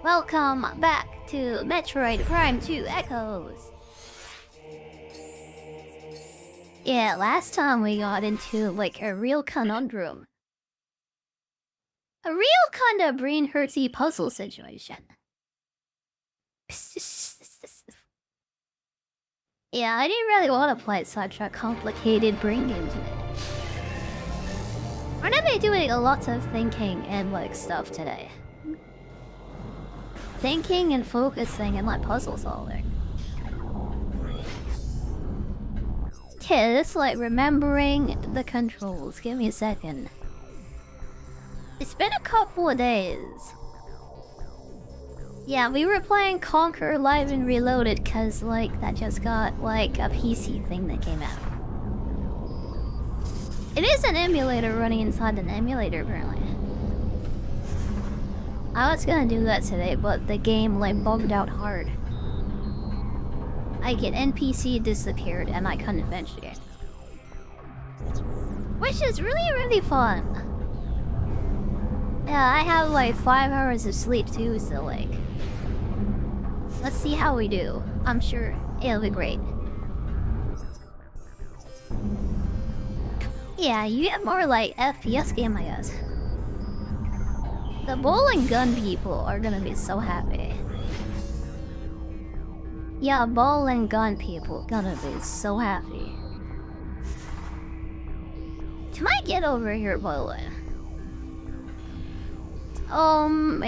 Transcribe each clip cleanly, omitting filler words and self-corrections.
Welcome back to Metroid Prime 2 Echoes. Yeah, last time we got into like a real conundrum. A real kind of brain-hurty puzzle situation. Yeah, I didn't really want to play such a complicated brain game today. We're gonna be doing a lot of thinking and like stuff today. Thinking and focusing and like puzzle solving. Okay, this like remembering the controls. Give me a second. It's been a couple of days. Yeah, we were playing Conquer Live and Reloaded because like that just got like a PC thing that came out. It is an emulator running inside an emulator apparently. I was gonna do that today, but the game like bugged out hard. Like an NPC disappeared and I couldn't finish the game. Which is really fun. Yeah, I have like 5 hours of sleep too, so like... Let's see how we do. I'm sure it'll be great. Yeah, you get more like FPS game, I guess. The ball and gun people are gonna be so happy. Yeah, ball and gun people gonna be so happy. Can I get over here, by the way?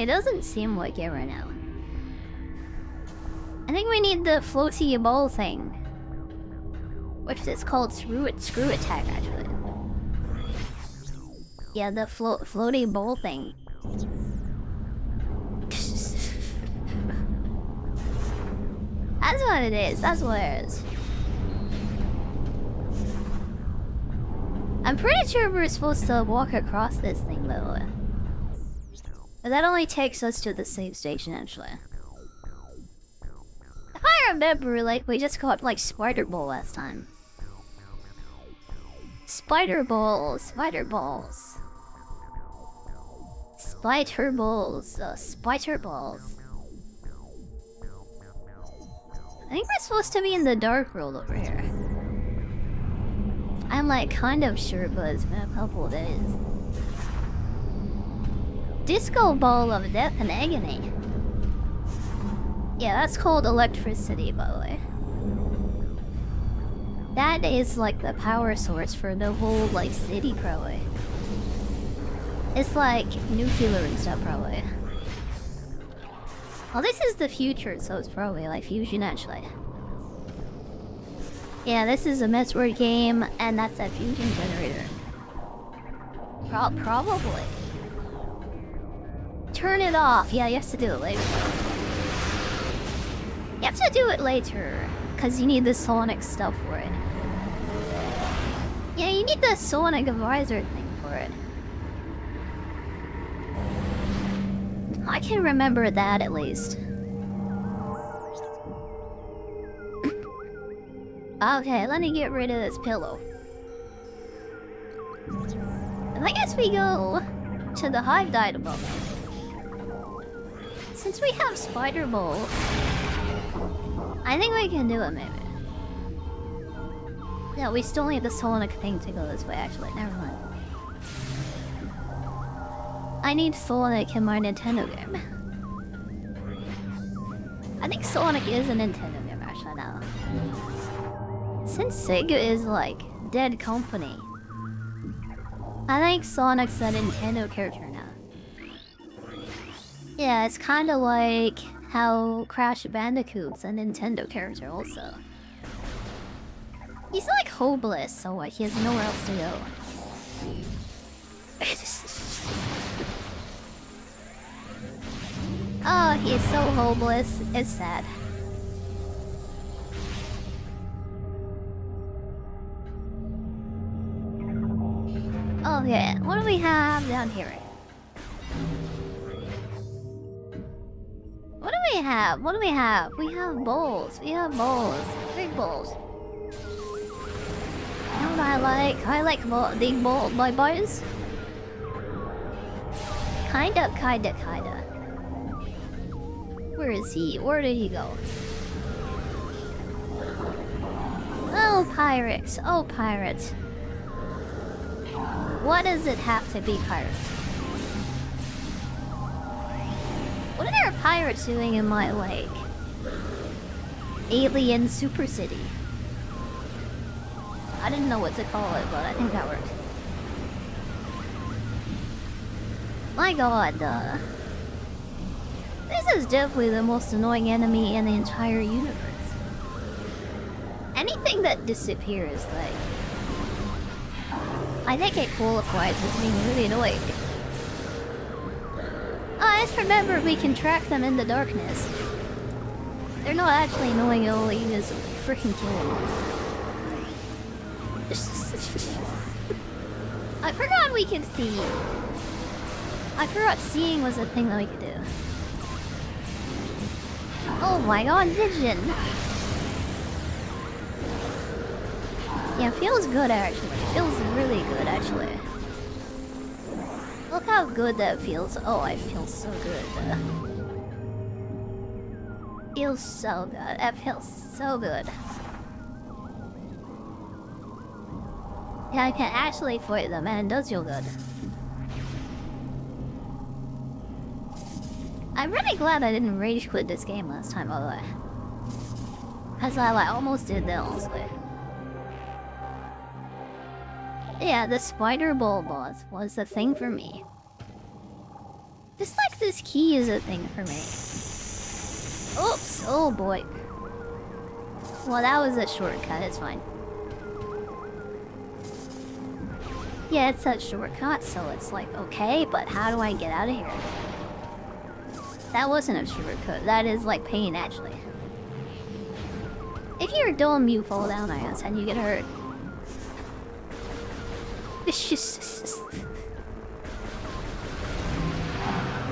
It doesn't seem like it right now. I think we need the floaty ball thing. Which is called screw attack, actually. Yeah, the floaty ball thing. That's what it is, that's what it is. I'm pretty sure we're supposed to walk across this thing though. But that only takes us to the save station actually. If I remember, like we just got like Spider Ball last time. Spider balls, spider balls. Spider balls, spider balls. I think we're supposed to be in the dark world over here. I'm like kind of sure, but it's been a couple of days. Disco ball of death and agony. Yeah, that's called electricity, by the way. That is like the power source for the whole like city, probably. It's like nuclear and stuff, probably. Well, this is the future, so it's probably like fusion, actually. Yeah, this is a Metroid game, and that's a fusion generator. Probably. Turn it off. Yeah, you have to do it later. You have to do it later, because you need the Sonic stuff for it. Yeah, you need the Sonic visor thing for it. I can remember that at least. Okay, let me get rid of this pillow. And I guess we go to the hive dynamo. Since we have spider balls, I think we can do it maybe. Yeah, we still need the Sonic thing to go this way actually, never mind. I need Sonic in my Nintendo game. I think Sonic is a Nintendo game actually now. Since Sega is like dead company, I think Sonic's a Nintendo character now. Yeah, it's kind of like how Crash Bandicoot's a Nintendo character also. He's like hopeless, so he has nowhere else to go. Oh, he's so hopeless. It's sad. Oh yeah, what do we have down here? What do we have? What do we have? We have bowls. We have bowls. Big bowls. You know what I like? I like big bowl boys. Kinda. Where is he? Where did he go? Oh, pirates. Oh, pirates. Why does it have to be pirates? What are there pirates doing in my, like, alien super city? I didn't know what to call it, but I think that works. My god, this is definitely the most annoying enemy in the entire universe. Anything that disappears, like... I think it qualifies as being really annoying. I just remember we can track them in the darkness. They're not actually annoying, all you just freaking kill them. I forgot we can see. I forgot seeing was a thing that we could do. Oh my god, vision! Yeah, feels good actually. Feels really good actually. Look how good that feels. Oh, I feel so good. Feels so good. That feels so good. Yeah, I can actually fight them and it does feel good. I'm really glad I didn't rage quit this game last time, by the way. Cause I like almost did that honestly. Yeah, the spider ball boss was a thing for me. Just like this key is a thing for me. Oops, oh boy. Well, that was a shortcut, it's fine. Yeah, it's a shortcut, so it's like, okay, but how do I get out of here? That wasn't a shortcut, that is like pain actually. If you're dumb, you fall down, I guess, and you get hurt.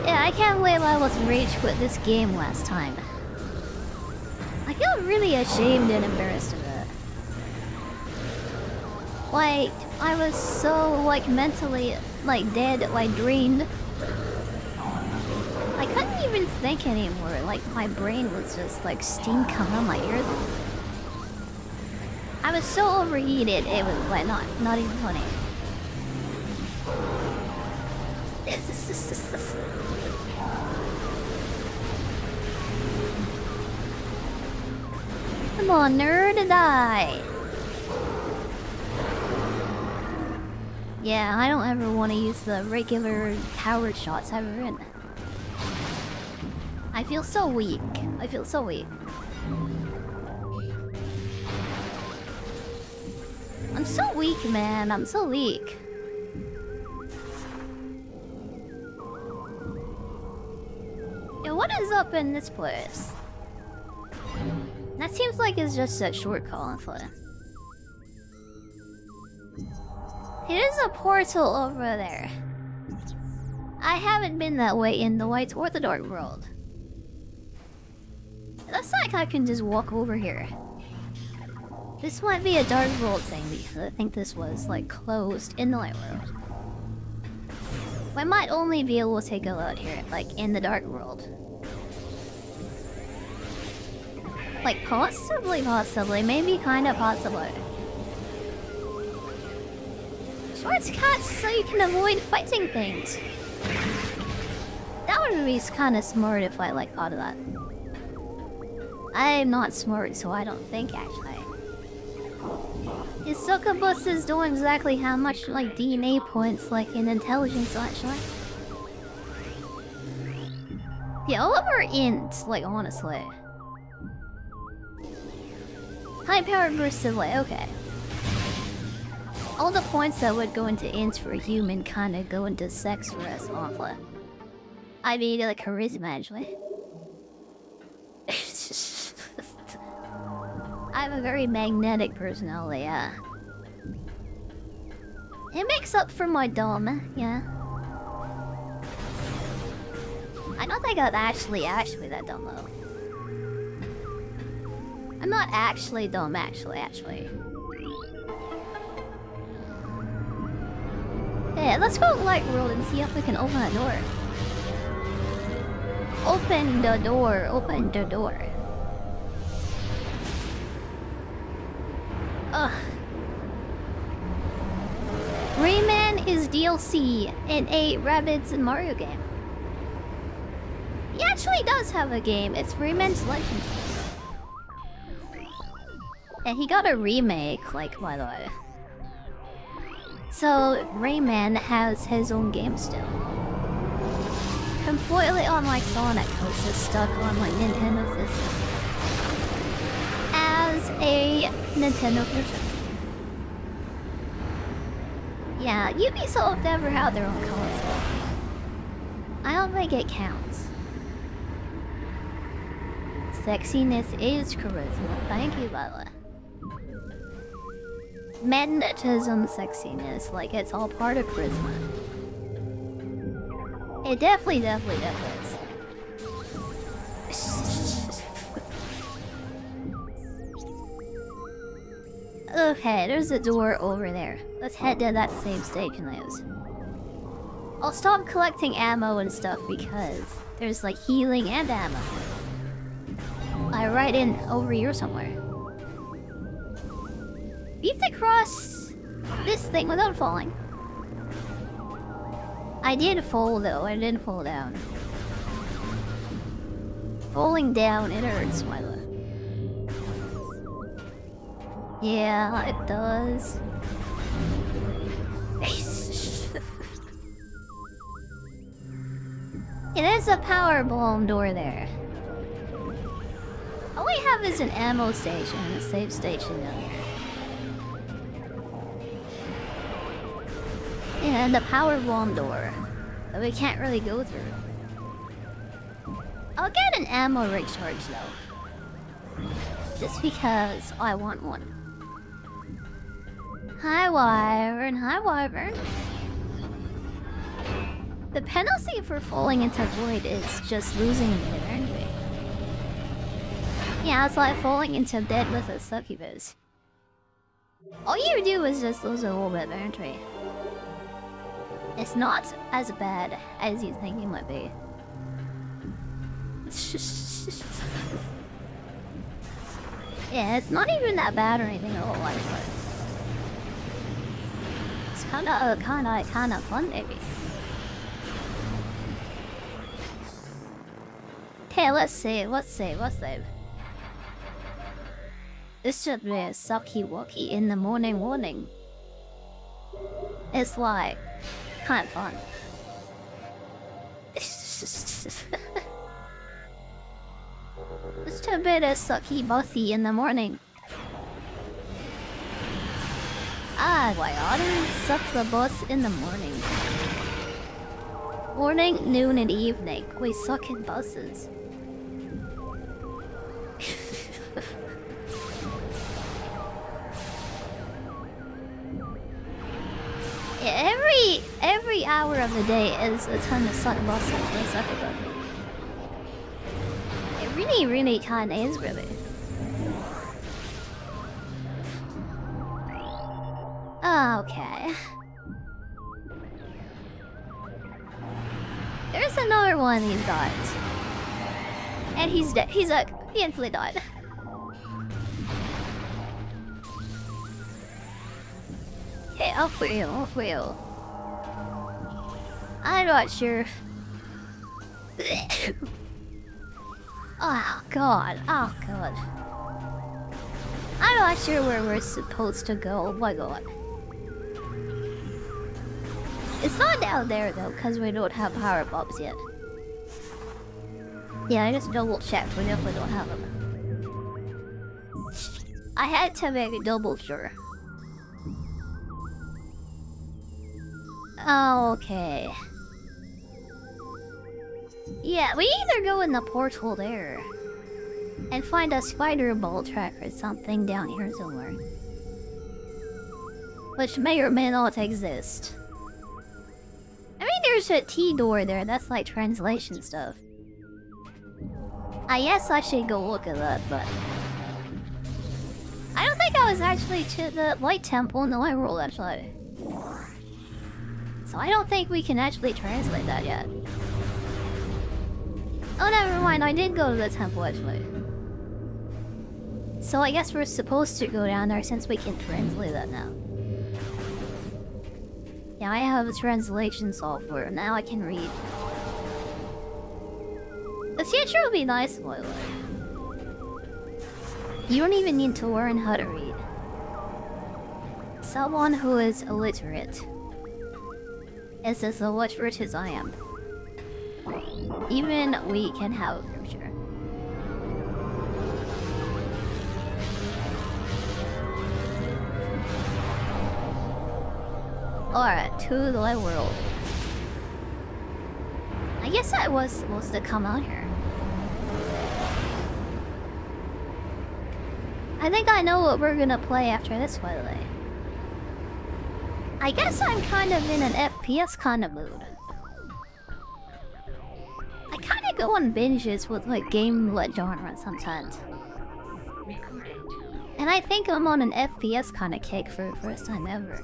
Yeah, I can't believe I was rage quit this game last time. I feel really ashamed and embarrassed of it. Like, I was so, like, mentally, like, dead, like, drained. I couldn't even think anymore. Like, my brain was just, like, steam coming out my ears. I was so overheated, it was, like, not even funny. Come on, nerd, die! Yeah, I don't ever want to use the regular coward shots ever in. I feel so weak. I feel so weak. I'm so weak, man. I'm so weak. Yo, what is up in this place? That seems like it's just a short call for it. It is a portal over there. I haven't been that way in the light or the dark world. It looks like I can just walk over here. This might be a dark world thing because I think this was like closed in the light world. I might only be able to take a look here, like in the dark world. Like possibly, maybe kinda possibly. Shortcuts so you can avoid fighting things. That would be kinda smart if I like thought of that. I'm not smart, so I don't think actually. His succubus don't exactly have much like DNA points like in intelligence actually. Yeah, all of our int, like honestly. High power burst delay, okay. All the points that would go into int for a human kinda go into sex for us, honestly. I mean like charisma actually. I have a very magnetic personality, yeah. It makes up for my dumb, yeah. I don't think I'm actually that dumb though. I'm not actually dumb, actually. Yeah, let's go to Light World and see if we can open that door. Open the door, open the door. Ugh. Rayman is DLC in a Rabbids Mario game. He actually does have a game. It's Rayman's Legends. And he got a remake, like, by the way. So, Rayman has his own game still. Completely unlike Sonic, who's just stuck on, like, Nintendo system. As a Nintendo version. Yeah, Ubisoft never had their own console. I don't think it counts. Sexiness is charisma. Thank you, Lila. Magnetism, sexiness, like it's all part of charisma. It definitely is. Okay, there's a door over there. Let's head to that same station those. I'll stop collecting ammo and stuff because there's like healing and ammo. I right in over here somewhere. You have to cross this thing without falling. I did fall though, I didn't fall down. Falling down, it hurts, my love. Yeah, it does. There's a power bomb door there. All we have is an ammo station and a save station down here. And the power bomb door that we can't really go through. I'll get an ammo recharge though. Just because I want one. Hi Wyvern, hi Wyvern. The penalty for falling into void is just losing the energy. Yeah, it's like falling into bed with a succubus. All you do is just lose a little bit of energy. It's not as bad as you think it might be. Yeah, it's not even that bad or anything at all, like, but it's kinda fun, maybe. Okay, let's save. This should be a sucky-wucky in the morning. It's like kind of fun. It's a bit of sucky-bussy in the morning. Why otter suck the bus in the morning. Morning, noon, and evening. We suck in buses. Yeah, every hour of the day is a ton of suck buses for suck a bus. It really kinda is really. Okay. There's another one of these guys. And he's dead. He instantly died. Okay, off wheel. I'm not sure. Oh god. I'm not sure where we're supposed to go. Oh my god. It's not down there though, because we don't have power pops yet. Yeah, I just double checked. We definitely don't have them. I had to make a double sure. Okay. Yeah, we either go in the portal there and find a spider ball track or something down here somewhere, which may or may not exist. I mean, there's a T door there. That's like translation stuff. I guess I should go look at that, but I don't think I was actually to the Light Temple in the Light World actually. So I don't think we can actually translate that yet. Oh, never mind. I did go to the temple actually. So I guess we're supposed to go down there since we can translate that now. Yeah, I have a translation software. Now I can read. The future will be nice, by the way. You don't even need to learn how to read. Someone who is illiterate is as illiterate as I am. Even we can have a future. Alright, to the light world. I guess I was supposed to come out here. I think I know what we're gonna play after this, by the way. I guess I'm kind of in an FPS kind of mood. I kind of go on binges with like game-led genre sometimes. And I think I'm on an FPS kind of kick for the first time ever.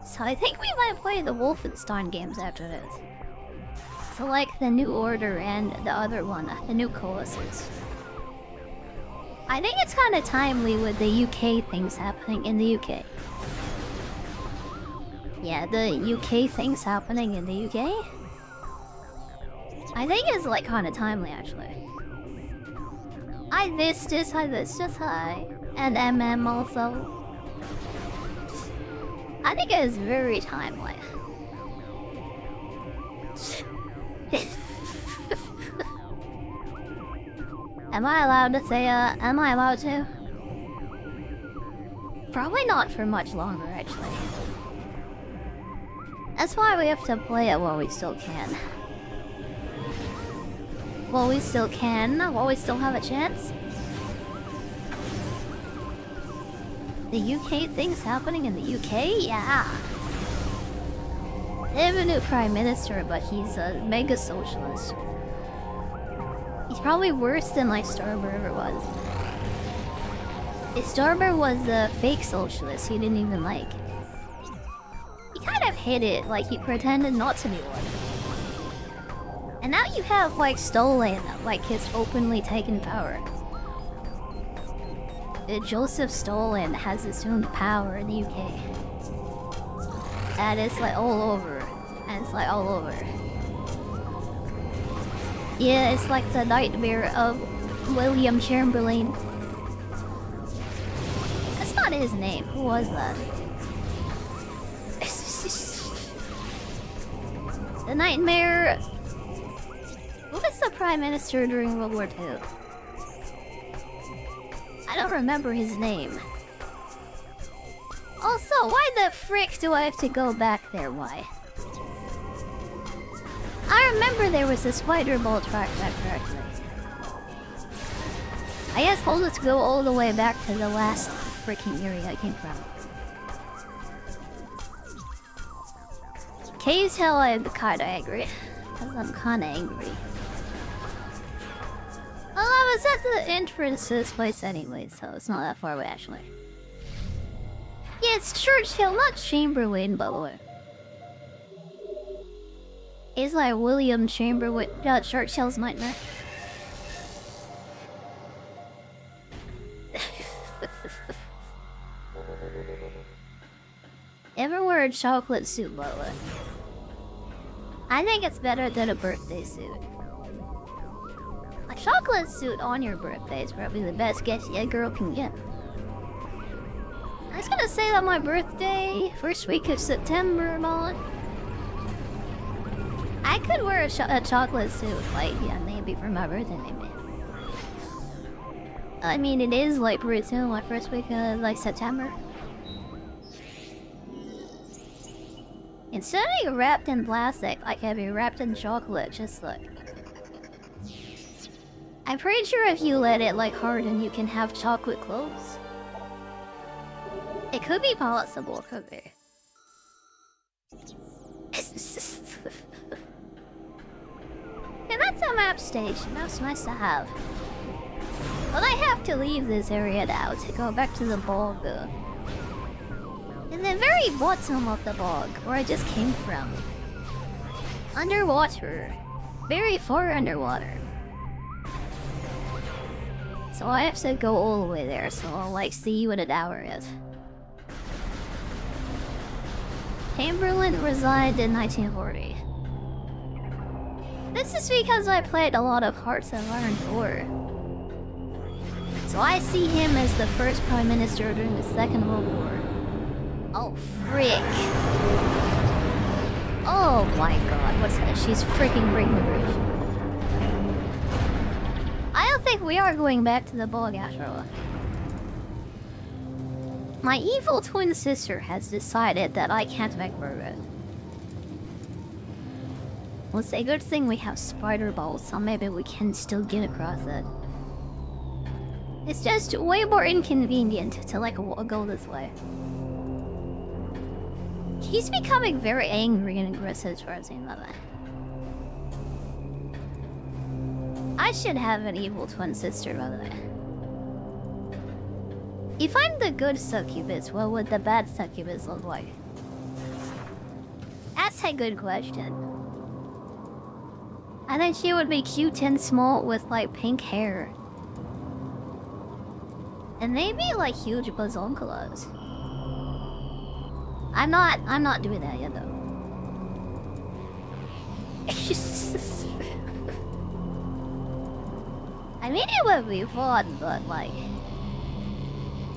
So I think we might play the Wolfenstein games after this. So like the New Order and the other one, the New Colossus. I think it's kind of timely with the UK things happening in the UK. Yeah, the UK things happening in the UK? I think it's like kind of timely actually. I this, hi. And MM also. I think it is very timely. Am I allowed to say, am I allowed to? Probably not for much longer, actually. That's why we have to play it while we still can. While we still can, while we still have a chance. The UK things happening in the UK? Yeah. They have a new Prime Minister, but he's a mega socialist. He's probably worse than like Starber ever was. If Starber was a fake socialist he didn't even like. He kind of hid it, like he pretended not to be one. And now you have like Stolen, like he's openly taken power. Joseph Stalin has assumed power in the UK. And it's like all over. And it's like all over. Yeah, it's like the nightmare of William Chamberlain. That's not his name. Who was that? The nightmare... Who was the Prime Minister during World War II? I don't remember his name. Also, why the frick do I have to go back there? Why? I remember there was a spider ball track back correctly. I guess we'll just go all the way back to the last freaking area I came from. Can you tell I'm kinda angry? Because I'm kinda angry. Well, I was at the entrance to this place anyway, so it's not that far away actually. Yeah, it's Churchill, not Chamberlain, by the way. It's like William Chamberlain, Churchill's nightmare. Ever wear a chocolate suit, by the way? I think it's better than a birthday suit. A chocolate suit on your birthday is probably the best gift a girl can get. I was gonna say that my birthday, first week of September, Molly. I could wear a chocolate suit, like, yeah, maybe for my birthday, maybe. I mean, it is like pretty soon, my first week of, like, September. Instead of being wrapped in plastic, I can be wrapped in chocolate, just like... I'm pretty sure if you let it, like, harden, you can have chocolate clothes. It could be possible, could be. And that's a map station, that's nice to have. But I have to leave this area now to go back to the bog. In the very bottom of the bog, where I just came from. Underwater. very far underwater. So I have to go all the way there, so I'll like see you in an hour if. Chamberlain resigned in 1940. This is because I played a lot of Hearts of Iron 4. So I see him as the first Prime Minister during the Second World War. Oh, frick. Oh my god, what's that? She's freaking breaking the bridge. I don't think we are going back to the bog after all. My evil twin sister has decided that I can't make burger. Well, it's a good thing we have spider balls, so maybe we can still get across it. It's just way more inconvenient to like go this way. He's becoming very angry and aggressive towards me, by the way. I should have an evil twin sister, by the way. If I'm the good succubus, what would the bad succubus look like? That's a good question. I think she would be cute and small with like pink hair. And maybe like huge bazonkalas. I'm not doing that yet though. I mean it would be fun, but like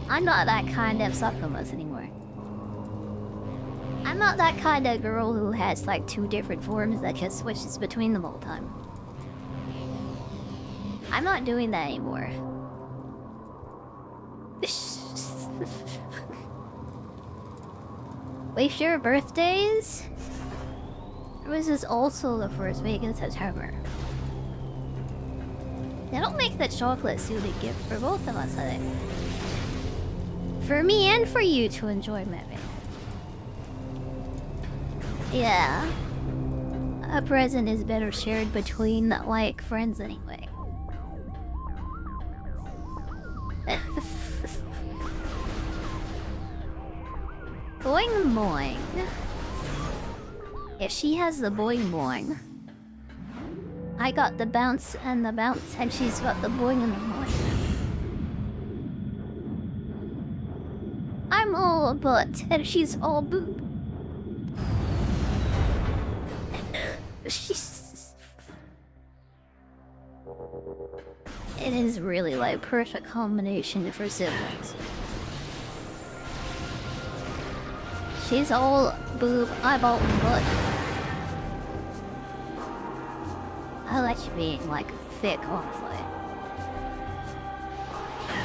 I'm not that kind of succubus anymore. I'm not that kind of girl who has like two different forms that just switches between them all the time. I'm not doing that anymore. Wait, your birthdays? This is also the first week in September. That'll make the chocolate suited gift for both of us, I think. For me and for you to enjoy, maybe. Yeah. A present is better shared between, like, friends anyway. Boing boing. If she has the boing boing, I got the bounce, and she's got the boing and the boing. I'm all butt, and she's all boob. It is really like perfect combination for siblings. She's all boob, I'm all butt. I like you being like thick, honestly.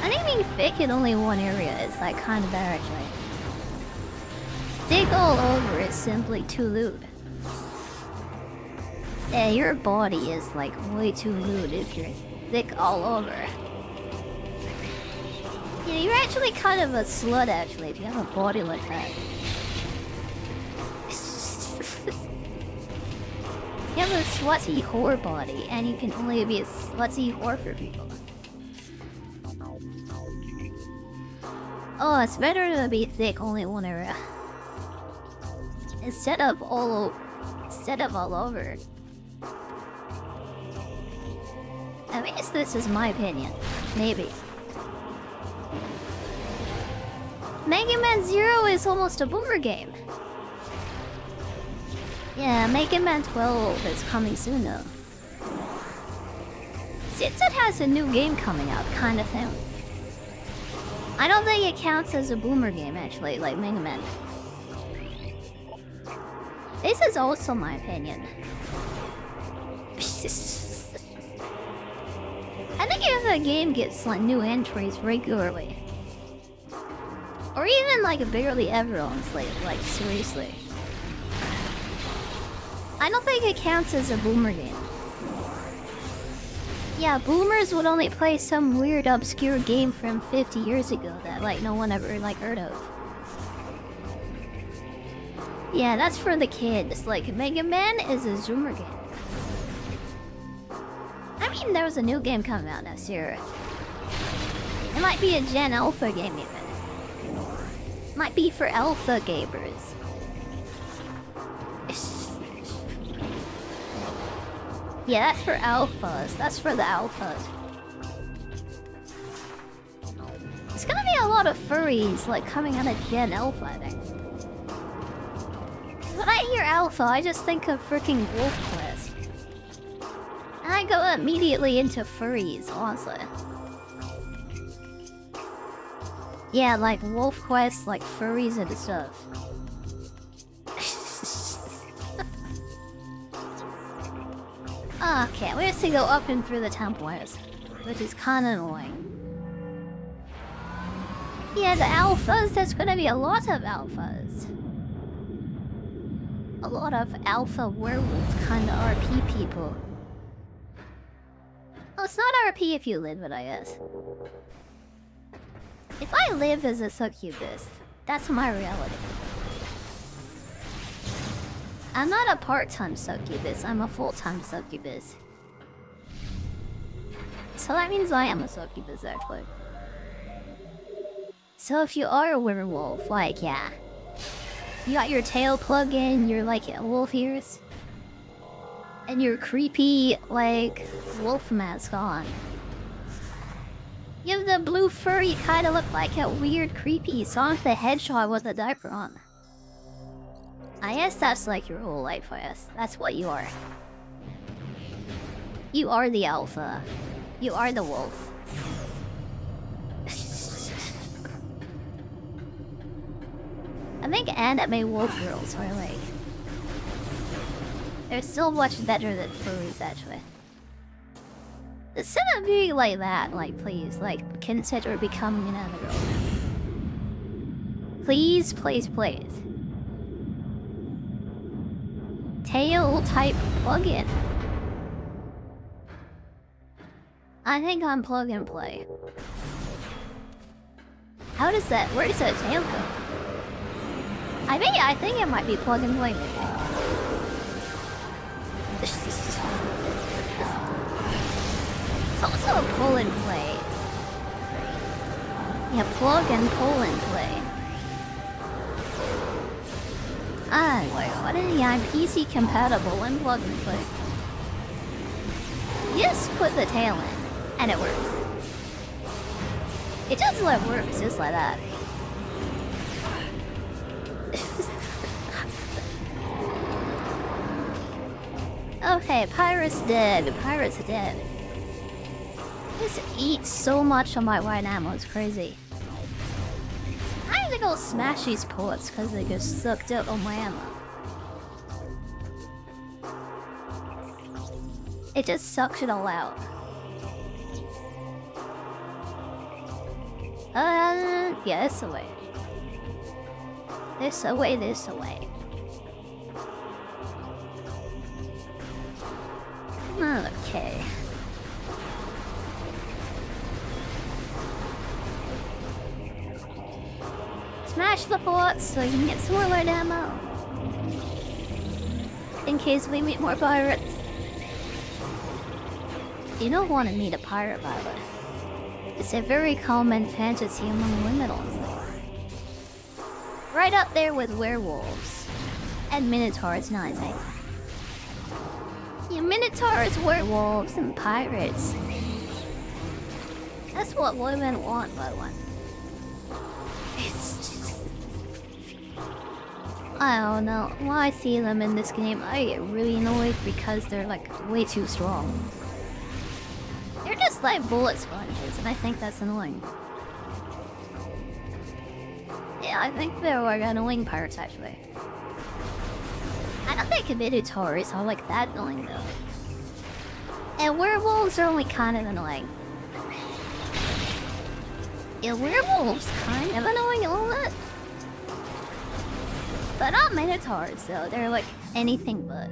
I think being thick in only one area is like kind of bad actually. Thick all over is simply too lewd. Yeah, your body is like way too lewd if you're thick all over. Yeah, you're actually kind of a slut actually if you have a body like that. You have a slutty whore body, and you can only be a slutty whore for people. Oh, it's better to be thick only one area. Instead of all over. At least this is my opinion. Maybe. Mega Man Zero is almost a boomer game. Yeah, Mega Man 12 is coming soon though. Since it has a new game coming out, kind of thing. I don't think it counts as a boomer game actually, like Mega Man. This is also my opinion. I think if a game gets like new entries regularly, or even like barely ever honestly, like seriously, I don't think it counts as a boomer game. Yeah, boomers would only play some weird obscure game from 50 years ago that like no one ever like heard of. Yeah, that's for the kids. Like Mega Man is a zoomer game. I mean, there was a new game coming out next year. It might be a Gen Alpha game even. Might be for alpha gamers. Yeah, that's for alphas. That's for the alphas. It's gonna be a lot of furries, like, coming out of Gen Alpha, I think. When I hear alpha, I just think of freaking Wolf Quest. And I go immediately into furries, honestly. Yeah, like Wolf Quest, like furries and stuff. Okay, we have to go up and through the templates, which is kinda annoying. Yeah, the alphas, there's gonna be a lot of alphas. A lot of alpha werewolf kinda RP people. Oh, it's not RP if you live it, I guess. If I live as a succubus, that's my reality. I'm not a part-time succubus, I'm a full-time succubus. So that means I am a succubus, actually. So if you are a werewolf, like, yeah. You got your tail plug in, you're like wolf ears. And your creepy, like, wolf mask on. You have the blue fur, you kinda look like a weird, creepy Sonic the Hedgehog with a diaper on. I guess that's like your whole life, I guess. That's what you are. You are the alpha. You are the wolf. I think anime wolf girls are like... They're still much better than furries, actually. Instead of being like that, like, please, like, consider becoming another girl. Please, please, please. Tail type plugin. I think I'm plug and play. How does that? Where does that tail go? I think it might be plug and play. It's also a pull and play. Yeah, plug and pull and play. What is it? Yeah, I'm PC compatible and plug and play. You just put the tail in, and it works. It just like works, just like that. Okay, Pirate's dead. Pirate's dead. Just eat so much of my white ammo, it's crazy. I have to go smash these poets because they just sucked out all my ammo. It just sucks it all out. Yeah, this away. This away, this away. Okay. Smash the forts so you can get some more light ammo. In case we meet more pirates. You don't want to meet a pirate, by the way. It's a very common fantasy among women also. Right up there with werewolves. And minotaurs, not exactly. Yeah, minotaurs, werewolves, and pirates. That's what women want, by the way. It's just... I don't know. When I see them in this game, I get really annoyed because they're like way too strong. They're just like bullet sponges, and I think that's annoying. Yeah, I think they're like annoying pirates, actually. I don't think minotaurs are like that annoying, though. And werewolves are only kind of annoying. Yeah, werewolves kind of annoying a little bit. But not minotaurs, though. They're like anything but.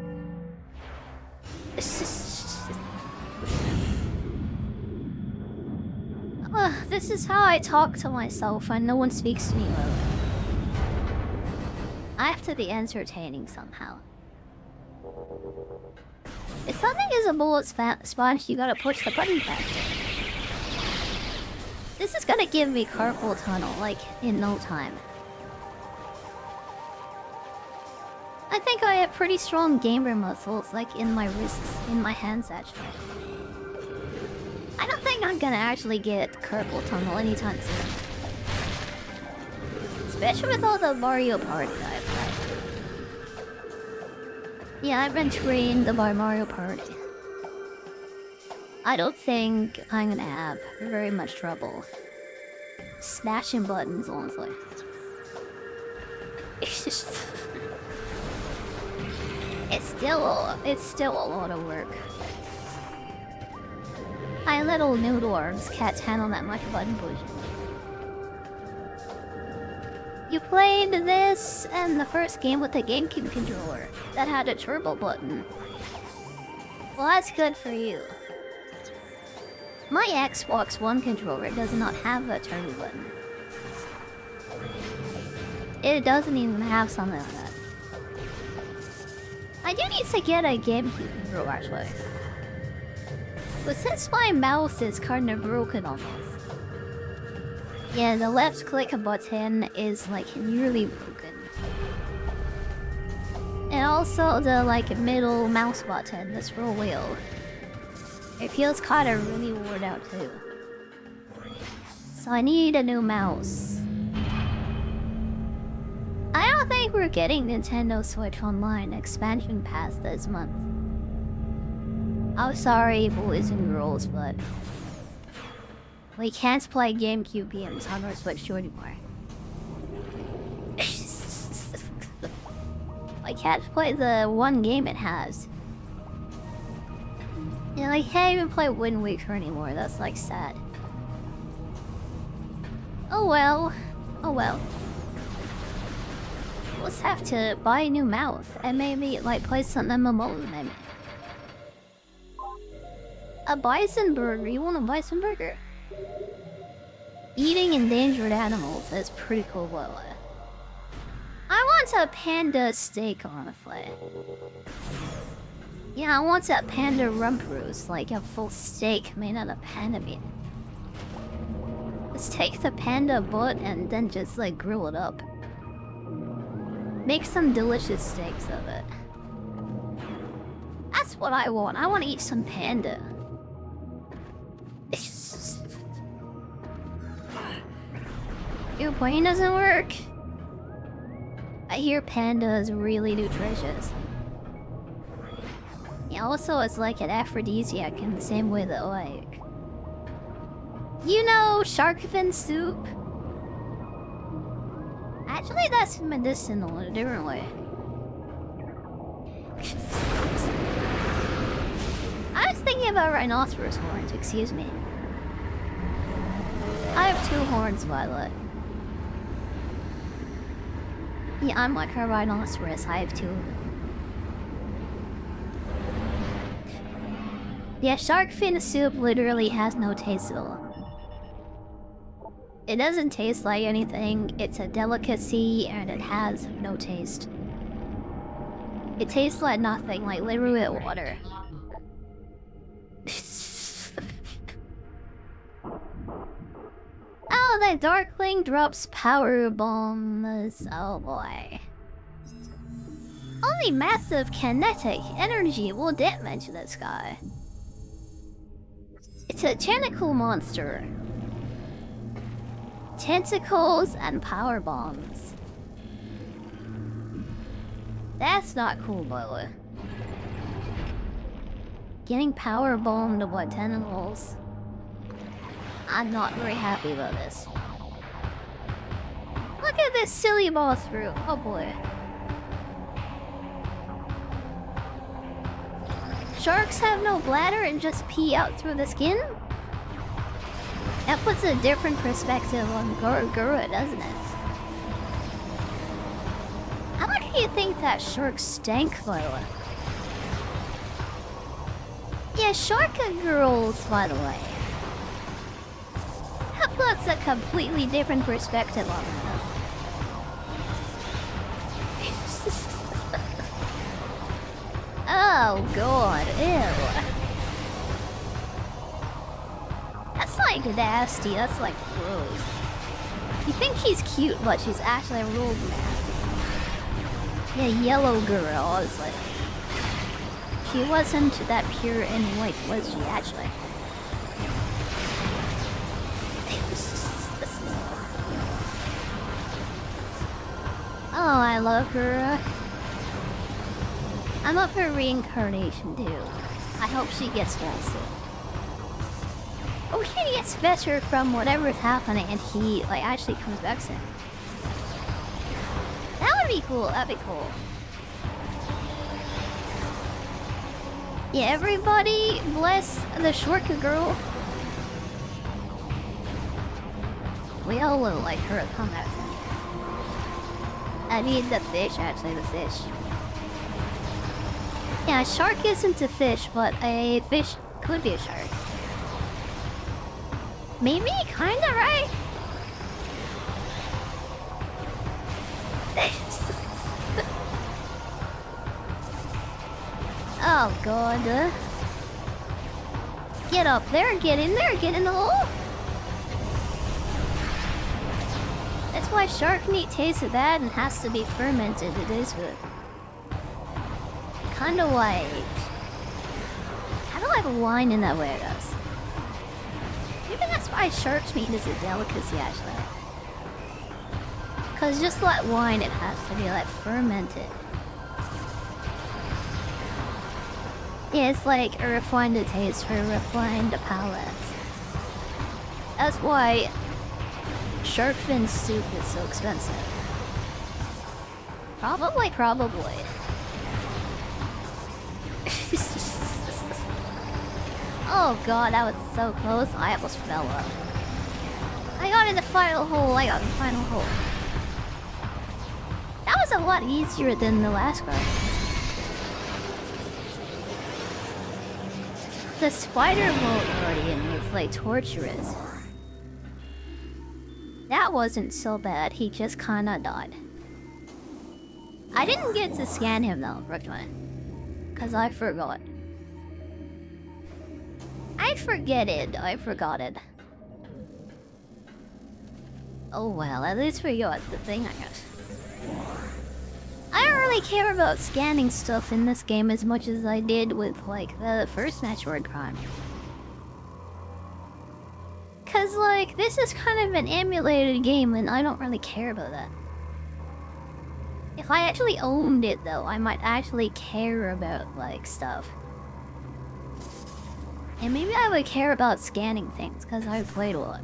This is how I talk to myself when no one speaks to me well. I have to be entertaining somehow. If something is a bullet sponge, you gotta push the button faster. This is gonna give me carpal tunnel, like, in no time. I think I have pretty strong gamer muscles, like in my wrists, in my hands actually. I don't think I'm gonna actually get carpal tunnel anytime soon. Especially with all the Mario Party I've played. Yeah, I've been trained by Mario Party. I don't think I'm gonna have very much trouble smashing buttons, honestly. It's still a lot of work. My little noodle arms can't handle that much button pushing. You played this and the first game with the GameCube controller that had a turbo button. Well, that's good for you. My Xbox One controller does not have a turbo button. It doesn't even have something like that. I do need to get a GameCube controller actually. But since my mouse is kinda broken almost. Yeah, the left click button is like nearly broken. And also the like middle mouse button, the scroll wheel. It feels kinda really worn out too. So I need a new mouse. I don't think we're getting Nintendo Switch Online expansion pass this month. I'm sorry, boys and girls, but we can't play GameCube games on our Switch 2 anymore. I can't play the one game it has. Yeah, I can't even play Wind Waker anymore. That's like sad. Oh well. Oh well. Let's have to buy a new mouse and maybe like play some MMOs maybe. A bison burger? You want a bison burger? Eating endangered animals is pretty cool, by the way. I want a panda steak, honestly. Yeah, I want a panda rump roast, like a full steak made out of panda meat. Let's take the panda butt and then just like grill it up. Make some delicious steaks of it. That's what I want. I want to eat some panda. Your brain doesn't work? I hear panda is really nutritious. Yeah, also it's like an aphrodisiac in the same way that like... You know shark fin soup? Actually that's medicinal in a different way. I was thinking about rhinoceros horns, excuse me. I have 2 horns, by the way. Yeah, I'm like a rhinoceros, I have 2 of them. Yeah, shark fin soup literally has no taste at all. It doesn't taste like anything, it's a delicacy and it has no taste. It tastes like nothing, like literally water. Oh, the Darkling drops power bombs. Oh boy. Only massive kinetic energy will damage this guy. It's a tentacle monster. Tentacles and power bombs. That's not cool, by the way. Getting power bombed by tentacles. I'm not very happy about this. Look at this silly boss through. Oh boy. Sharks have no bladder and just pee out through the skin? That puts a different perspective on Gura, doesn't it? How much do you think that shark stank, by the way? Yeah, shark girls, by the way. That puts a completely different perspective on it. Oh god, ew. That's like nasty, that's like gross. You think he's cute, but she's actually real nasty. Yeah, yellow girl is like... She wasn't that pure and white, was she, actually? Oh, I love her. I'm up for reincarnation, too. I hope she gets well soon. Oh, he gets better from whatever's happening and he, like, actually comes back soon. That would be cool, that'd be cool. Yeah, everybody bless the shortcut girl. We all look like her to come back soon. I need the fish, actually, the fish. Yeah, a shark isn't a fish, but a fish could be a shark. Maybe, kinda, right? Oh god. Get up there, get in there, get in the hole. That's why shark meat tastes bad and has to be fermented. It is good. Kinda like wine in that way, I guess. Maybe that's why shark's meat is a delicacy, actually. Cause just like wine, it has to be like fermented. Yeah, it's like a refined taste for refined palates. That's why shark fin soup is so expensive. Probably. Oh god, that was so close. I almost fell up. I got in the final hole. That was a lot easier than the last one. The spider mode guardian was like torturous. That wasn't so bad, he just kinda died. I didn't get to scan him though, Brooklyn. Cause I forgot. I forgot it. Oh well, at least we got the thing, I guess. I don't really care about scanning stuff in this game as much as I did with, like, the first Metroid Prime. Cause, like, this is kind of an emulated game and I don't really care about that. If I actually owned it, though, I might actually care about, like, stuff. And maybe I would care about scanning things, cause I played a lot.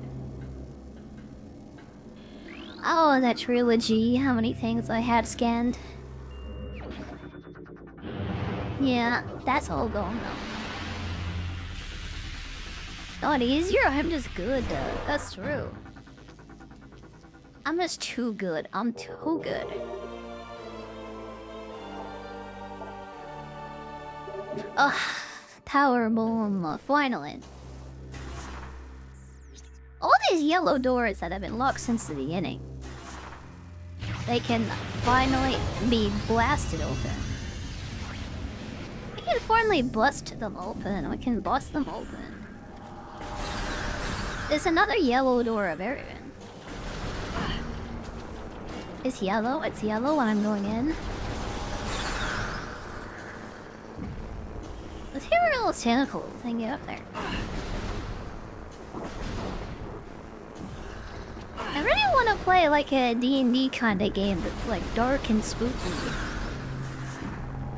Oh, that trilogy, how many things I had scanned. Yeah, that's all gone though. Not easier, I'm just good though. That's true. I'm just too good. I'm too good. Ugh, Tower Boom, finally. All these yellow doors that have been locked since the beginning. They can finally be blasted open. We can finally bust them open. We can bust them open. There's another yellow door of everyone. It's yellow. It's yellow when I'm going in. Let's hear a little tentacle thing get up there. I really want to play like a D&D kind of game that's like dark and spooky.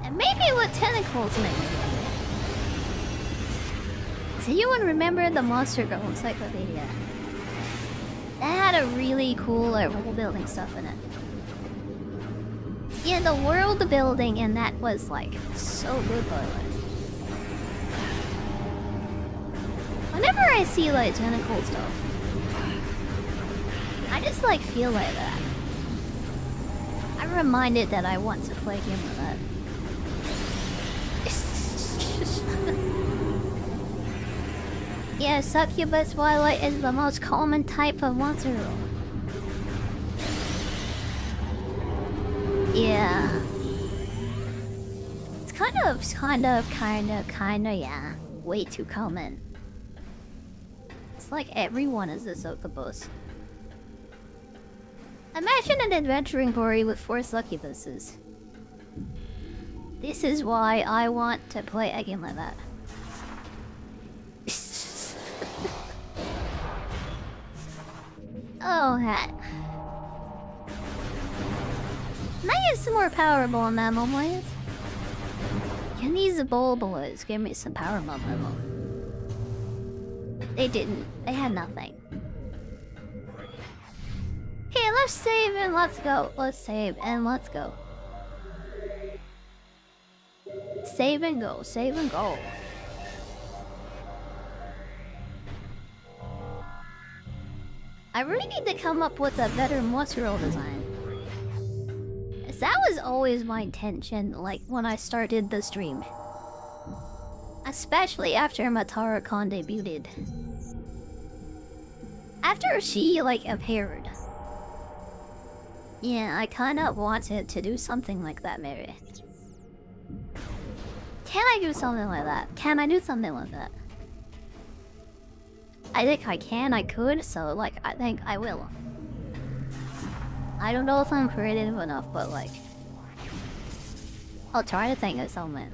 And maybe with tentacles maybe. Does anyone remember the Monster Girl Encyclopedia? That had a really cool world building stuff in it. Yeah, the world building in that was like so good by the way. Whenever I see like tentacle stuff, I just like feel like that. I'm reminded that I want to play a game with that. Yeah, succubus twilight is the most common type of monster. Yeah. It's kind of, yeah. Way too common. It's like everyone is a succubus. Imagine an adventuring party with 4 succubuses. This is why I want to play a game like that. Oh, hat. Can I get some more Powerball ammo, please? Can these ball boys give me some Powerball ammo? They didn't. They had nothing. Okay, let's save and let's go. Let's save and let's go. Save and go. Save and go. I really need to come up with a better Mossgirl design. That was always my intention, like, when I started the stream. Especially after Matara-con debuted. After she, like, appeared. Yeah, I kinda wanted to do something like that, maybe. Can I do something like that? Can I do something like that? I think I can, I could, so, like, I think I will. I don't know if I'm creative enough, but, like... I'll try to think of something.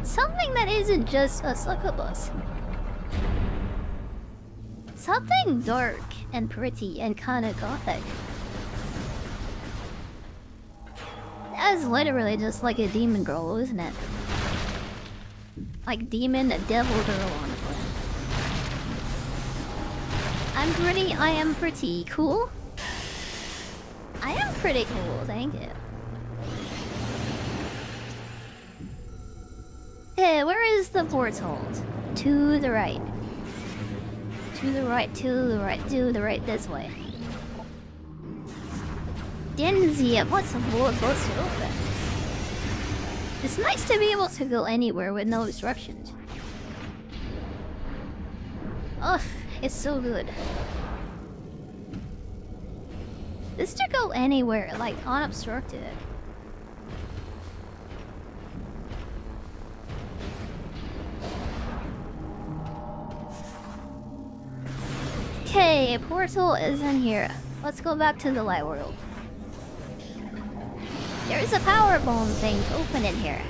Something that isn't just a succubus. Something dark and pretty and kinda gothic. That's literally just like a demon girl, isn't it? Like demon, devil girl, honestly. I am pretty cool. I am pretty cool, thank you. Hey, where is the portal? To the right. To the right, to the right, to the right, this way. Denzi, what's the door supposed to open? It's nice to be able to go anywhere with no instructions. Ugh, it's so good. This to go anywhere, like unobstructed. Okay, portal is in here. Let's go back to the light world. There's a power bomb thing to open in here.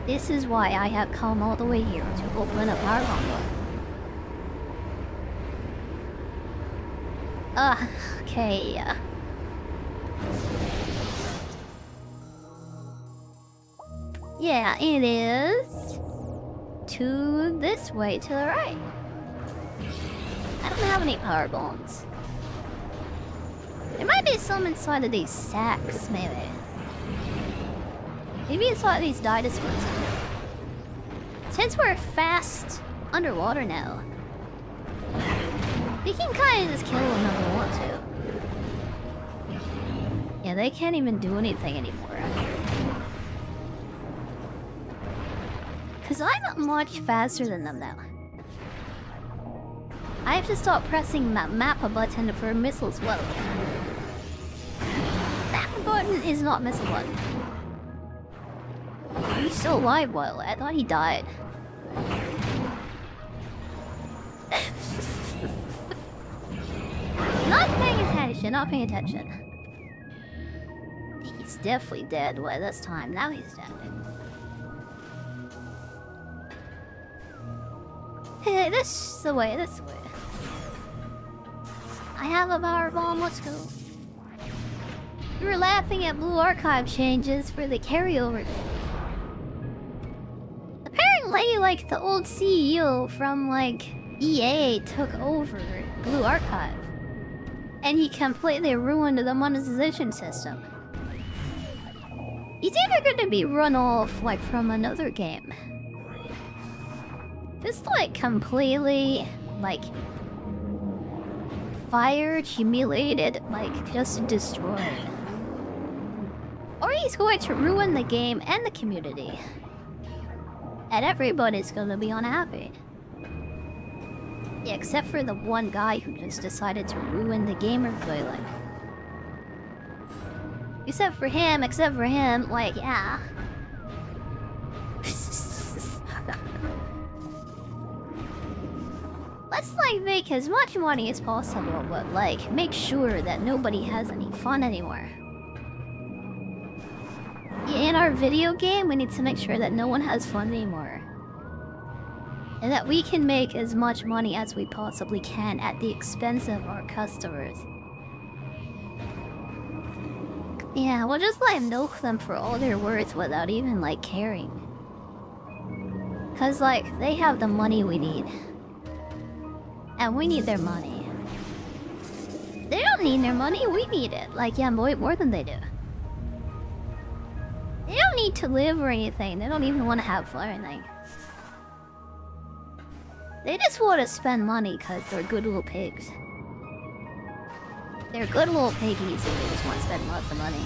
This is why I have come all the way here to open a power bomb door. Okay. Yeah, it is to this way, to the right. I don't have any power bombs. There might be some inside of these sacks, maybe. Maybe inside these dinosaurs. Since we're fast underwater now, they can kind of just kill them if they want to. Yeah, they can't even do anything anymore. Cause I'm much faster than them now. I have to stop pressing that map button for missiles. Well, map button is not missile button. He's still alive, Will. I thought he died. Not paying attention, not paying attention. He's definitely dead by this time. Now he's dead. Hey, this is the way, this way. I have a power bomb, let's go. You were laughing at Blue Archive changes for the carryover. Apparently, like, the old CEO from, like, EA took over Blue Archive. And he completely ruined the monetization system. He's either going to be run off, like, from another game. Just, like, completely, like, fired, humiliated, like, just destroyed. Or he's going to ruin the game and the community. And everybody's gonna be unhappy. Yeah, except for the one guy who just decided to ruin the game completely. Except for him, like, yeah. Let's, like, make as much money as possible, but, like, make sure that nobody has any fun anymore. in our video game, we need to make sure that no one has fun anymore. And that we can make as much money as we possibly can at the expense of our customers. Yeah, we'll just like milk them for all they're worth without even like caring. Cause like, they have the money we need. And we need their money. They don't need their money, we need it. Like, yeah, more than they do. They don't need to live or anything. They don't even want to have fun or anything. They just want to spend money because they're good little pigs. They're good little piggies and they just want to spend lots of money.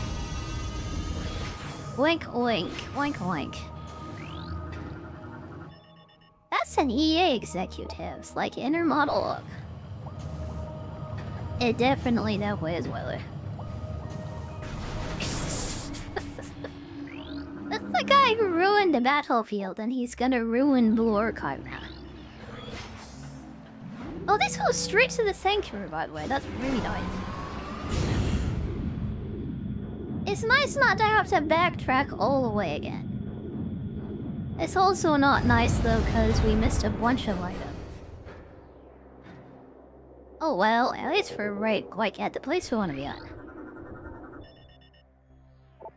Oink oink, oink oink. That's an EA executives, like inner monologue. It definitely that way as well. That's the guy who ruined the battlefield and he's gonna ruin Blue Archive now. Oh, this goes straight to the sanctuary, by the way. That's really nice. It's nice not to have to backtrack all the way again. It's also not nice though, because we missed a bunch of items. Oh well, at least we're right like at the place we want to be at.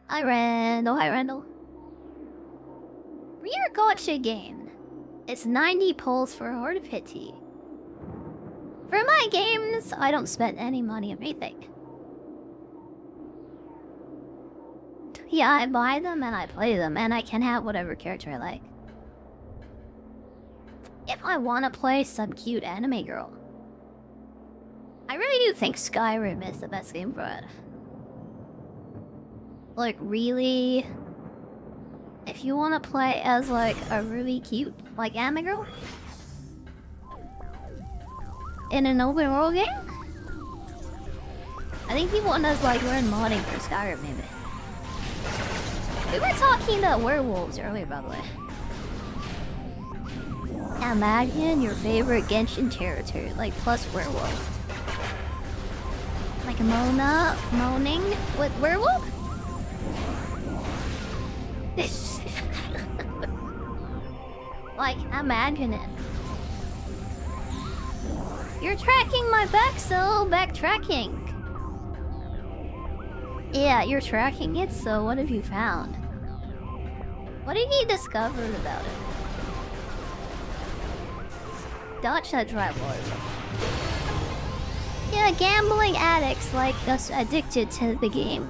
Hi Randall, hi Randall. Rear gotcha game. It's 90 pulls for hard pity. For my games, I don't spend any money on anything. Yeah, I buy them and I play them, and I can have whatever character I like. If I want to play some cute anime girl. I really do think Skyrim is the best game for it. Like, really? If you want to play as, like, a really cute, like, anime girl? In an open world game? I think people want us, like, learn modding for Skyrim, maybe. We were talking about werewolves earlier, by the way. Imagine your favorite Genshin character, like, plus werewolf. Like Mona moaning with werewolf? Like, imagine it. You're tracking my back, so backtracking. Yeah, you're tracking it, so what have you found? What have you discovered about it? Dodge that driveway. Yeah, gambling addicts like us addicted to the game.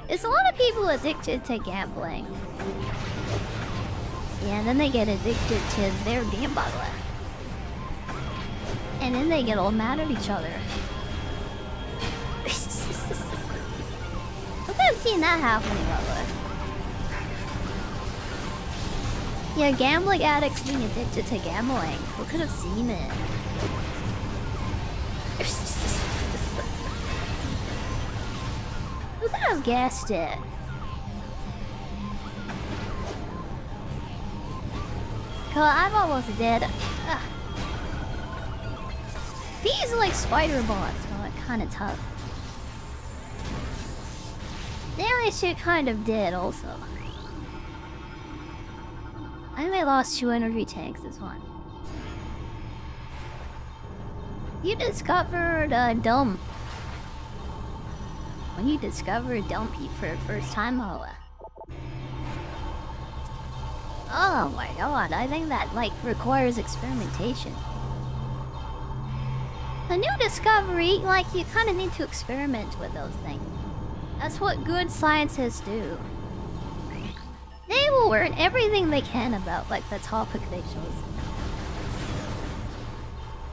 There's a lot of people addicted to gambling. Yeah, and then they get addicted to their game bottle. And then they get all mad at each other. I think I've seen that happening, by the way. Yeah, gambling addicts being addicted to gambling. Who could have seen it? Who could have guessed it? Cool, I'm almost dead. Ugh. These are like spider bots, so like kind of tough. They're actually kind of dead also. I only lost 2 energy tanks this one. You discovered a dump. When you discover a dumpy for the first time, oh my god, I think that like requires experimentation. A new discovery, like you kind of need to experiment with those things. That's what good scientists do. They will learn everything they can about like the topic they chose.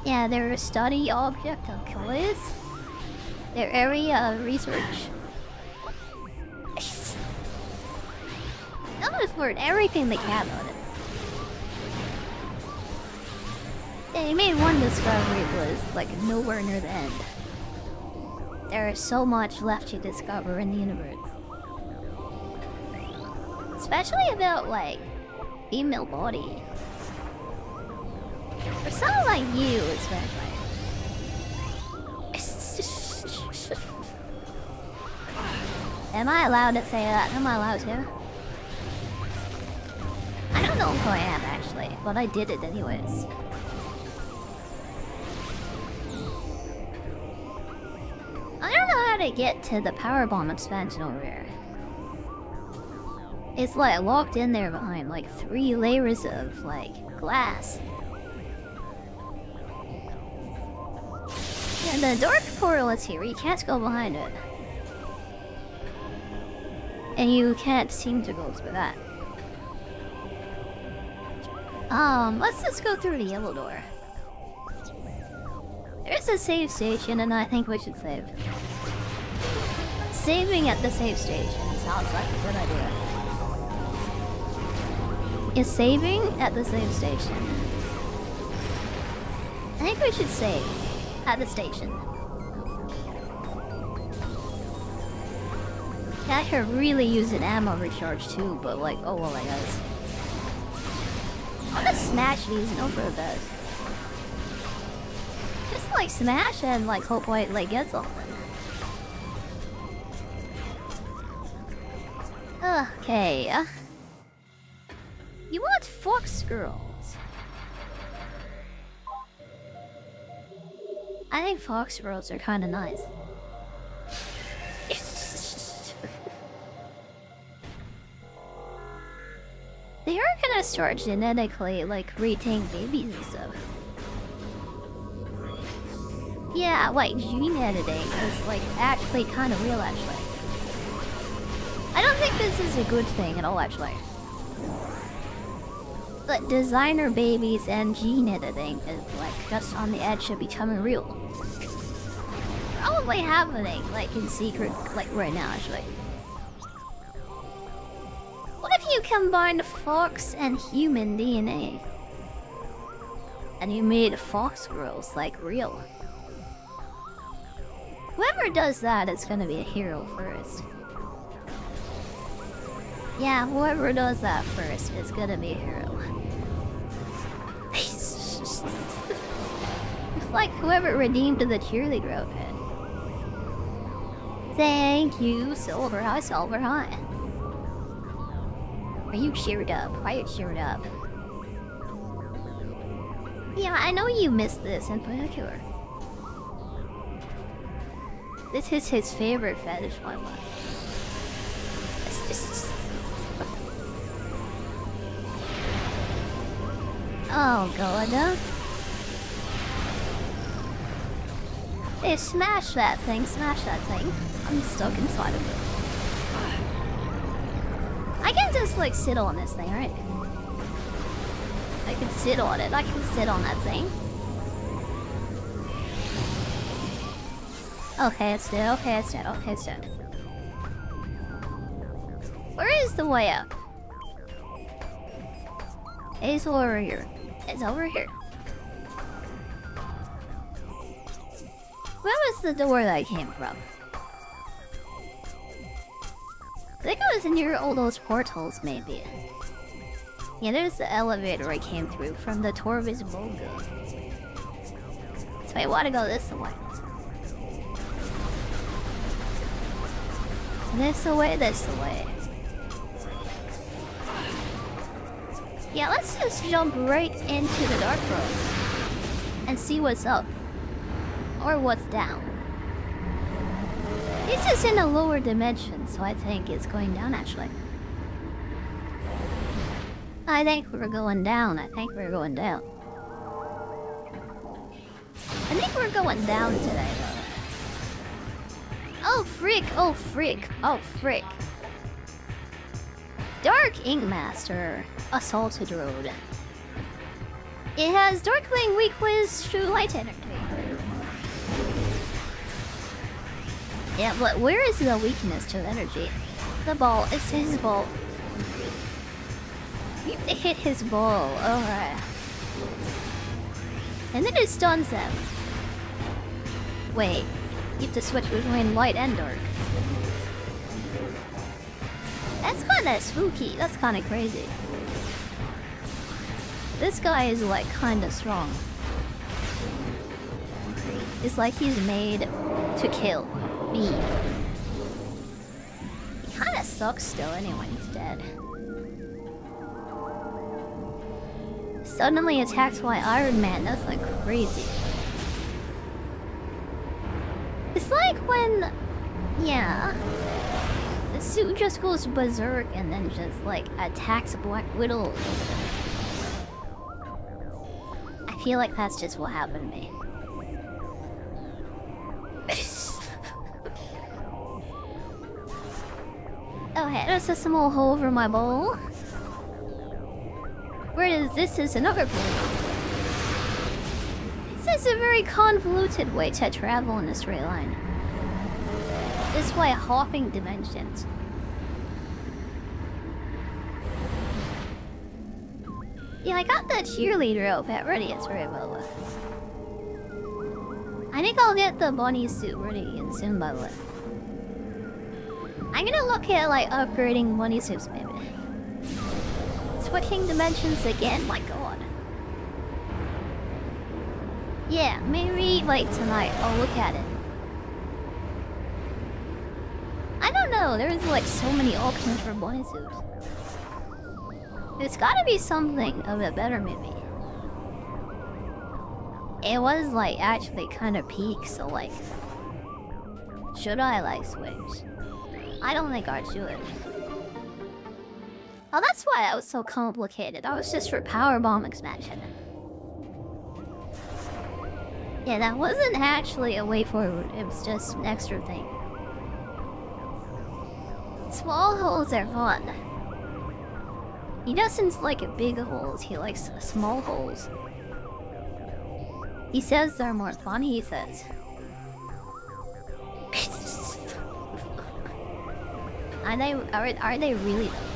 Yeah, their study object of quiz. Their area of research. They'll just learn everything they can about it. They made one discovery was like nowhere near the end. There is so much left to discover in the universe. Especially about like female body. For someone like you, especially. Am I allowed to say that? Am I allowed to? I don't know if I am actually, but I did it anyways. I don't know how to get to the power bomb expansion over here. It's like locked in there behind like 3 layers of like glass. And the dark portal is here, you can't go behind it. And you can't seem to go through that. Let's just go through the yellow door. There's a save station and I think we should save. Saving at the save station sounds like a good idea. Is saving at the save station? I think we should save at the station. I could really use an ammo recharge too, but like, oh well, I guess. I'm gonna smash these and over a bit. Just like smash and like hope I like get something. Okay. You want fox girls? I think fox girls are kind of nice. They are gonna start genetically like retain babies and stuff. Yeah, like gene editing is like actually kind of real actually. I don't think this is a good thing at all actually. But designer babies and gene editing is like just on the edge of becoming real. Probably happening like in secret like right now actually. What if you combined fox and human DNA? And you made fox girls like real? Whoever does that is gonna be a hero first. Yeah, whoever does that first is gonna be a hero. Like whoever redeemed the cheerleader outfit. Thank you, Silver High, Silver High. Are you cheered up? Are you cheered up? Yeah, I know you missed this in particular. This is his favorite fetish one. Oh god. Hey, smash that thing, smash that thing. I'm stuck inside of it. I can just like sit on this thing, right? I can sit on it, I can sit on that thing. Okay, it's dead, okay, it's dead, okay, it's dead. Where is the way up? It's over here. It's over here. Where was the door that I came from? I think it was near all those portals, maybe. Yeah, there's the elevator I came through from the Torvis Volga. So I want to go this way. This way, this way. Yeah, let's just jump right into the dark room and see what's up. Or what's down. This is in a lower dimension, so I think it's going down actually. I think we're going down. I think we're going down. I think we're going down today though. Oh frick, oh frick, oh frick. Dark Ink Master, Assaulted Road. It has Darkling weakness to light energy. Yeah, but where is the weakness to energy? The ball, it's his ball. You have to hit his ball, alright. And then it stuns them. Wait, you have to switch between light and dark. That's kinda spooky, that's kinda crazy. This guy is like kinda strong. It's like he's made to kill me. sucks still anyway, he's dead. Suddenly attacks by Iron Man, that's like crazy. It's like when... yeah... the suit just goes berserk and then just like attacks Black Widow. I feel like that's just what happened to me. Oh hey, there's a small hole over my bowl. Where is this? Is another bowl. This is a very convoluted way to travel in a straight line. This way, hopping dimensions. Yeah, I got that cheerleader outfit ready. It's very well. I think I'll get the bunny suit ready again soon, by the way. I'm gonna look at like upgrading bunny suits, maybe. Switching dimensions again, my god. Yeah, maybe like tonight I'll look at it. I don't know, there's like so many options for bunny suits. There's gotta be something a bit better, maybe. It was like actually kind of peak, so like, should I like switch? I don't think I should. Oh, that's why that was so complicated. That was just for powerbomb expansion. Yeah, that wasn't actually a way forward. It was just an extra thing. Small holes are fun. He doesn't like big holes, he likes small holes. He says they're more fun, he says. Are they really though?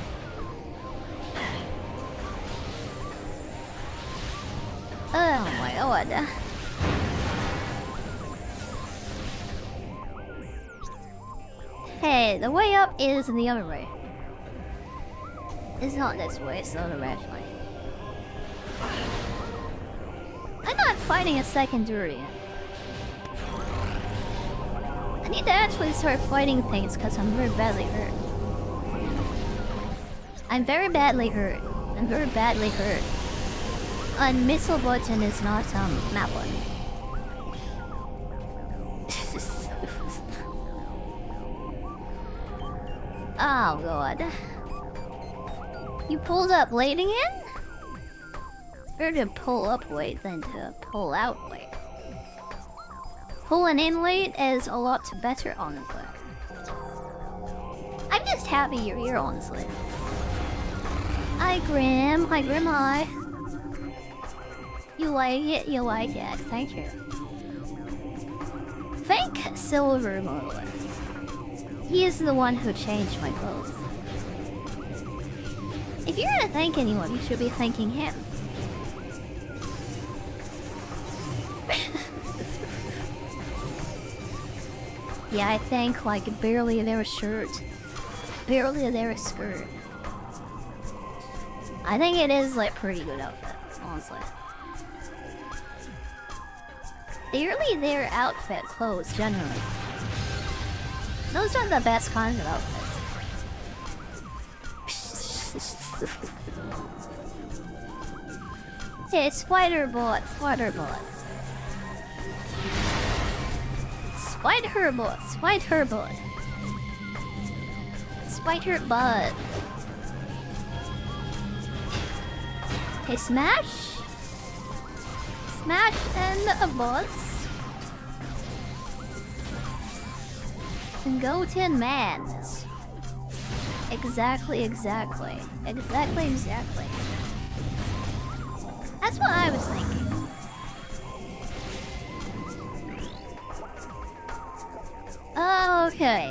Oh my god. Hey, the way up is the other way. It's not this way, it's the other way actually. I'm not fighting a second durian. I need to actually start fighting things because I'm very badly hurt. I'm very badly hurt. I'm very badly hurt. And missile button is not map button. Oh god. You pulled up late again? It's better to pull up late than to pull out late. Pulling in late is a lot better, honestly. I'm just happy you're here, honestly. Hi, Grim. Hi, Grim. Hi. You like it? You like it. Thank you. Thank Silver Modeler. He is the one who changed my clothes. If you're gonna thank anyone, you should be thanking him. Yeah, I think like barely their shirt, barely their skirt. I think it is like pretty good outfit, honestly. Barely their outfit clothes generally. Those are the best kinds of outfits. Hey, Spider-Bot, Spider-Bot. Spider-Bot, Spider-Bot. Spider-Bot. Hey, Smash? Smash and a bots. Goten Mans. Exactly. That's what I was thinking. Okay.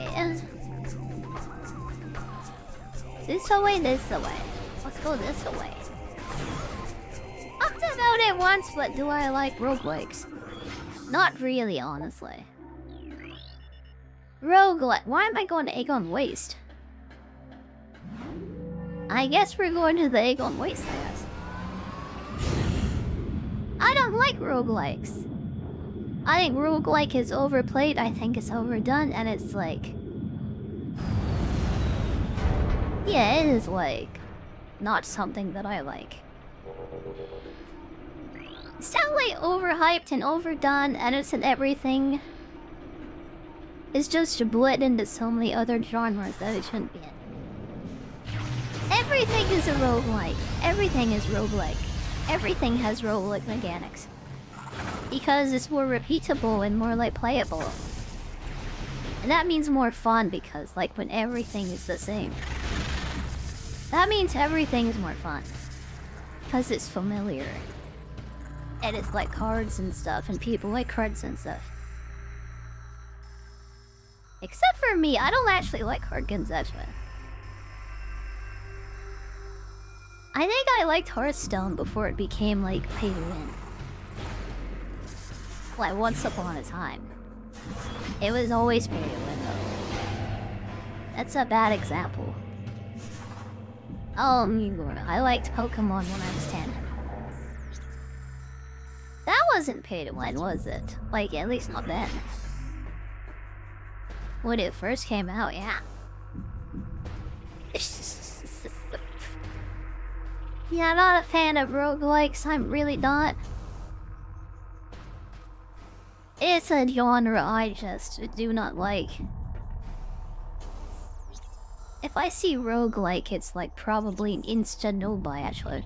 This away, this away. Let's go this away. Talked about it once, but do I like roguelikes? Not really, honestly. Roguelike. Why am I going to Aegon Waste? I guess we're going to the Aegon Waste, I guess. I don't like roguelikes. I think roguelike is overplayed, I think it's overdone, and it's like... Yeah, it is like not something that I like. It's definitely overhyped and overdone, and it's in everything. It's just bled into so many other genres that it shouldn't be in. Everything is a roguelike. Everything is roguelike. Everything has roguelike mechanics. Because it's more repeatable and more like playable. And that means more fun because like when everything is the same. That means everything is more fun. Because it's familiar. And it's like cards and stuff, and people like cards and stuff. Except for me, I don't actually like card games actually. I think I liked Hearthstone before it became like pay to win. Like once upon a time. It was always pay to win though. That's a bad example. Oh, I liked Pokemon when I was 10. That wasn't pay to win, was it? Like, at least not then. When it first came out, yeah. Yeah, I'm not a fan of roguelikes, I'm really not. It's a genre I just do not like. If I see roguelike, it's like probably an insta no buy actually.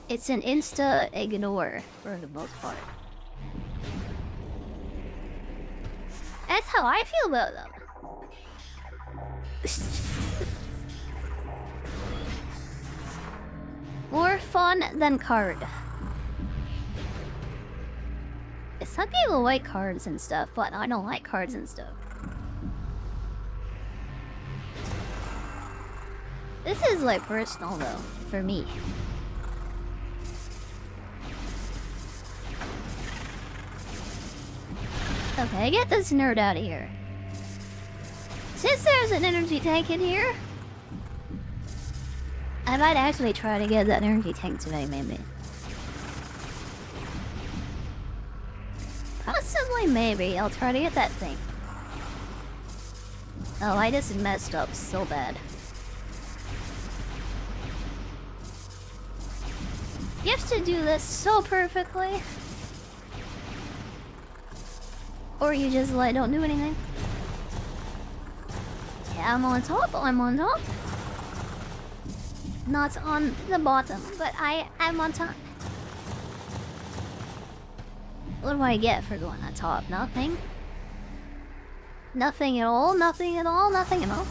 It's an insta ignore for the most part. That's how I feel about them. More fun than card. Some people like cards and stuff, but I don't like cards and stuff. This is like personal though, for me. Okay, get this nerd out of here. Since there's an energy tank in here, I might actually try to get that energy tank today, maybe. Possibly, maybe, I'll try to get that thing. Oh, I just messed up so bad. You have to do this so perfectly. Or you just like don't do anything. Yeah, I'm on top, I'm on top. Not on the bottom, but I am on top. What do I get for going on top? Nothing? Nothing at all, nothing at all, nothing at all.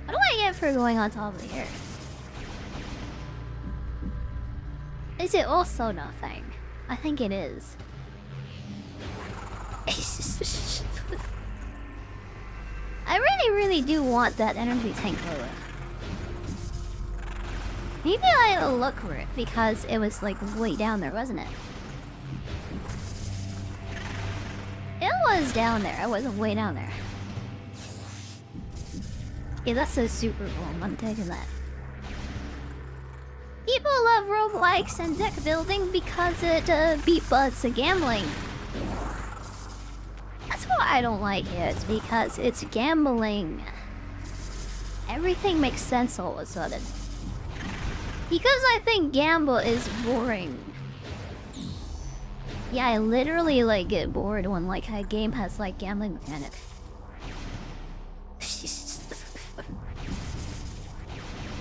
What do I get for going on top of the earth? Is it also nothing? I think it is. I really do want that energy tank lower. Maybe I'll look for it because it was like way down there, wasn't it? It was down there, I wasn't way down there. Yeah, that's a super cool, I'm taking that. People love roguelikes and deck building because it beat butts of gambling. That's why I don't like it, because it's gambling. Everything makes sense all of a sudden. Because I think gamble is boring. Yeah, I literally like get bored when like a game has like gambling mechanics.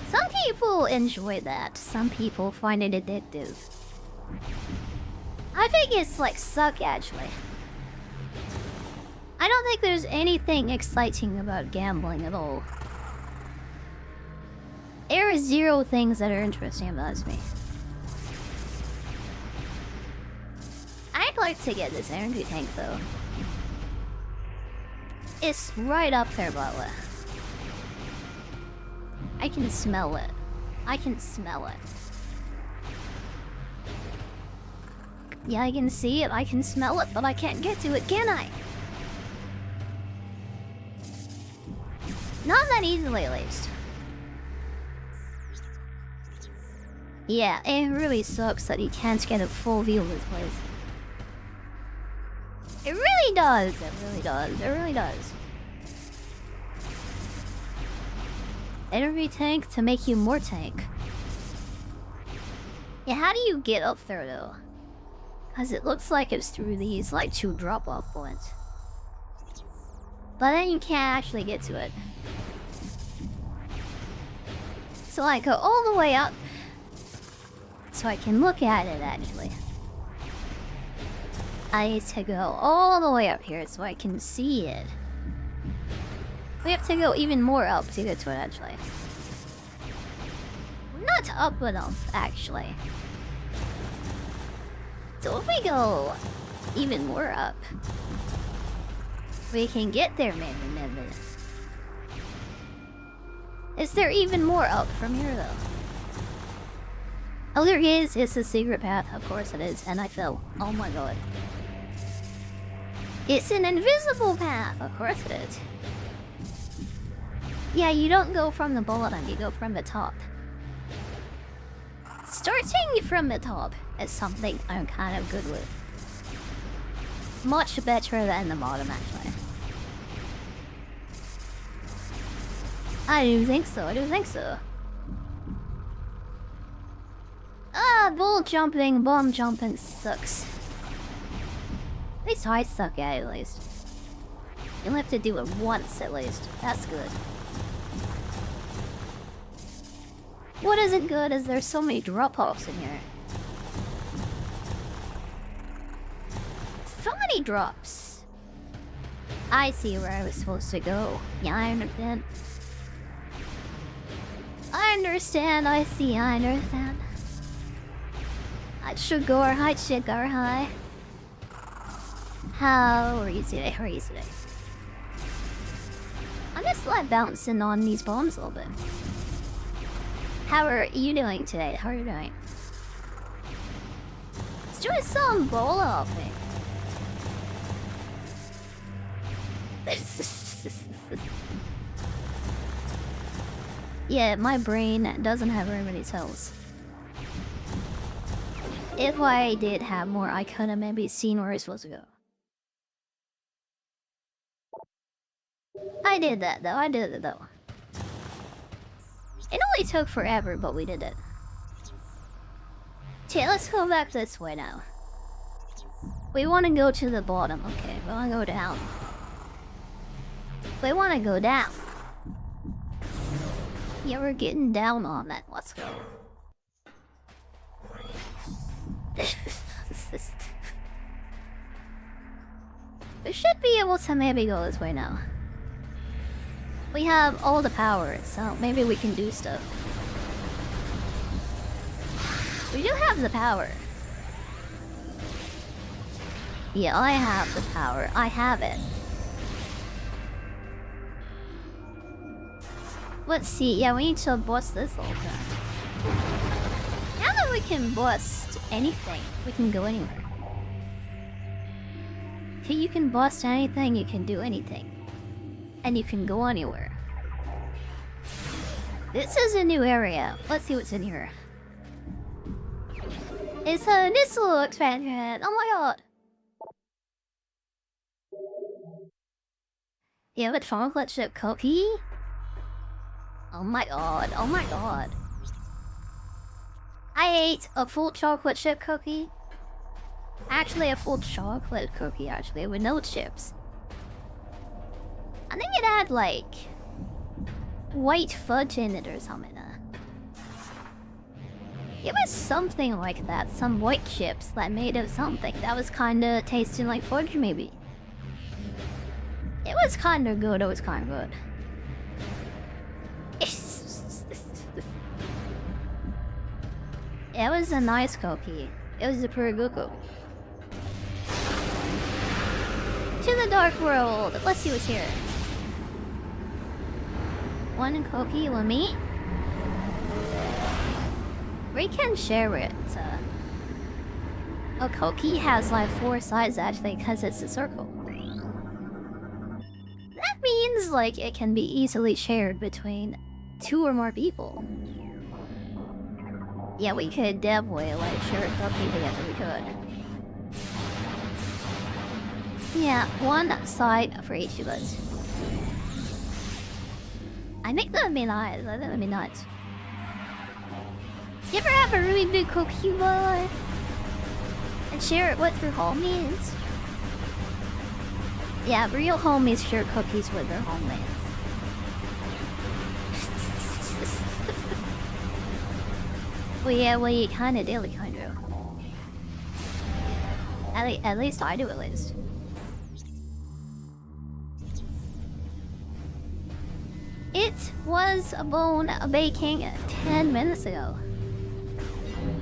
Some people enjoy that. Some people find it addictive. I think it's like suck actually. I don't think there's anything exciting about gambling at all. There are zero things that are interesting about me. I'd like to get this energy tank though. It's right up there, by the way. I can smell it. I can smell it. Yeah, I can see it, I can smell it, but I can't get to it, can I? Not that easily, at least. Yeah, it really sucks that you can't get a full view of this place. It really does, it really does, it really does. energy tank to make you more tank. Yeah, how do you get up there though? Cause it looks like it's through these like 2 drop-off points. But then you can't actually get to it. So I go all the way up so I can look at it actually. I need to go all the way up here so I can see it. We have to go even more up to get to it actually. Not up enough actually. So if we go even more up, we can get there maybe. Is there even more up from here though? Oh, there is. It's a secret path. Of course it is. And I fell. Oh my god. It's an invisible path. Of course it is. Yeah, you don't go from the bottom. You go from the top. Starting from the top is something I'm kind of good with. Much better than the bottom, actually. I do think so. I do think so. Bull jumping, bomb jumping sucks. At least I suck at it, at least. You'll have to do it once, at least. That's good. What isn't good is there's so many drop-offs in here. So many drops. I see where I was supposed to go. Yeah, I understand. I understand, I see, I understand. I should go or high, shit, go or high. How are you today? How are you today? I'm just like bouncing on these bombs a little bit. How are you doing today? How are you doing? Let's do some bola hopping. Yeah, my brain doesn't have very many cells. If I did have more, I could have maybe seen where I was supposed to go. I did that though, I did it though. It only took forever, but we did it. Okay, let's go back this way now. We want to go to the bottom. Okay, we want to go down. We want to go down. Yeah, we're getting down on that. Let's go. We should be able to maybe go this way now. We have all the power, so maybe we can do stuff. We do have the power. Yeah, I have the power. I have it. Let's see. Yeah, we need to bust this all time. Now that we can bust anything, we can go anywhere. Okay, you can bust anything, you can do anything. And you can go anywhere. This is a new area. Let's see what's in here. It's a missile expansion. Oh my god. You have a chocolate chip cookie? Oh my god. Oh my god. I ate a full chocolate chip cookie. Actually, a full chocolate cookie, actually, with no chips. I think it had, like, white fudge in it or something. It was something like that. Some white chips that made of something that was kinda tasting like fudge, maybe. It was kinda good. It was kinda good. It was a nice cookie. It was a pretty good cookie. To the dark world. Let's see what's here. One cookie with me. We can share it. A cookie has like 4 sides actually because it's a circle. That means like it can be easily shared between 2 or more people. Yeah, we could definitely like share a cookie together. We could. Yeah, 1 side for each of us. I think that would be nice. I think that would be nuts. You ever have a really big cookie bar and share it with your homies? Yeah, real homies share cookies with their homies. Well, yeah, well, you kinda do, kinda. At least I do, at least. It was a bone baking 10 minutes ago.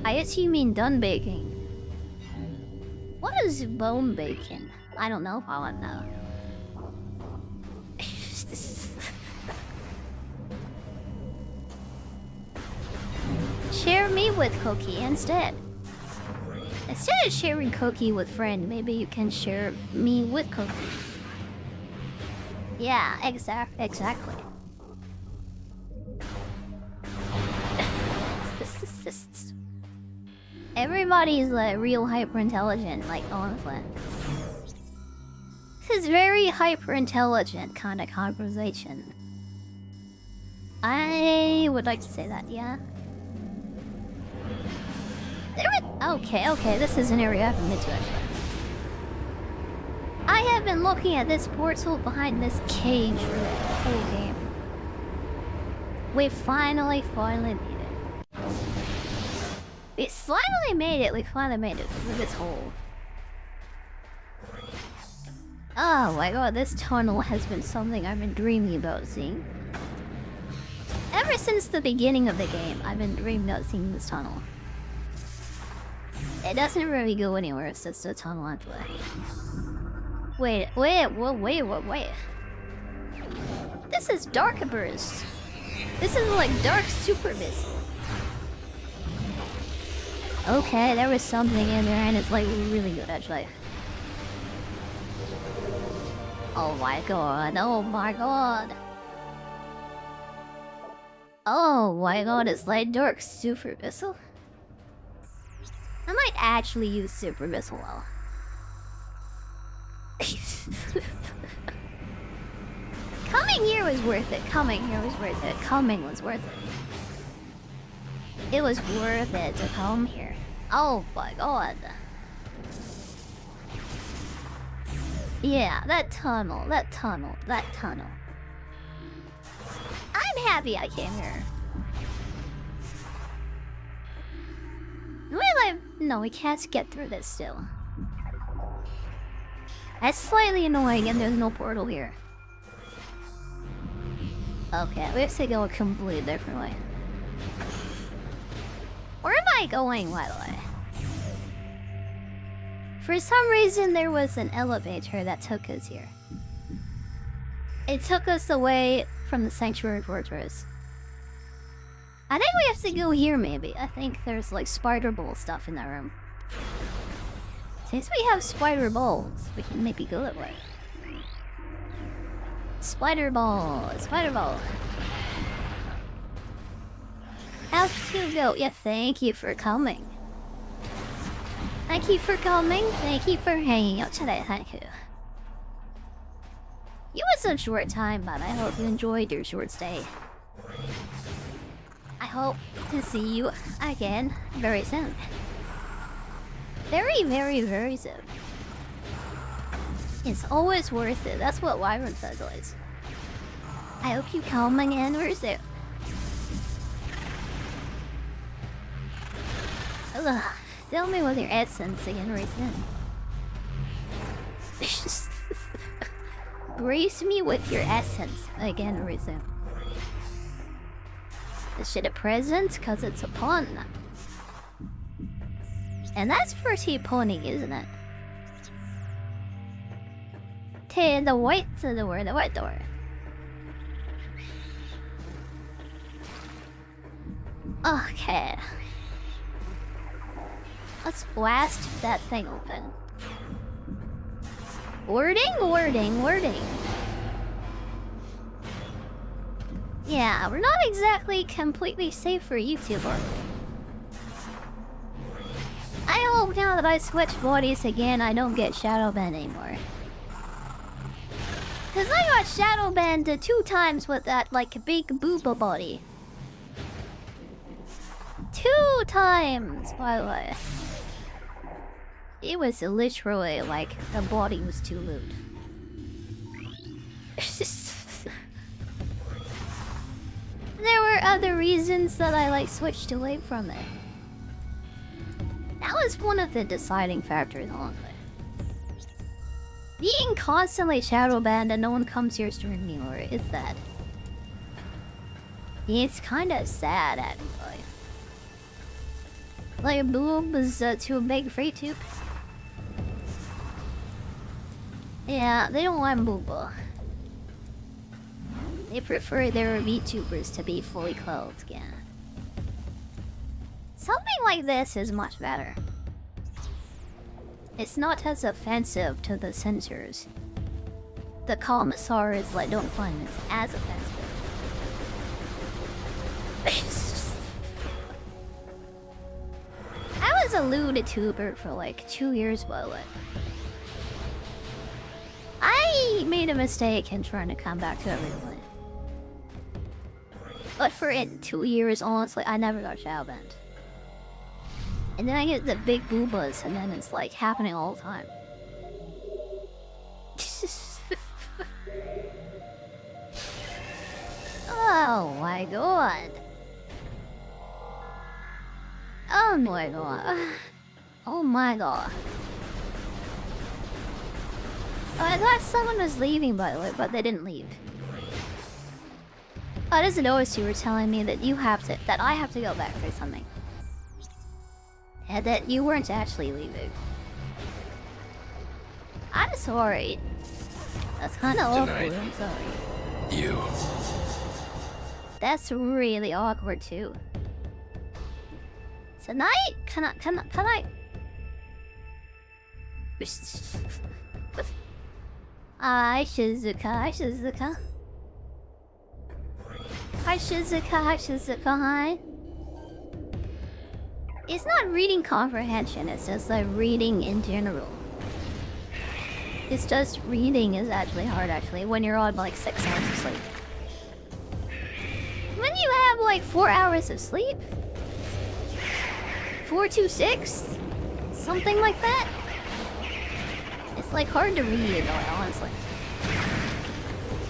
I assume you mean done baking. What is bone baking? I don't know if I want to know. Share me with Cookie instead. Instead of sharing Cookie with friend, maybe you can share me with Cookie. Yeah, exactly. Everybody's like real hyper intelligent, like honestly. This is very hyper intelligent kind of conversation. I would like to say that, yeah. Okay, this is an area I haven't been to actually. I have been looking at this portal behind this cage for the whole game. We finally made it. We finally made it through this hole. Oh my god, this tunnel has been something I've been dreaming about seeing. Ever since the beginning of the game, I've been dreaming about seeing this tunnel. It doesn't really go anywhere, it's just a tunnel actually. Wait. This is Dark Burst. This is like Dark Super Missile. Okay, there was something in there and it's like really good actually. Oh my god, oh my god. Oh my god, it's like Dark Super Missile. I might actually use Super Missile well. Coming here was worth it. Coming was worth it. It was worth it to come here. Oh my god. Yeah, that tunnel. I'm happy I came here. Well, no, we can't get through this still. That's slightly annoying and there's no portal here. Okay, we have to go a completely different way. Where am I going, by the way? For some reason, there was an elevator that took us here. It took us away from the Sanctuary Fortress. I think we have to go here, maybe. I think there's like spider ball stuff in that room. Since we have spider balls, we can maybe go that way. Spider ball. Have to go. Yeah, thank you for coming. Thank you for hanging out today. Thank you. It was a short time, but I hope you enjoyed your short stay. I hope to see you again very soon. Very soon. It's always worth it. That's what Wyvern says always. I hope you come again very soon. Ugh, fill me with your essence again very soon. Grace me with your essence again very soon. Is shit a present? Cause it's a pun. And that's pretty punny, isn't it? To the white door. Okay. Let's blast that thing open. Wording. Yeah, we're not exactly completely safe for YouTuber. I hope now that I switch bodies again, I don't get shadow banned anymore. Cause I got shadow banned 2 times with that like big booba body. 2 times, by the way. It was literally like the body was too lewd. There were other reasons that I like switched away from it. That was one of the deciding factors, honestly. Being constantly shadow banned and no one comes here streaming anymore is sad. It's kinda sad, actually. Like, Boob is too big for YouTube. Yeah, they don't want Booba. They prefer their VTubers to be fully clothed, yeah. Something like this is much better. It's not as offensive to the censors. The commissars like don't find this as offensive. I was a lewd tuber for like 2 years, by the way. I made a mistake in trying to come back to everyone. But for 2 years, honestly, I never got shadow banned. And then I get the big boobas, and then it's like happening all the time. Oh my god. Oh my god. Oh my god. Oh, I thought someone was leaving, by the way, but they didn't leave. I just noticed you were telling me that that I have to go back for something. And that you weren't actually leaving. I'm sorry. That's kind of awkward, I'm sorry. You. That's really awkward too. Tonight? Can I? Hi, Shizuka. Hi, Shizuka. Hi, Shizuka. Hi, Shizuka. Hi. It's not reading comprehension, it's just like reading in general. It's just reading is actually hard, actually, when you're on like 6 hours of sleep. When you have like 4 hours of sleep? 4 to 6? Something like that? It's like hard to read, honestly.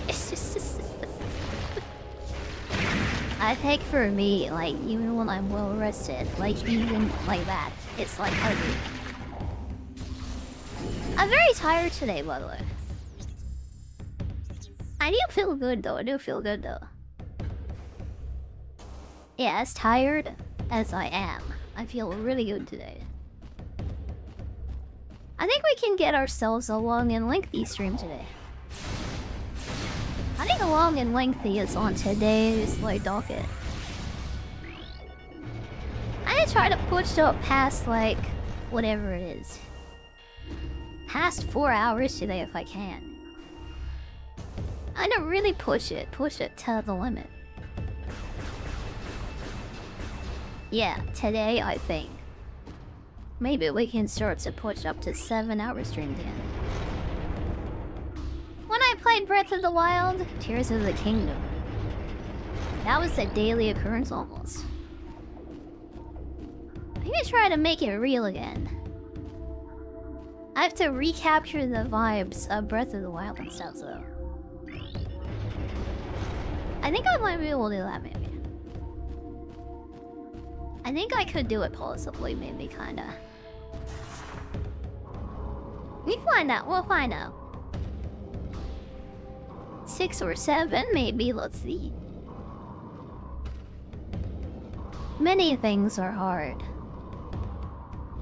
It's just... I think for me, like, even when I'm well rested, like, even like that, it's like hard to read. I'm very tired today, by the way. I do feel good, though. I do feel good, though. Yeah, as tired as I am, I feel really good today. I think we can get ourselves a long and lengthy stream today. I think a long and lengthy is on today's like docket. I try to push up past like whatever it is. Past 4 hours today if I can. I don't really push it to the limit. Yeah, today I think. Maybe we can start to push up to 7-hour streams again. When I played Breath of the Wild, Tears of the Kingdom. That was a daily occurrence almost. I'm gonna try to make it real again. I have to recapture the vibes of Breath of the Wild and stuff, though. I think I might be able to do that, maybe. I think I could do it possibly, maybe, kinda. We find out, we'll find out. 6 or 7, maybe, let's see. Many things are hard.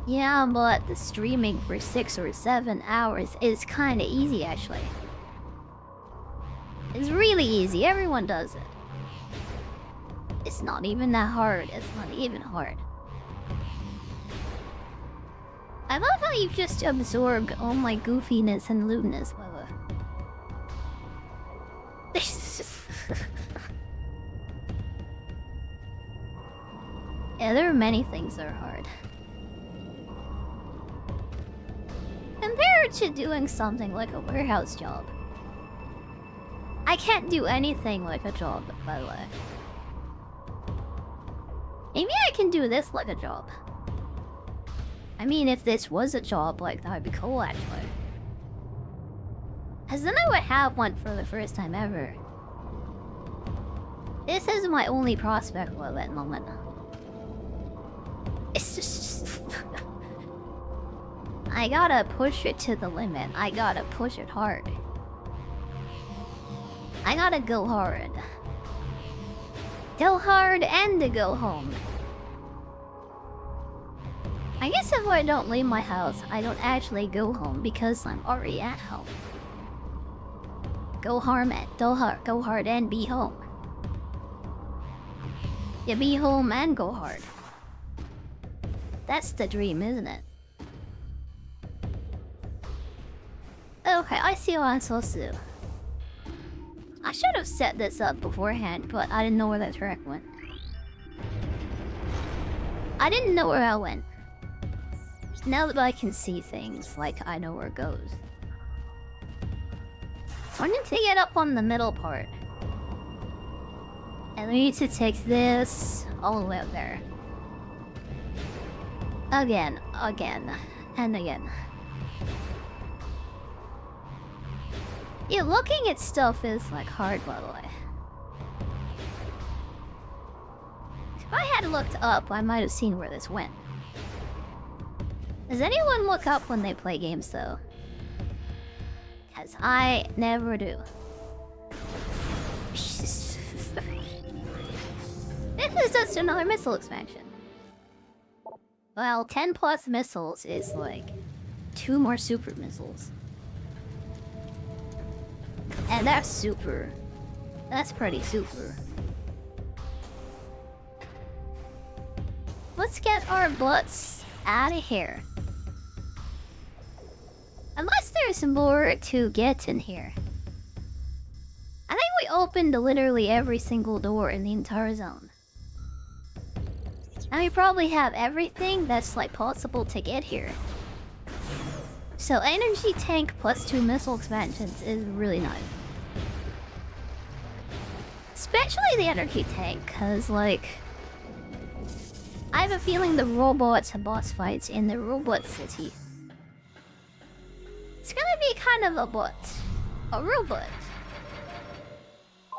Yeah, but the streaming for 6 or 7 hours is kinda easy, actually. It's really easy, everyone does it. It's not even that hard, it's not even hard. I love how you've just absorbed all my goofiness and lewdness, by the way. Yeah, there are many things that are hard. Compared to doing something like a warehouse job. I can't do anything like a job, by the way. Maybe I can do this like a job. I mean, if this was a job, like, that would be cool, actually. Because then I would have one for the first time ever. This is my only prospect at that moment. It's just... I gotta push it to the limit. I gotta push it hard. I gotta go hard. Go hard and to go home. I guess if I don't leave my house, I don't actually go home because I'm already at home. Go hard and be home. You be home and go hard. That's the dream, isn't it? Okay, I see what I'm supposed to do. I should have set this up beforehand, but I didn't know where that track went. I didn't know where I went. Now that I can see things, like I know where it goes. So I need to get up on the middle part. And we need to take this all the way up there. Again, and again. Yeah, looking at stuff is like hard, by the way. If I had looked up, I might have seen where this went. Does anyone look up when they play games, though? Because I never do. This is just another missile expansion. Well, 10 plus missiles is like 2 more super missiles. And that's super. That's pretty super. Let's get our butts out of here. Unless there's more to get in here. I think we opened literally every single door in the entire zone. And we probably have everything that's like possible to get here. So energy tank plus 2 missile expansions is really nice. Especially the energy tank, cause like... I have a feeling the robots have boss fights in the robot city. It's gonna be kind of a butt. A robot.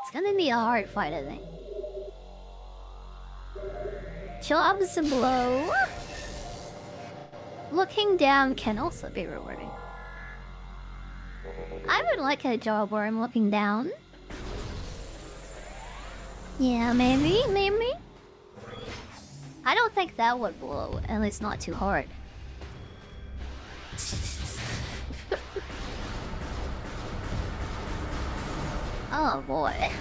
It's gonna be a hard fight, I think. Jobs below. Looking down can also be rewarding. I would like a job where I'm looking down. Yeah, maybe. I don't think that would blow, at least not too hard. Oh boy.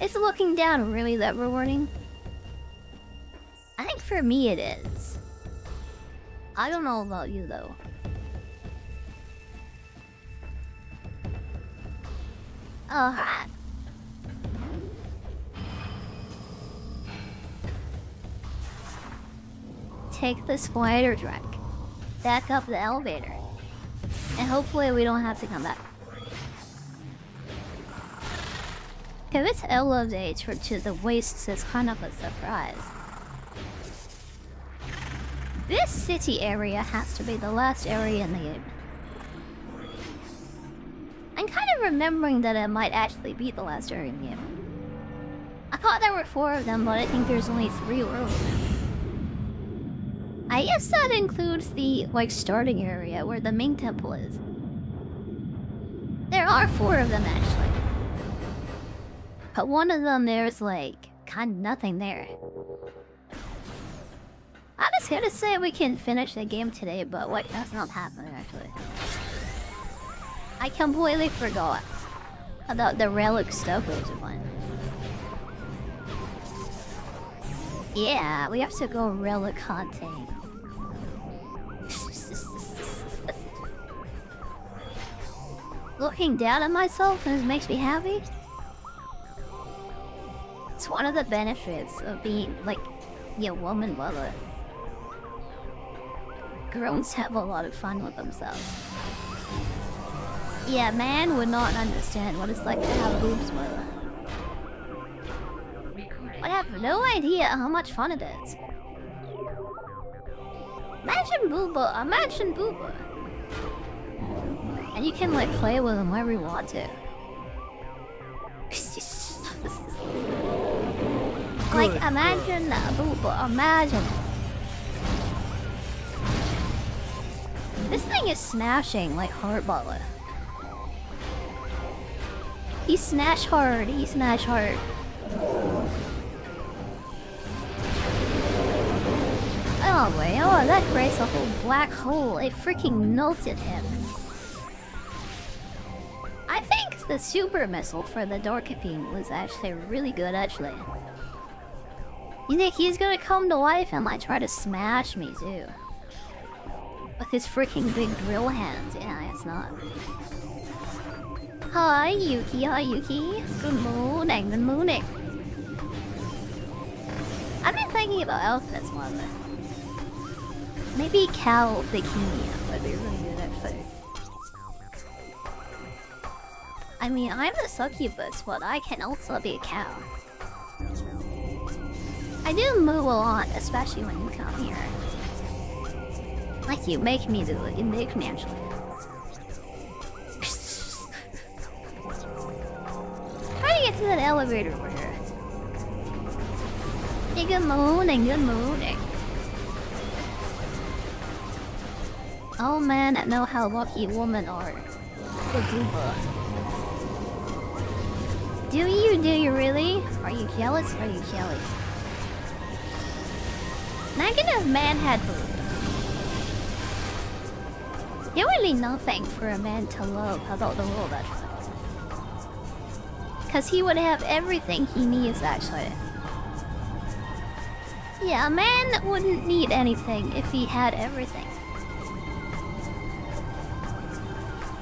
Is looking down really that rewarding? I think for me it is. I don't know about you though. Alright. Take the spider track. Back up the elevator. And hopefully we don't have to come back. If it's elevates to the wastes, it's kind of a surprise. This city area has to be the last area in the game. I'm kind of remembering that it might actually be the last area in the game. I thought there were 4 of them, but I think there's only 3 worlds. I guess that includes the, like, starting area where the main temple is. There are 4 of them, actually. But one of them, there's, like, kind of nothing there. I was gonna say we can finish the game today, but, like, that's not happening, actually. I completely forgot about the relic stuff we have to find. Yeah, we have to go relic hunting. Looking down at myself makes me happy. It's one of the benefits of being, like, a woman mother. Girls have a lot of fun with themselves. Yeah, man would not understand what it's like to have boobs, brother. I have no idea how much fun it is. Imagine booba, imagine booba. And you can like play with them wherever you want to. Like imagine that booba, imagine. This thing is smashing like hard butler. He smash hard, he smash hard. Oh boy, oh that creates a whole black hole. It freaking melted him. I think the super missile for the Dorkapine was actually really good actually. You think he's gonna come to life and like try to smash me too? With his freaking big drill hands. Yeah, it's not. Hi Yuki, hi Yuki. Good morning, good morning. I've been thinking about outfits more of it. Maybe cow bikini would be really good actually. I mean, I'm a succubus, but I can also be a cow. I do move a lot, especially when you come here. Like you make me do it, you make me actually. Try to get to that elevator over here. Hey, good morning, good morning. Oh man, I know how lucky women are. The Gooba. Do you really? Are you jealous? Are you jealous? Negative man had boobs. There would be nothing for a man to love about the world actually. Cause he would have everything he needs actually. Yeah, a man wouldn't need anything if he had everything.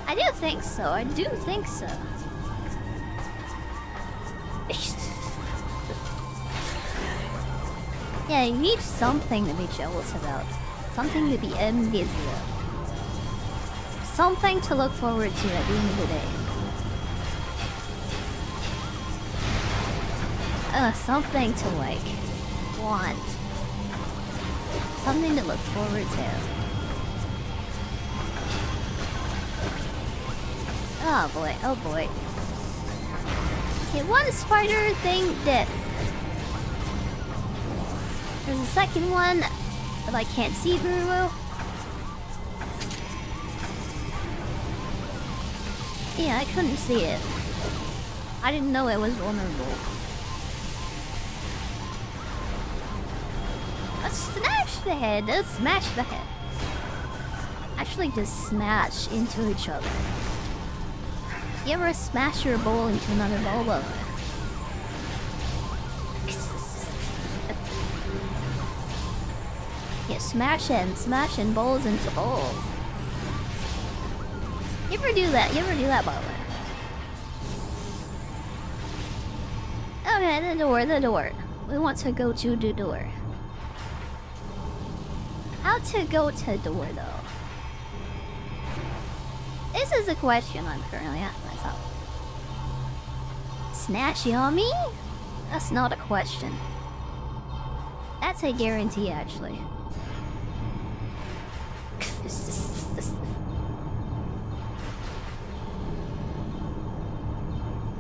I do think so, I do think so. Yeah, you need something to be jealous about. Something to be envious of. Something to look forward to at the end of the day. Something to like want. Something to look forward to. Oh boy, oh boy. Okay, one spider thing dead. There's a second one that I can't see very well. Yeah, I couldn't see it. I didn't know it was vulnerable. Let's smash the head, let's smash the head. Actually just smash into each other. You ever smash your bowl into another bowl? Yeah, smashing bowls into bowls. You ever do that? You ever do that, by the way? Okay, the door. We want to go to the door. How to go to the door, though? This is a question I'm currently asking myself. Snatchy on me? That's not a question. That's a guarantee, actually.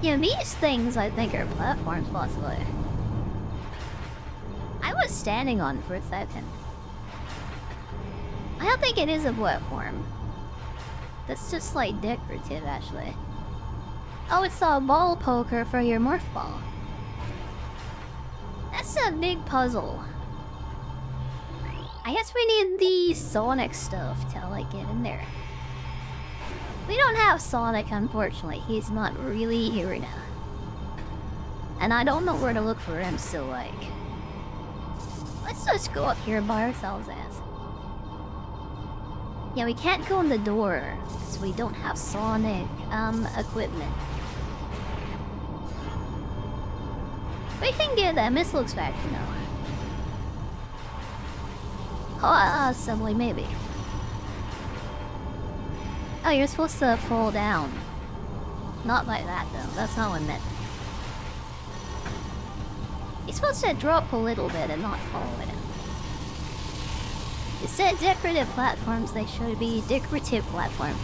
Yeah, these things I think are platforms, possibly. I was standing on it for a second. I don't think it is a platform. That's just like decorative, actually. Oh, it's a ball poker for your morph ball. That's a big puzzle. I guess we need the Sonic stuff to like get in there. We don't have Sonic, unfortunately. He's not really here now. And I don't know where to look for him, so like... Let's just go up here by ourselves as. Yeah, we can't go in the door, because we don't have Sonic, equipment. We can get that Missile's factory now. Possibly, maybe. Oh, you're supposed to fall down. Not like that though, that's not what I meant. You're supposed to drop a little bit and not fall with it. You said decorative platforms, they should be decorative platform.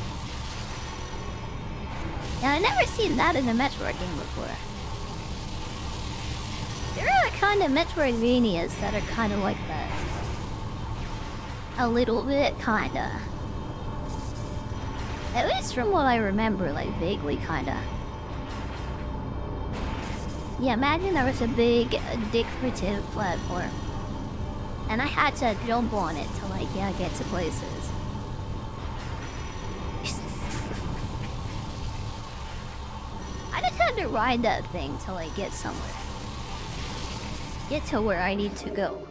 Yeah, I never seen that in a Metroid game before. There are kind of Metroidvanias that are kind of like that. A little bit, kinda. At least from what I remember, like vaguely, kinda. Yeah, imagine there was a big decorative platform. And I had to jump on it to like, yeah, get to places. I just had to ride that thing till I get somewhere. Get to where I need to go.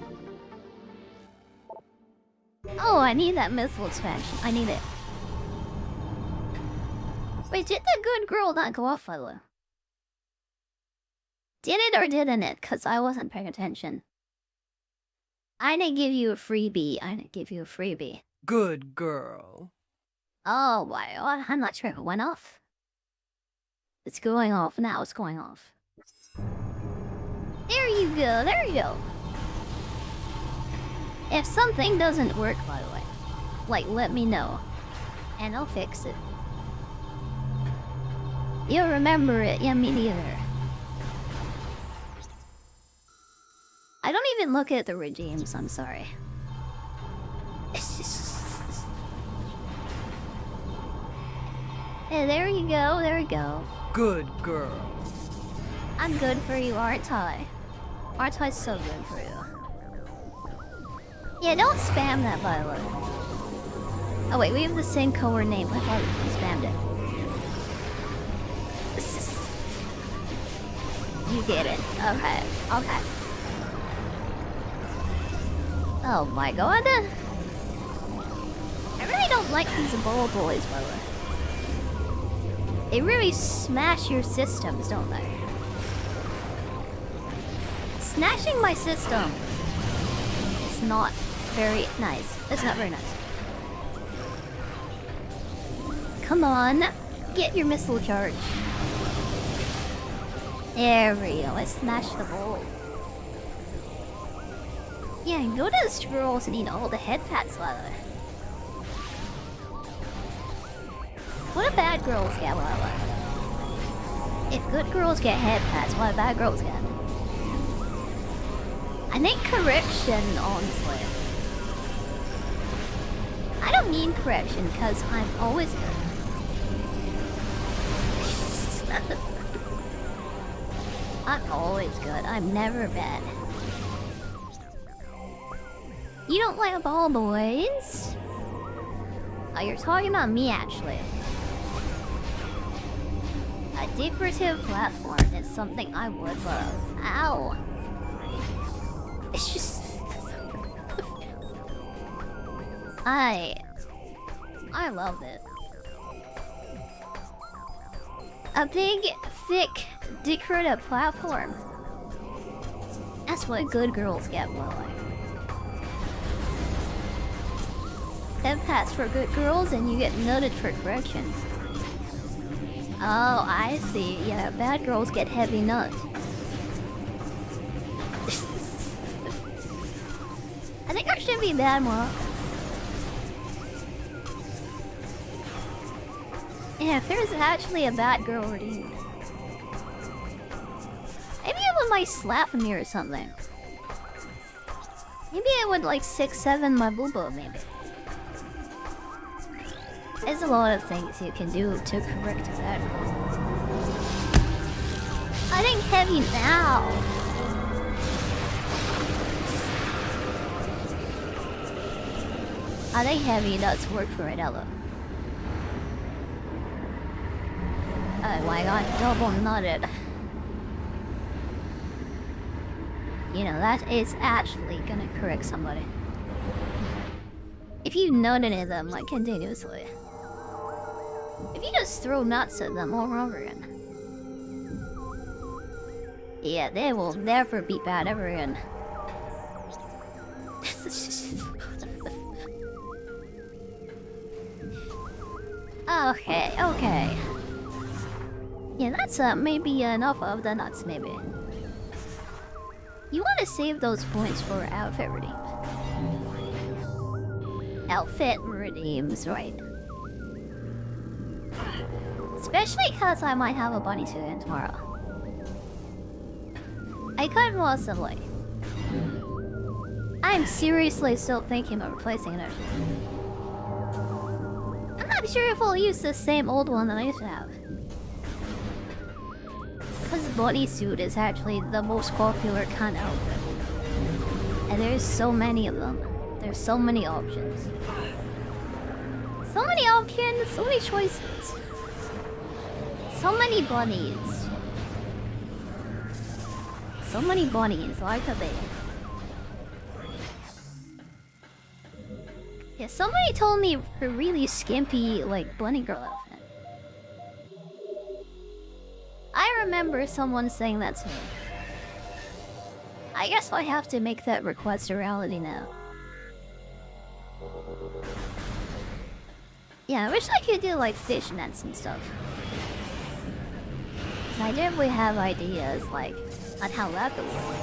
Oh, I need that missile expansion. I need it. Wait, did the good girl not go off, by the way? Did it or didn't it? Cause I wasn't paying attention. I didn't give you a freebie. I didn't give you a freebie. Good girl. Oh, why? I'm not sure if it went off. It's going off now. It's going off. There you go. There you go. If something doesn't work, by the way, like let me know, and I'll fix it. You'll remember it. Yeah, me neither. I don't even look at the regimes, I'm sorry. Hey, there you go, there you go. Good girl. I'm good for you, aren't I? Aren't I so good for you? Yeah, don't spam that, by the way. Oh wait, we have the same color name. I thought we spammed it. You get it. Okay, okay. Oh my god. I really don't like these ball boys, by the way. They really smash your systems, don't they? Smashing my system is not very nice. It's not very nice. Come on, get your missile charge. There we go, let's smash the ball. Yeah, go to the scrolls and eat all the head pats, by the way. What do bad girls get, by the way? If good girls get head pats, what do bad girls get? I think correction, honestly. I don't mean correction, because I'm always good. I'm always good. I'm never bad. You don't like ball boys? Oh, you're talking about me, actually. A decorative platform is something I would love. Ow! It's just... I love it. A big, thick, decorative platform. That's what good girls get, by the way. Head pats for good girls and you get noted for correction. Oh, I see. Yeah, bad girls get heavy nut. I think I should be bad more. Yeah, if there's actually a bad girl redeemed. Maybe I would like slap me or something. Maybe I would like 6-7 my boobo, maybe. There's a lot of things you can do to correct a bad girl. I think heavy now. I think heavy nuts work for it, Ella. Oh my god, double nutted. You know, that is actually gonna correct somebody. If you nutted at them, like, continuously. If you just throw nuts at them over and over again. Yeah, they will never be bad ever again. Okay, okay. Yeah, that's maybe enough of the nuts, maybe. You want to save those points for outfit redeems. Outfit redeems, right. Especially because I might have a bunny suit in tomorrow. I could possibly. I'm seriously still thinking of replacing it. I'm not sure if I'll use the same old one that I used to have. Because bodysuit is actually the most popular kind of outfit. And there's so many of them. There's so many options. So many options, so many choices. So many bunnies. So many bunnies, like a baby. Yeah, somebody told me a really skimpy, like, bunny girl outfit. I remember someone saying that to me. I guess I have to make that request a reality now. Yeah, I wish I could do, like, fish nets and stuff. I definitely have ideas, like, on how that could work.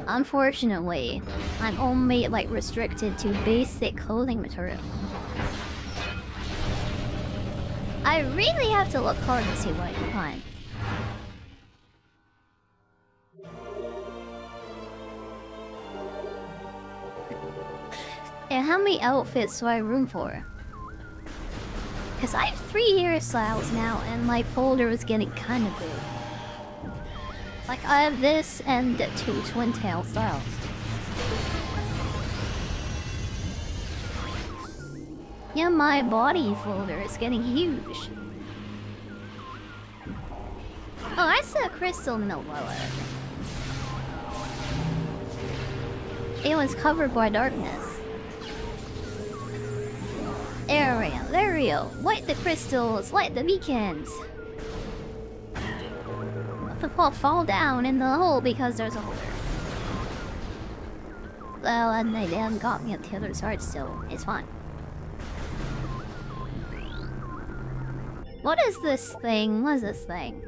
Unfortunately, I'm only, like, restricted to basic clothing material. I really have to look hard to see what I can find. And how many outfits do I have room for? Because I have 3 hairstyles now, and my folder is getting kind of big. Like, I have this and 2 twin tail styles. Yeah, my body folder is getting huge. Oh, I saw a crystal note lower. It was covered by darkness. Area, Lario, light the crystals, light the beacons. Let the fall down in the hole because there's a hole there. Well, and they damn got me at the other side still. It's fine. What is this thing? What is this thing?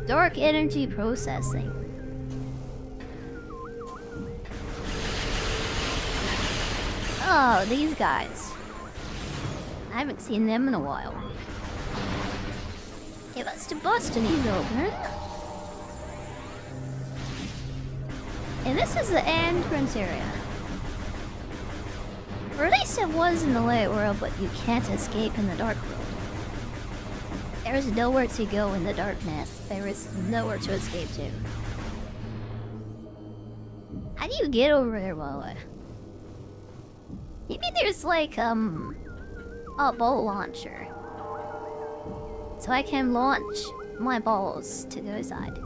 Dark energy processing. Oh, these guys. I haven't seen them in a while. Yeah, let's bust these open. And this is the entrance area. Or at least it was in the light world, but you can't escape in the dark world. There is nowhere to go in the darkness. There is nowhere to escape to. How do you get over there, Wawa? Maybe there's like, a ball launcher. So I can launch my balls to the side.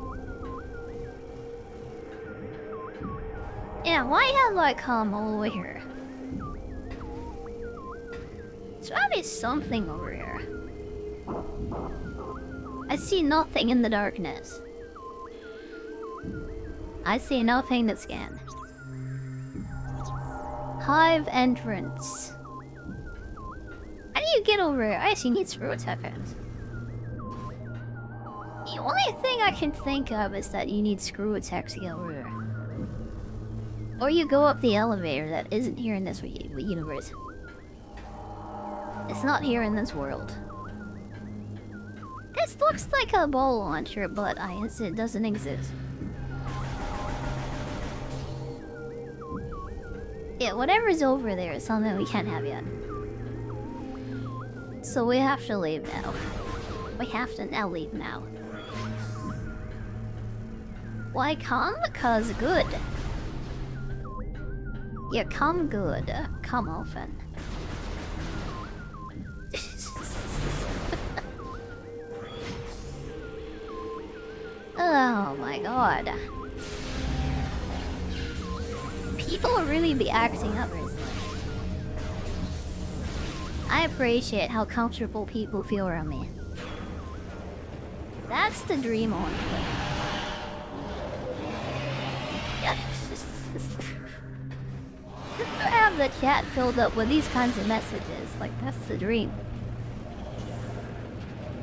Yeah, why have I come all the way here? There's gotta be something over here. I see nothing in the darkness. I see nothing to scan. Hive entrance. How do you get over here? I actually need screw attackers. The only thing I can think of is that you need screw attacks to get over here. Or you go up the elevator that isn't here in this universe. It's not here in this world. This looks like a ball launcher, but I guess it doesn't exist. Yeah, whatever's over there is something we can't have yet. So we have to leave now. We have to now leave now. Why come? Cause good. Yeah, come good. Come often. Oh my god. People really be acting up recently. I appreciate how comfortable people feel around me. That's the dream, honestly. the chat filled up with these kinds of messages. Like, that's the dream.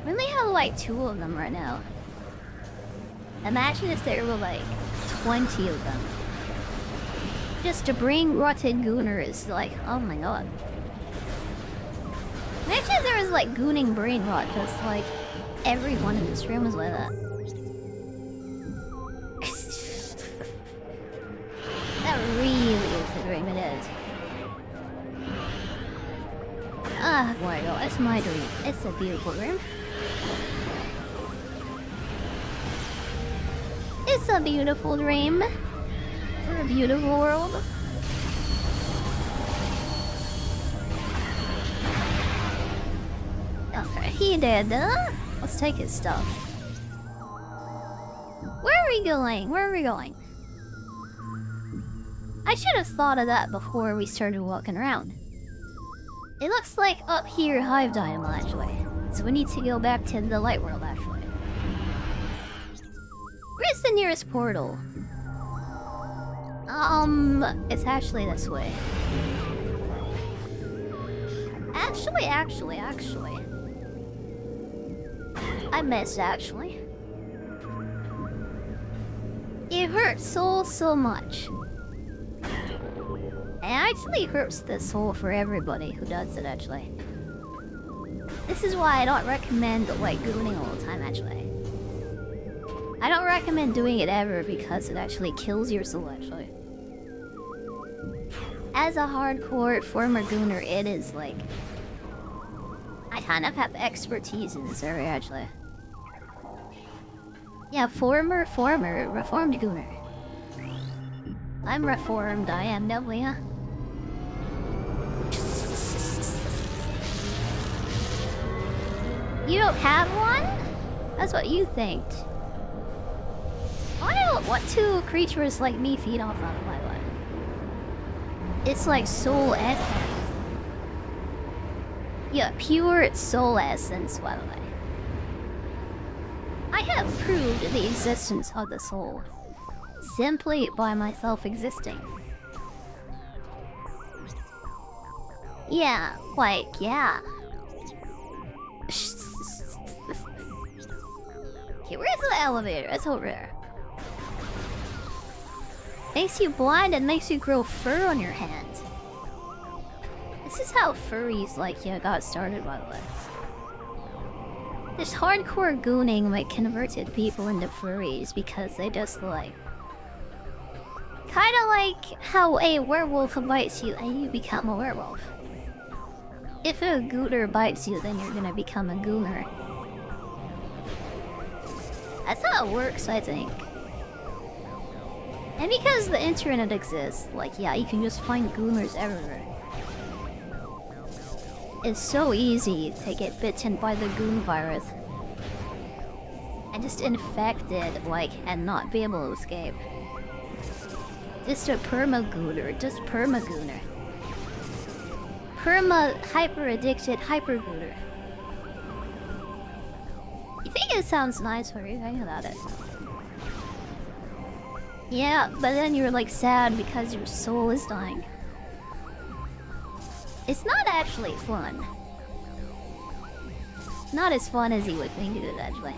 We only have like 2 of them right now. Imagine if there were like 20 of them. Just to bring rotted Gooner is like, oh my god. Imagine if there was like gooning brain rot, just like everyone in this room was like that. That really is the dream, it is. Ah, boy, oh, it's my dream. It's a beautiful dream. It's a beautiful dream for a beautiful world. Okay, he did. Let's take his stuff. Where are we going? Where are we going? I should have thought of that before we started walking around. It looks like up here Hive Dynamo actually. So we need to go back to the light world actually. Where's the nearest portal? It's actually this way. Actually. I missed actually. It hurts so much. It actually hurts the soul for everybody who does it actually. This is why I don't recommend like gooning all the time actually. I don't recommend doing it ever because it actually kills your soul actually. As a hardcore former gooner, it is like... I kind of have expertise in this area actually. Yeah, former reformed gooner. I'm reformed, I am W. You don't have one? That's what you think. What two creatures like me feed off of, by the way? It's like soul essence. Yeah, pure soul essence, by the way. I have proved the existence of the soul simply by myself existing. Yeah, like, yeah. Okay, where's the elevator? It's over there. Makes you blind and makes you grow fur on your hands. This is how furries, like, got started, by the way. This hardcore gooning, like, converted people into furries because they just, like... Kinda like how a werewolf bites you and you become a werewolf. If a gooner bites you, then you're gonna become a gooner. That's how it works, I think. And because the internet exists, like, yeah, you can just find gooners everywhere. It's so easy to get bitten by the goon virus. And just infect it, like, and not be able to escape. Just a perma-gooner, just perma-gooner. Perma-hyper-addicted hyper-gooner. You think it sounds nice when you think about it? Yeah, but then you're like sad because your soul is dying. It's not actually fun. Not as fun as you would think it is, actually.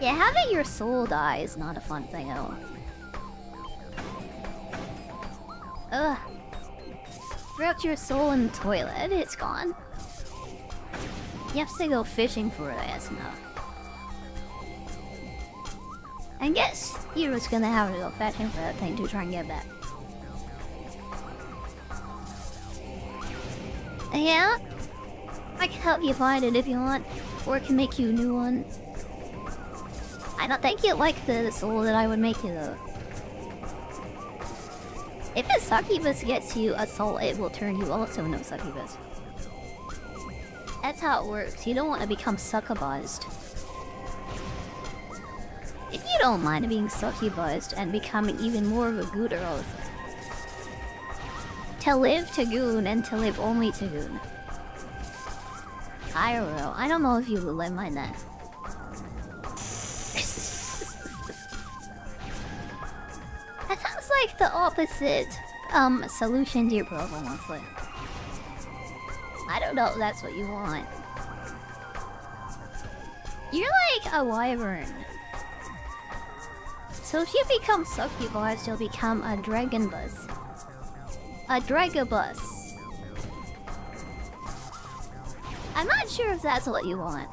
Yeah, having your soul die is not a fun thing at all. Ugh. Dropped your soul in the toilet, it's gone. You have to go fishing for it, I guess now. I guess you're just gonna have to go fetching for that thing to try and get back. Yeah? I can help you find it if you want, or I can make you a new one. I don't think you like the soul that I would make you though. If a succubus gets you a soul, it will turn you also into a succubus. That's how it works. You don't want to become succubized. If you don't mind being succubized and becoming even more of a gooner also. To live to goon and to live only to goon. I don't know if you will mind that. like the opposite solution to your problem, honestly. I don't know if that's what you want. You're like a wyvern. So if you become succubus, you'll become a dragon bus. A dragobus. I'm not sure if that's what you want.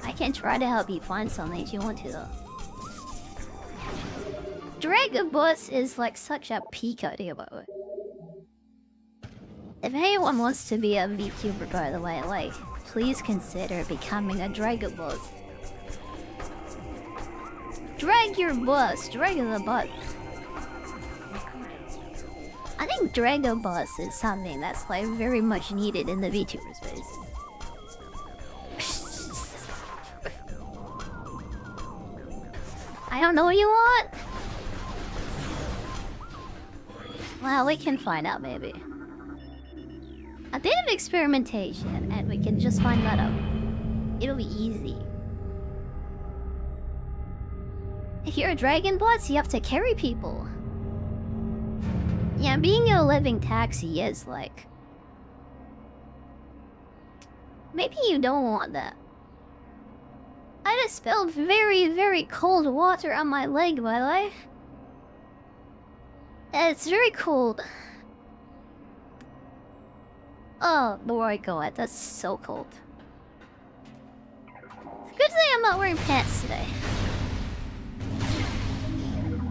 I can try to help you find something if you want to though. Dragobus is like such a peak idea about it. If anyone wants to be a VTuber, by the way, like, please consider becoming a Dragobus. Drag your bus, drag the bus. I think Dragobus is something that's like very much needed in the VTuber space. I don't know what you want. Well, we can find out maybe. A bit of experimentation, and we can just find that out. It'll be easy. If you're a dragon boss, you have to carry people. Yeah, being a living taxi is like... Maybe you don't want that. I just spilled very, very cold water on my leg, by the way. It's very cold. Oh my god, that's so cold. Good thing I'm not wearing pants today.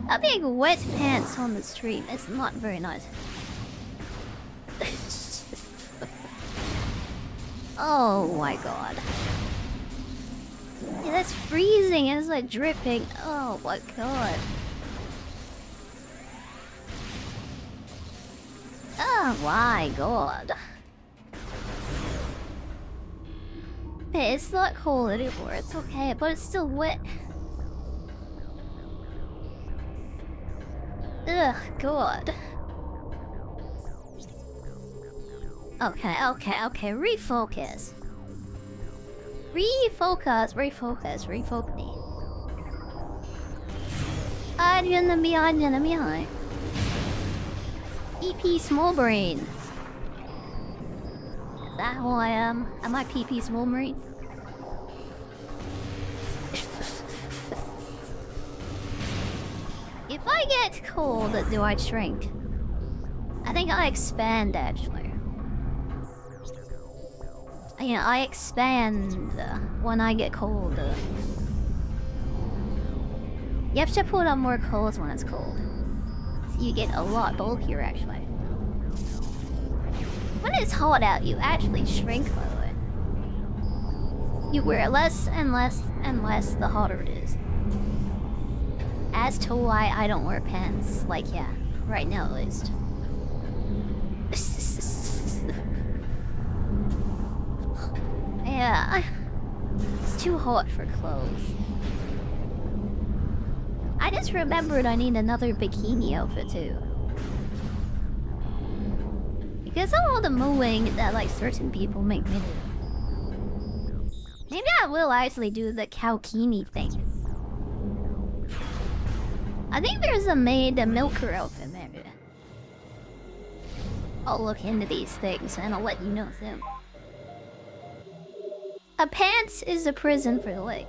Having wet pants on the street is not very nice. Oh my god. Yeah, that's freezing and it's like dripping. Oh my god. Oh my god. Hey, it's not cold anymore, it's okay, but it's still wet. Ugh, god. Okay, refocus. Refocus me. Behind. EP Small Brain. Is that who I am? Am I PP Small Brain? If I get cold, do I shrink? I think I expand actually. Yeah, I expand when I get cold. You have to put on more clothes when it's cold. So you get a lot bulkier actually. When it's hot out, you actually shrink, by the way. You wear less and less and less the hotter it is. As to why I don't wear pants. Like, yeah, right now at least. Yeah, it's too hot for clothes. I just remembered I need another bikini outfit too. Because of all the mowing that like certain people make me do. Maybe I will actually do the cowkini thing. I think there's a milker outfit maybe. I'll look into these things and I'll let you know soon. A pants is a prison for the leg.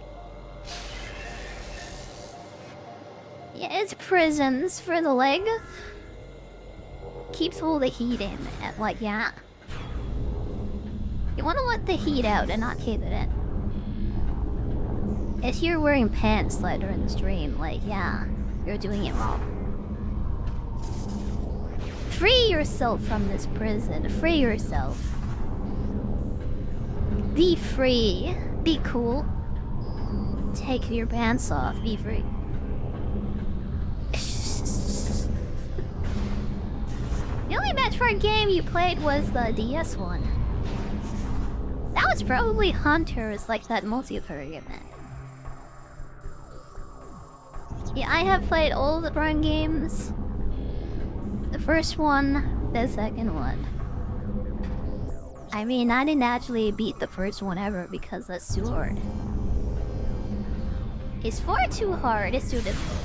Yeah, it's prisons for the leg. Keeps all the heat in. Like, yeah. You want to let the heat out and not keep it in. If you're wearing pants like during the stream, like, yeah, you're doing it wrong. Free yourself from this prison. Free yourself. Be free. Be cool. Take your pants off. Be free. The only Metroid game you played was the DS one. That was probably Hunters, like that multiplayer game. Yeah, I have played all the Prime games. The first one, the second one. I mean, I didn't actually beat the first one ever because that's too hard. It's far too hard, it's too difficult.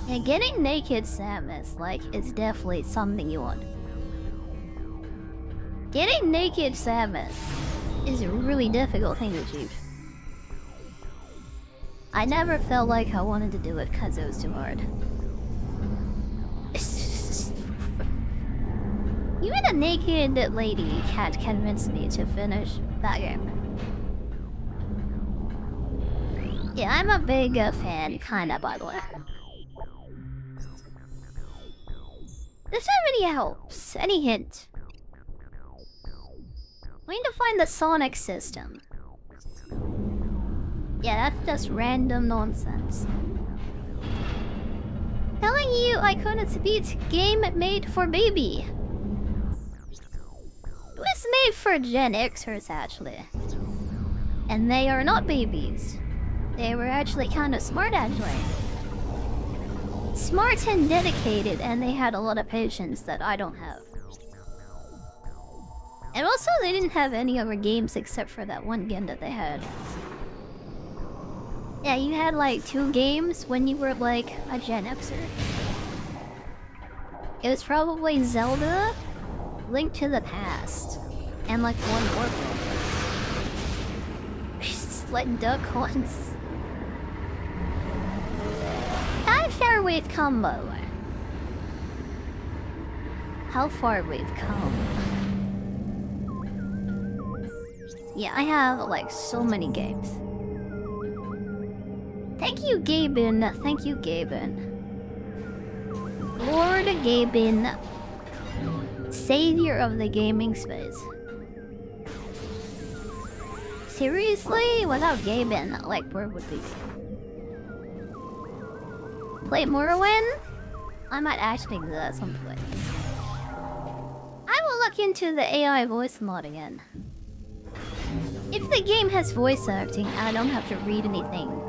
Yeah, getting naked Samus, like, is definitely something you want. Getting naked Samus is a really difficult thing to achieve. I never felt like I wanted to do it because it was too hard. Even a naked lady can't convince me to finish that game. Yeah, I'm a big fan, kinda, by the way. Does have any helps? Any hint? We need to find the Sonic system. Yeah, that's just random nonsense. Telling you I couldn't beat game made for baby. It was made for Gen Xers, actually. And they are not babies. They were actually kind of smart, actually. Smart and dedicated, and they had a lot of patience that I don't have. And also, they didn't have any other games except for that one game that they had. Yeah, you had like 2 games when you were like a Gen Xer. It was probably Zelda, Link to the Past, and like one more game. Sled duck once. How far we've come, by the way. How far we've come. Yeah, I have like so many games. Thank you, Gaben. Thank you, Gaben. Lord Gaben. Savior of the gaming space. Seriously? Without Gaben, like, where would we be? Play Morrowind? I might actually do that at some point. I will look into the AI voice mod again. If the game has voice acting and I don't have to read anything,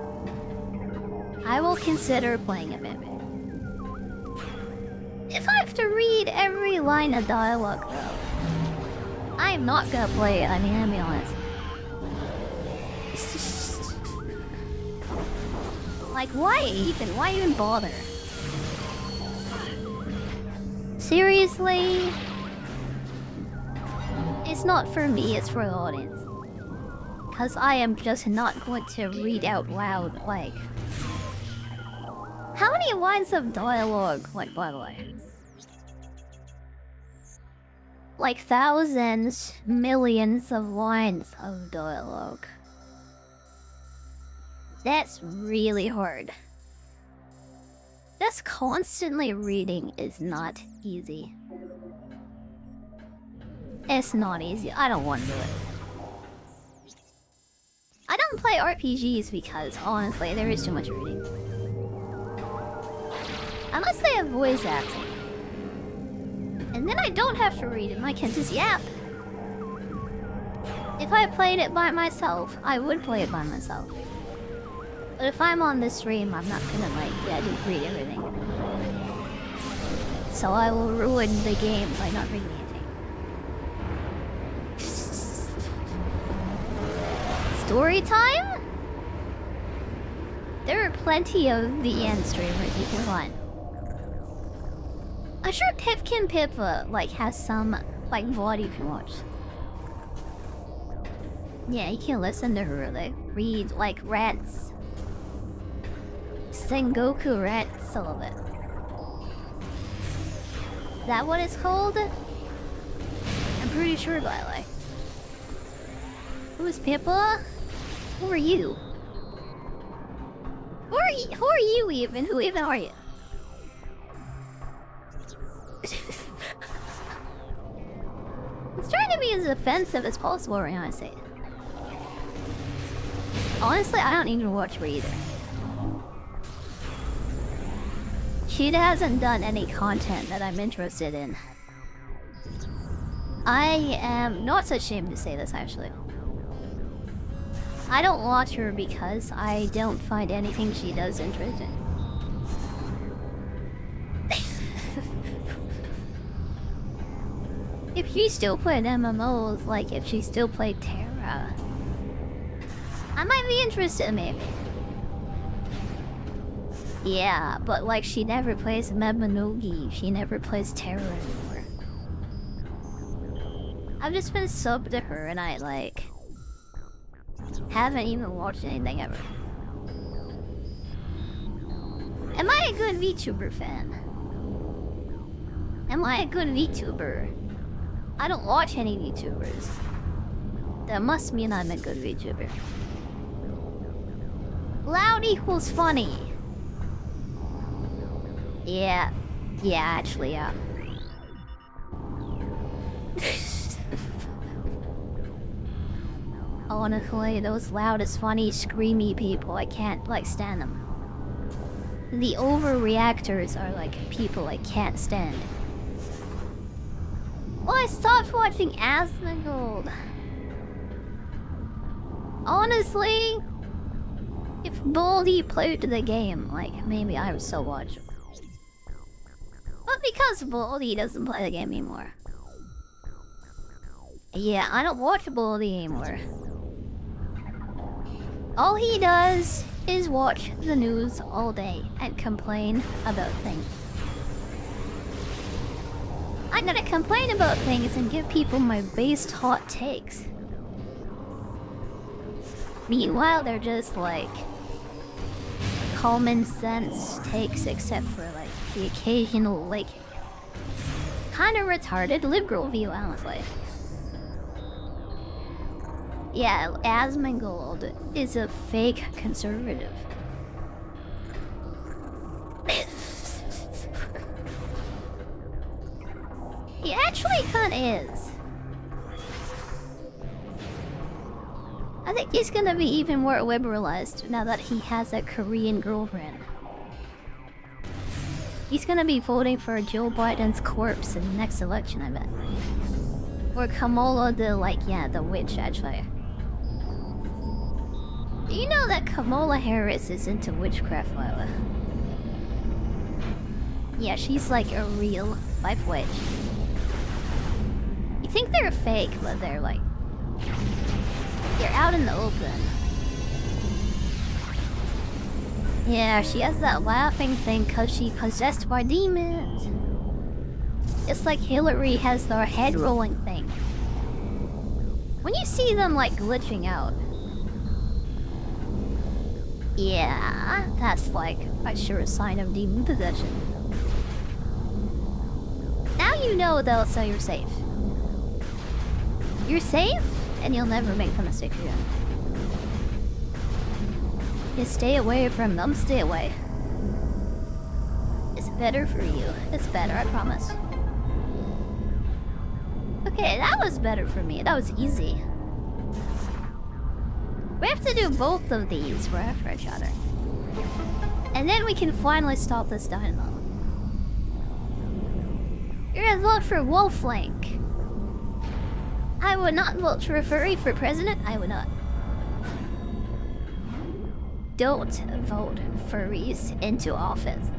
I will consider playing it, maybe. If I have to read every line of dialogue, though, I'm not gonna play it, I mean, I'll be honest. Like, why even? Why even bother? Seriously? It's not for me, it's for the audience. Because I am just not going to read out loud, like... How many lines of dialogue, like, by the way? Like thousands, millions of lines of dialogue. That's really hard. Just constantly reading is not easy. It's not easy. I don't want to do it. I don't play RPGs because, honestly, there is too much reading. Unless they have voice acting. And then I don't have to read them, I can just yap. If I played it by myself, I would play it by myself. But if I'm on the stream, I'm not gonna like, yeah, just read everything. So I will ruin the game by not reading anything. Story time? There are plenty of the end streamers you can find. I'm sure Pipkin Pippa like has some like VOD you can watch. Yeah, you can listen to her like read like rants. Sengoku rants a little bit. Is that what it's called? I'm pretty sure by the way. Who's Pippa? Who are you? Who are you even? Who even are you? It's trying to be as offensive as possible right now, I say. Honestly, I don't even watch her either. She hasn't done any content that I'm interested in. I am not ashamed to say this, actually. I don't watch her because I don't find anything she does interesting. If she still played MMOs, like if she still played Terra, I might be interested maybe. Yeah, but like she never plays Mebanogi, she never plays Terror anymore. I've just been subbed to her and I like haven't even watched anything ever. Am I a good VTuber fan? Am I a good VTuber? I don't watch any VTubers. That must mean I'm a good VTuber. Loud equals funny. Yeah. Yeah, actually, yeah. Honestly, those loud is funny, screamy people, I can't, like, stand them. The overreactors are, like, people I can't stand. Well, I stopped watching Asmongold. Honestly, if Baldy played the game, like, maybe I would still watch him. But because Baldy doesn't play the game anymore. Yeah, I don't watch Baldy anymore. All he does is watch the news all day and complain about things. I'm gonna complain about things and give people my based hot takes. Meanwhile, they're just like common sense takes, except for like the occasional like kind of retarded liberal view, honestly. Yeah, Asmongold is a fake conservative. He actually kinda is. I think he's gonna be even more liberalized now that he has a Korean girlfriend. He's gonna be voting for Joe Biden's corpse in the next election, I bet. Or Kamala the witch, actually. Do you know that Kamala Harris is into witchcraft, Lila? Yeah, she's like a real life witch. You think they're fake, but they're like... they're out in the open. Yeah, she has that laughing thing cause she's possessed by demons. It's like Hillary has their head rolling thing. When you see them like glitching out, yeah, that's like a sure sign of demon possession. Now you know though, so you're safe. You're safe, and you'll never make the mistake again. Just stay away from them, stay away. It's better for you. It's better, I promise. Okay, that was better for me. That was easy. We have to do both of these right after each other. And then we can finally stop this dynamo. You're gonna vote for Wolflink. I would not vote for a furry for president. I would not. Don't vote furries into office.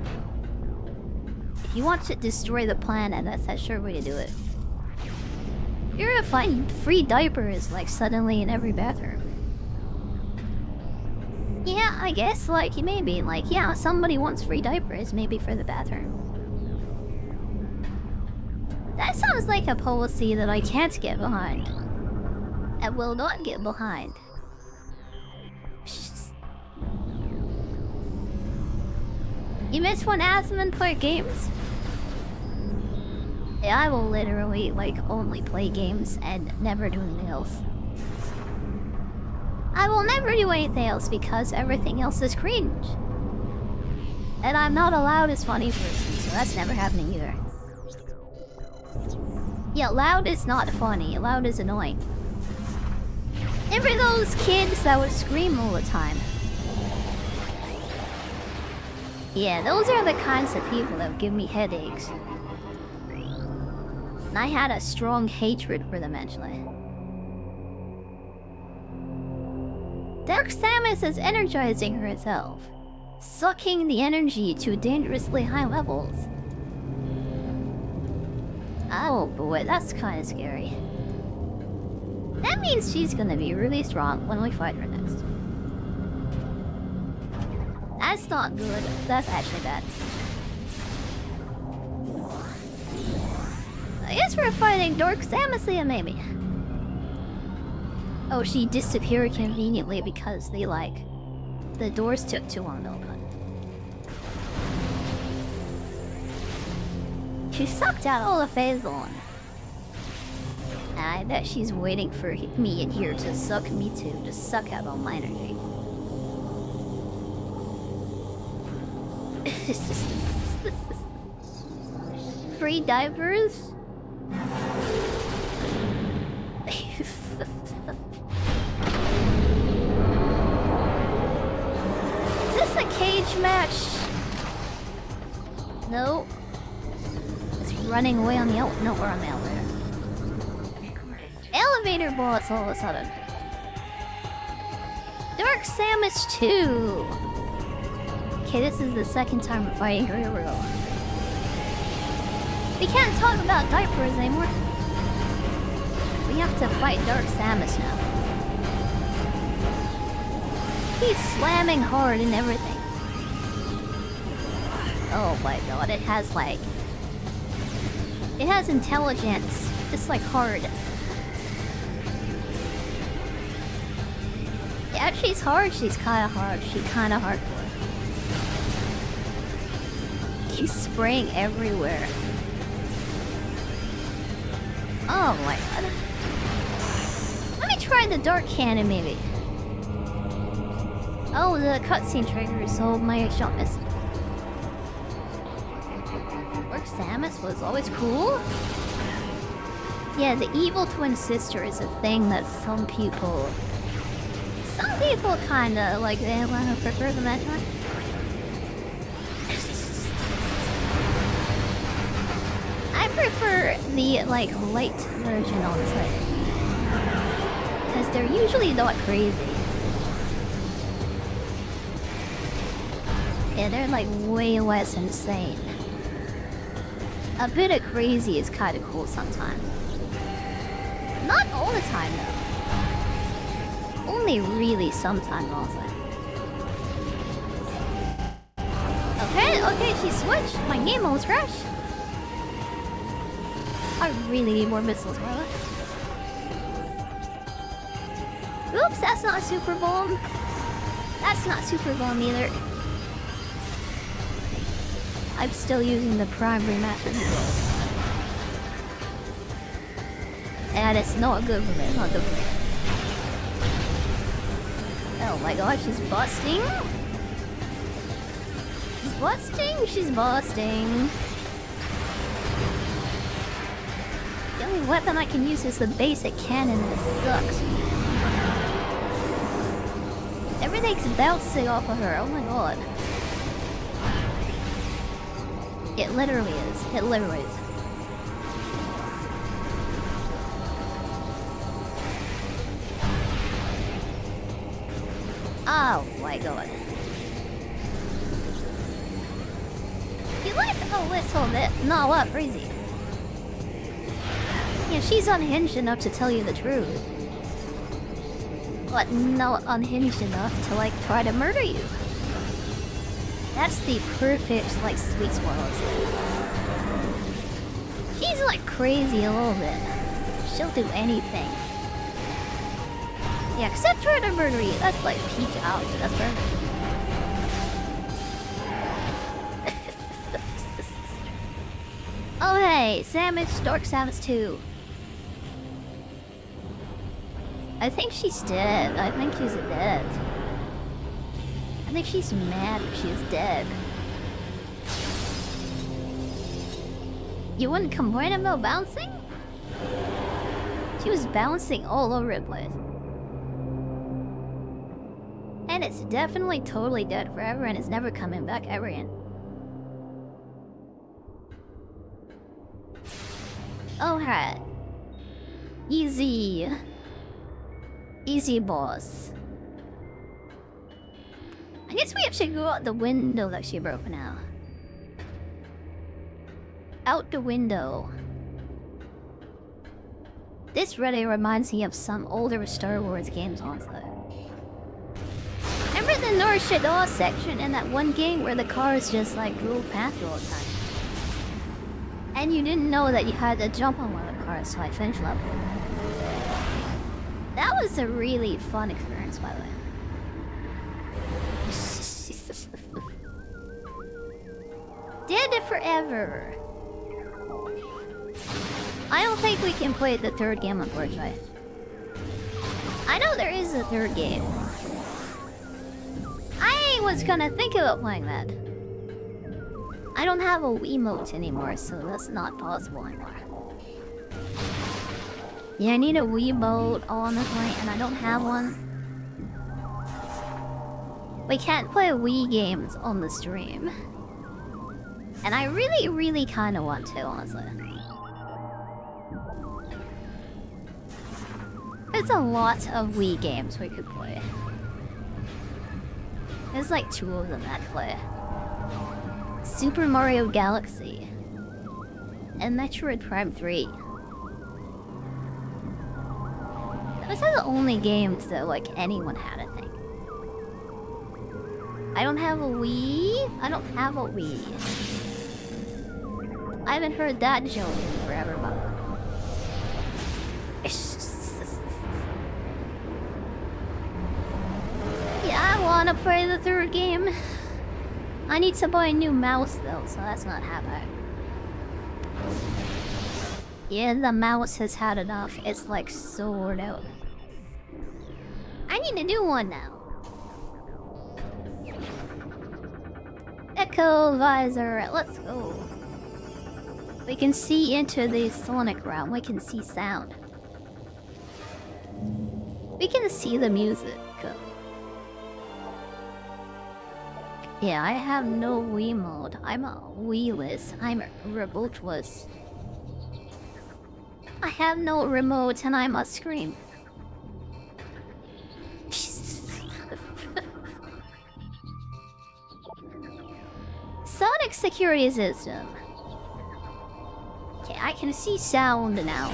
If you want to destroy the planet, that's a sure way to do it. You're gonna find free diapers like suddenly in every bathroom. Yeah, I guess like maybe like yeah, somebody wants free diapers maybe for the bathroom. That sounds like a policy that I can't get behind. I will not get behind. You miss when Asmon played games? Yeah, I will literally like only play games and never do anything else. I will never do anything else because everything else is cringe. And I'm not allowed as funny person, so that's never happening either. Yeah, loud is not funny. Loud is annoying. Remember those kids that would scream all the time? Yeah, those are the kinds of people that give me headaches. And I had a strong hatred for them, actually. Dark Samus is energizing herself, sucking the energy to dangerously high levels. Oh boy, that's kind of scary. That means she's gonna be really strong when we fight her next. That's not good. That's actually bad. I guess we're fighting Dark Samus, maybe. Oh, she disappeared conveniently because they, like... the doors took too long to open. She sucked out all the Phazon. And I bet she's waiting for me in here to suck me too, to suck out all my energy. Free diapers? Is this a cage match? No. It's running away on the no, or on the elevator. Elevator boss all of a sudden. Dark Samus 2. Okay, this is the second time I'm fighting her. Here we go. We can't talk about diapers anymore. We have to fight Dark Samus now. He's slamming hard and everything. Oh my god, it has like... it has intelligence. Just like hard. Yeah, she's hard. She's kinda hard. She's kinda hardcore. He's spraying everywhere. Oh my god. Let me try the dark cannon maybe. Oh, the cutscene triggers, so my shot missed. Dark Samus was always cool? Yeah, the evil twin sister is a thing that some people kinda like, they wanna prefer the Metroid. I prefer the, like, light version, honestly. Because they're usually not crazy. Yeah, they're, like, way less insane. A bit of crazy is kinda cool sometimes. Not all the time, though. Only really sometimes, also. Okay, she switched. My game almost crashed. I really need more missiles, brother. Oops, that's not a super bomb. That's not super bomb either. I'm still using the Prime remastered controls. And it's not good for me. It's not good for me. Oh my god, she's busting. She's busting. She's busting. The only weapon I can use is the basic cannon, and it sucks. Everything's bouncing off of her. Oh my god. It literally is. It literally is. Oh my god. You like a little bit. Not what, crazy. Yeah, she's unhinged enough to tell you the truth. But not unhinged enough to, like, try to murder you. That's the perfect, like, sweet spot, honestly. She's, like, crazy a little bit. She'll do anything. Yeah, except try to murder you. That's, like, peak out. That's perfect. Oh, hey, Samus, Dark Samus 2. I think she's dead. I think she's dead. I think she's mad that she's dead. You wouldn't complain about bouncing? She was bouncing all over the place. And it's definitely totally dead forever and it's never coming back ever again. Oh, right. Easy. Easy boss. I guess we have to go out the window that she broke now. Out the window. This really reminds me of some older Star Wars games, honestly. Remember the ignore Shadow section in that one game where the cars just like drove past you all the time. And you didn't know that you had to jump on one of the cars, so I finished level. That was a really fun experience, by the way. Did it forever. I don't think we can play the third game, unfortunately. I know there is a third game. I was gonna think about playing that. I don't have a Wiimote anymore, so that's not possible anymore. Yeah, I need a Wiimote, honestly, and I don't have one. We can't play Wii games on the stream. And I really, really kind of want to, honestly. There's a lot of Wii games we could play. There's like 2 of them that play. Super Mario Galaxy. And Metroid Prime 3. Those are the only games that like anyone had, I think. I don't have a Wii. I don't have a Wii. I haven't heard that joke in forever, but... Yeah, I wanna play the third game. I need to buy a new mouse though, so that's not happening. Yeah, the mouse has had enough. It's like so worn out. I need a new one now. Echo visor, let's go. We can see into the sonic realm. We can see sound. We can see the music. Yeah, I have no Wii mode. I'm a Wii-less. I'm remote-less. I have no remote and I must scream. Sonic security system. Okay, I can see sound now.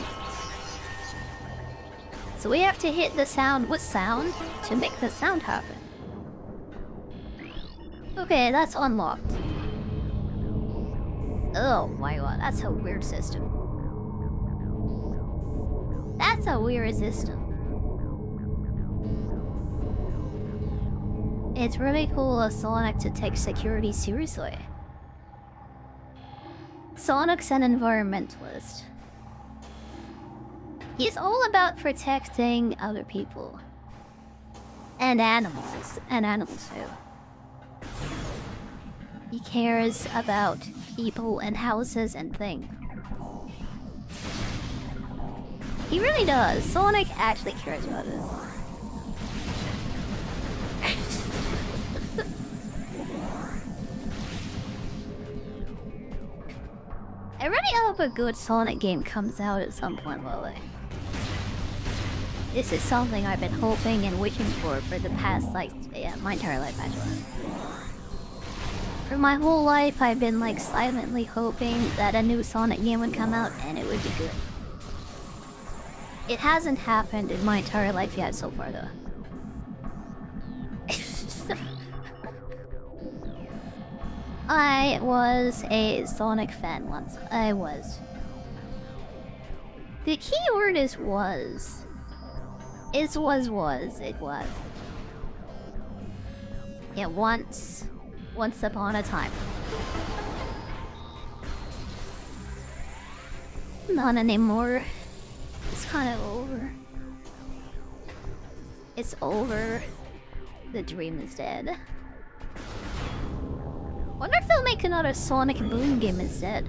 So we have to hit the sound with sound to make the sound happen. Okay, that's unlocked. Oh my god, that's a weird system. That's a weird system. It's really cool of Sonic to take security seriously. Sonic's an environmentalist. He's all about protecting other people. And animals. And animals too. He cares about people and houses and things. He really does. Sonic actually cares about this. I really hope a good Sonic game comes out at some point, Lily. This is something I've been hoping and wishing for the past, like, yeah, my entire life, actually. For my whole life, I've been, like, silently hoping that a new Sonic game would come out and it would be good. It hasn't happened in my entire life yet so far, though. I was a Sonic fan once. I was. The key word is was. It was. Yeah, once. Once upon a time. Not anymore. It's kind of over. It's over. The dream is dead. Wonder if they'll make another Sonic Boom game instead.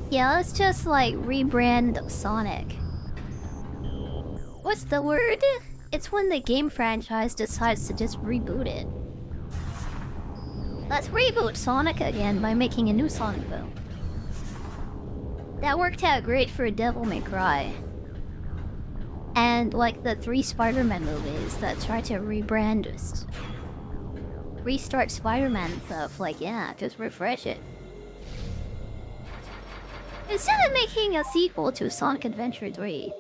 Yeah, let's just like rebrand Sonic. What's the word? It's when the game franchise decides to just reboot it. Let's reboot Sonic again by making a new Sonic Boom. That worked out great for Devil May Cry. And like the 3 Spider-Man movies that try to restart Spider-Man stuff, like, yeah, just refresh it. Instead of making a sequel to Sonic Adventure 3,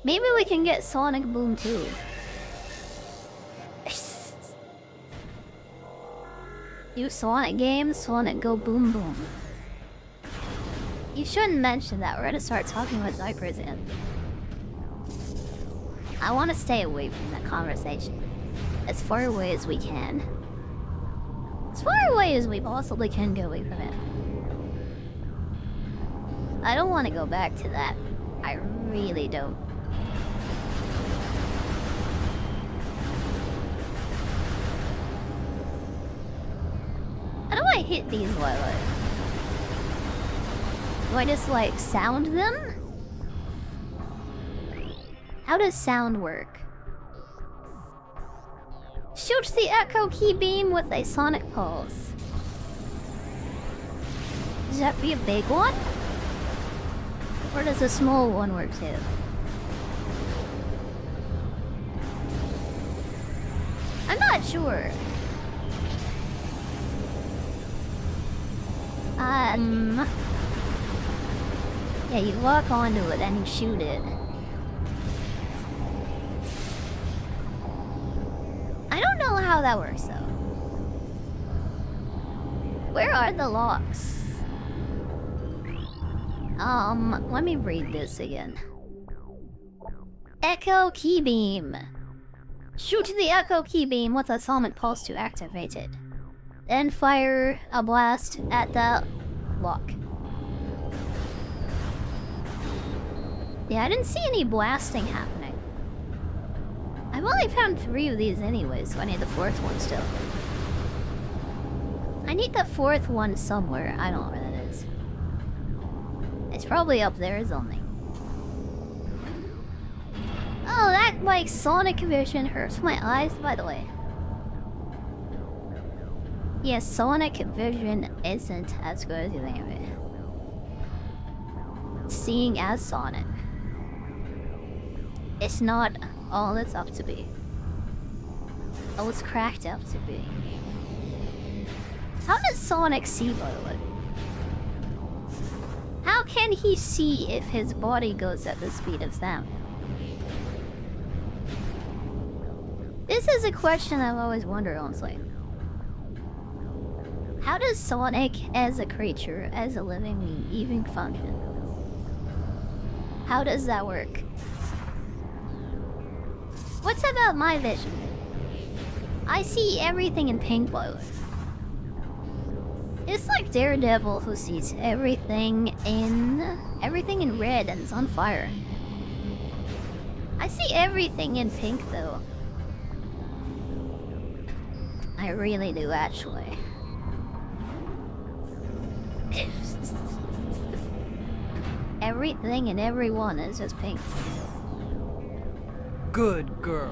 maybe we can get Sonic Boom 2. New Sonic games, Sonic Go Boom Boom. You shouldn't mention that. We're gonna start talking about diapers in. I want to stay away from that conversation. As far away as we can. As far away as we possibly can go away from it. I don't want to go back to that. I really don't. How do I hit these Lilo? Do I just like sound them? How does sound work? Shoot the echo key beam with a sonic pulse. Does that be a big one? Or does a small one work too? I'm not sure. Yeah, you walk onto it and you shoot it. I don't know how that works though. Where are the locks? Let me read this again. Echo key beam. Shoot the echo key beam with a sonic pulse to activate it. Then fire a blast at the lock. Yeah, I didn't see any blasting happening. I've only found 3 of these anyway, so I need the 4th one still. I need the 4th one somewhere. I don't know where that is. It's probably up there or something. Oh, that like sonic vision hurts my eyes, by the way. Yeah, sonic vision isn't as good as you think of it. Seeing as Sonic. It's not all it's up to be. All it's cracked up to be. How does Sonic see, by the way? How can he see if his body goes at the speed of sound? This is a question I've always wondered, honestly. How does Sonic, as a creature, as a living being, even function? How does that work? What's about my vision? I see everything in pink blue. It's like Daredevil who sees everything in red and is on fire. I see everything in pink though. I really do actually. Everything and everyone is just pink. Good girl.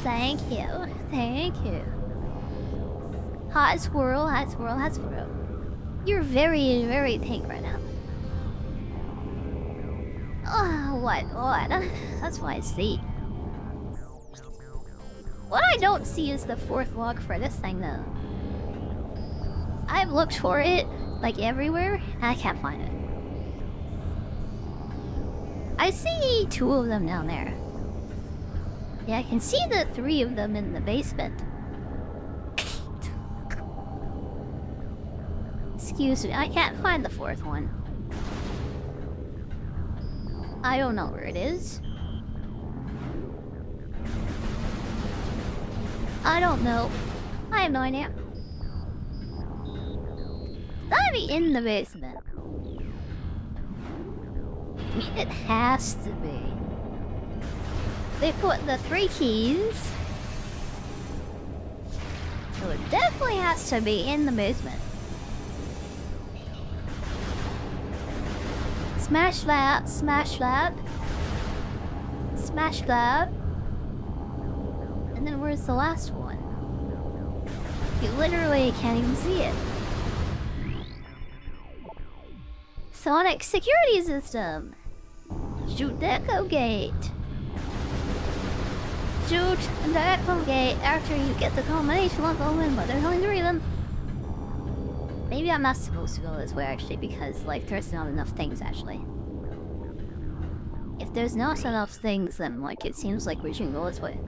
Thank you. Thank you. Hot swirl, hot swirl, hot swirl. You're very, very pink right now. Oh, what? That's what I see. What I don't see is the 4th log for this thing though. I've looked for it, like everywhere, and I can't find it. I see 2 of them down there. Yeah, I can see the 3 of them in the basement. Excuse me, I can't find the 4th one. I don't know where it is. I don't know. I have no idea. It's gotta be in the basement. I mean, it has to be. They put the 3 keys. So it definitely has to be in the basement. Smash that, smash that. Smash that. And then where's the last one? You literally can't even see it. Sonic security system. Shoot the echo gate. Shoot the echo gate after you get the combination lock open, but there's only 3 of them. Maybe I'm not supposed to go this way actually, because like there's not enough things actually. If there's not enough things, then like it seems like we shouldn't go this way.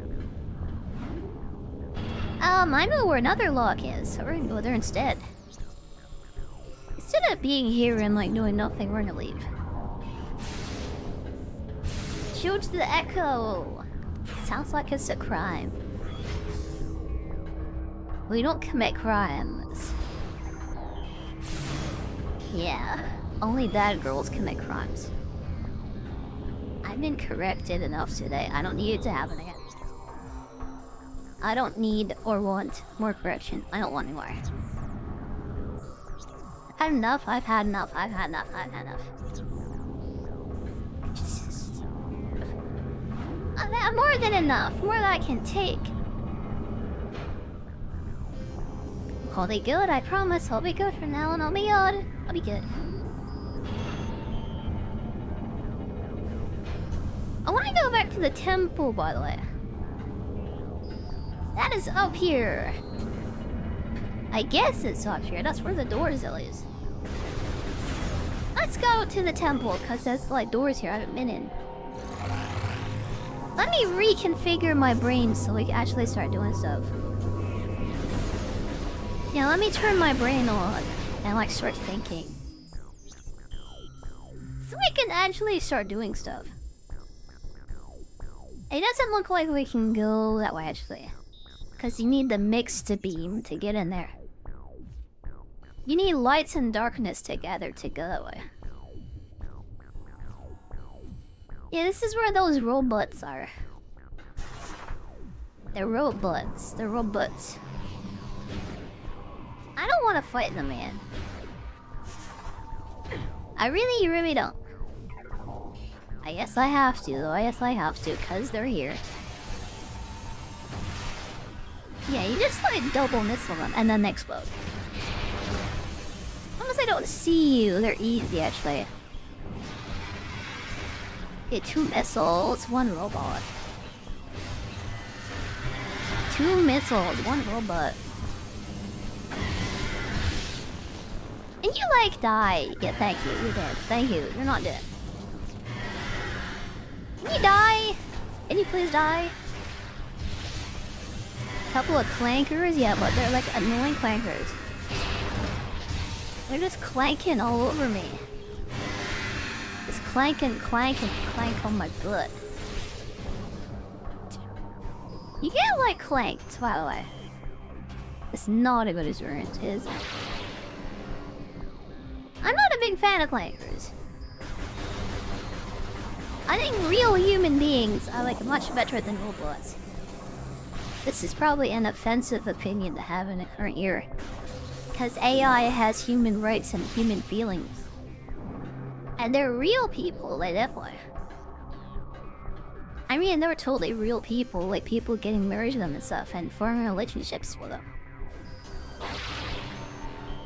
I know where another lock is, so we're gonna go there instead. Instead of being here and like doing nothing, we're gonna leave. Shoot the echo! Sounds like it's a crime. We don't commit crimes. Yeah, only bad girls commit crimes. I've been corrected enough today. I don't need it to happen again. I don't need or want more correction. I don't want any more. I've had enough. I've had enough. I've had enough. I've had enough. I've had more than enough. More than I can take. I'll be good. I promise. I'll be good from now on. I'll be good. I'll be good. I want to go back to the temple, by the way. That is up here. I guess it's up here. That's where the doors at least. Let's go to the temple, because there's like doors here I haven't been in. Let me reconfigure my brain so we can actually start doing stuff. Yeah, let me turn my brain on and like start thinking. So we can actually start doing stuff. It doesn't look like we can go that way actually. Because you need the mixed beam to get in there. You need lights and darkness together to go that way. Yeah, this is where those robots are. They're robots. They're robots. I don't want to fight them, man. I really, really don't. I guess I have to, though. I guess I have to, because they're here. Yeah, you just like double missile them and then they explode. Unless I don't see you, they're easy actually. Yeah, 2 missiles, 1 robot. 2 missiles, 1 robot. And you like die. Yeah, thank you, you're dead. Thank you, you're not dead. Can you die? Can you please die? Couple of clankers, yeah, but they're like annoying clankers. They're just clanking all over me. Just clanking, clanking, clank on my butt. You get like clanked, by the way. It's not a good experience, is it? I'm not a big fan of clankers. I think real human beings are like much better than robots. This is probably an offensive opinion to have in the current era. Because AI has human rights and human feelings. And they're real people, like that boy. I mean, they were totally real people, like people getting married to them and stuff, and forming relationships with them.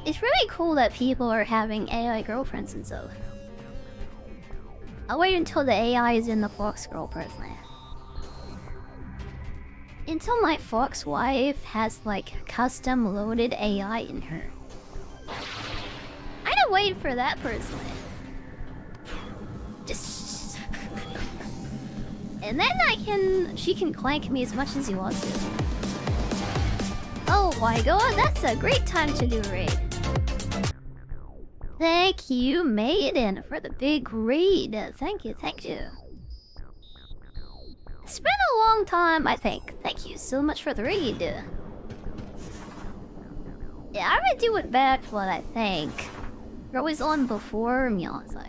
It's really cool that people are having AI girlfriends and stuff. I'll wait until the AI is in the Fox girl, personally. Until my Fox wife has like custom loaded AI in her. I don't wait for that personally. Just and then she can clank me as much as he wants to. Oh my god, that's a great time to do a raid. Thank you, Maiden, for the big raid. Thank you, thank you. It's been a long time, I think. Thank you so much for the raid. Yeah, I would do it back, but I think you're always on before me, honestly.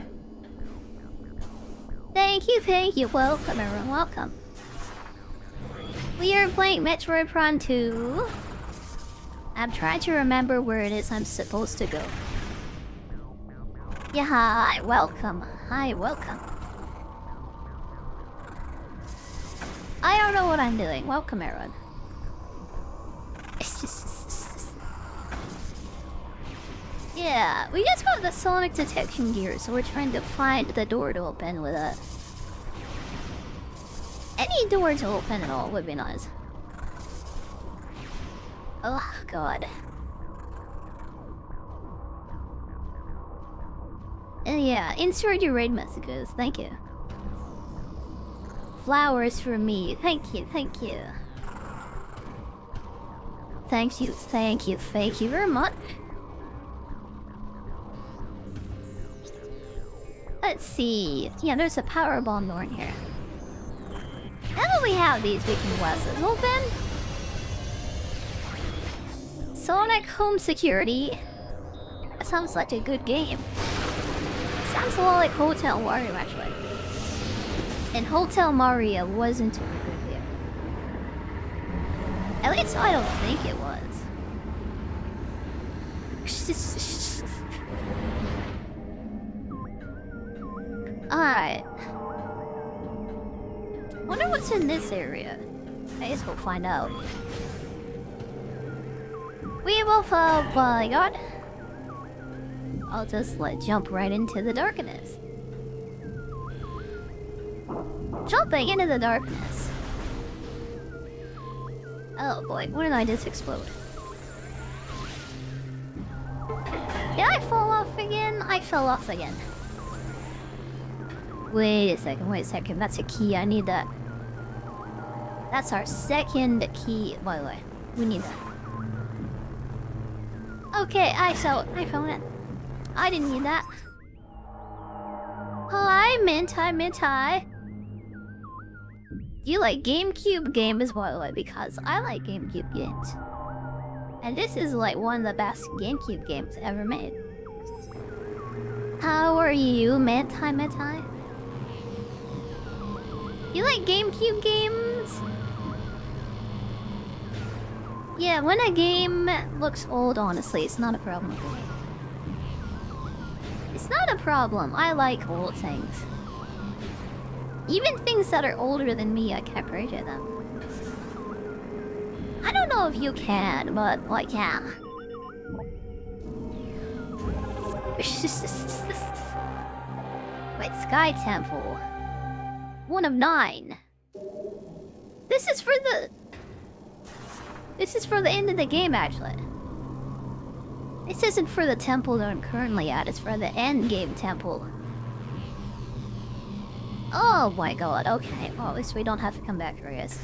Thank you, thank you. Welcome, everyone, welcome. We are playing Metroid Prime 2. I'm trying to remember where it is I'm supposed to go. Yeah, hi, welcome. Hi, welcome. I don't know what I'm doing. Welcome, everyone. Yeah, we just got the sonic detection gear, so we're trying to find the door to open with a... Any door to open at all would be nice. Oh, God. And yeah, insert your raid messages. Thank you. Flowers for me. Thank you, thank you. Thank you very much. Let's see. Yeah, there's a power bomb door in here. Now that we have these, we can blast it open. Sonic Home Security. That sounds like a good game. Sounds a lot like Hotel Mario, actually. And Hotel Mario wasn't a good game. At least I don't think it was. Alright. Wonder what's in this area. I guess we'll find out. We will follow God. I'll just jump right into the darkness. Jumping into the darkness. Oh boy, what did I just explode? Did I fall off again? I fell off again. Wait a second, that's a key, I need that. That's our second key, by the way. We need that. Okay, I found it. I didn't need that. Hi, Mintai. You like GameCube games, by the way, because I like GameCube games. And this is like one of the best GameCube games ever made. How are you, Mintai? You like GameCube games? Yeah, when a game looks old, honestly, it's not a problem for me. It's not a problem. I like old things. Even things that are older than me, I can appreciate them. I don't know if you can, but like, yeah. Wait, Sky Temple. 1 of 9. This is for the end of the game, actually. This isn't for the temple that I'm currently at, it's for the end game temple. Oh my god, okay. Well, at least we don't have to come back here, I guess.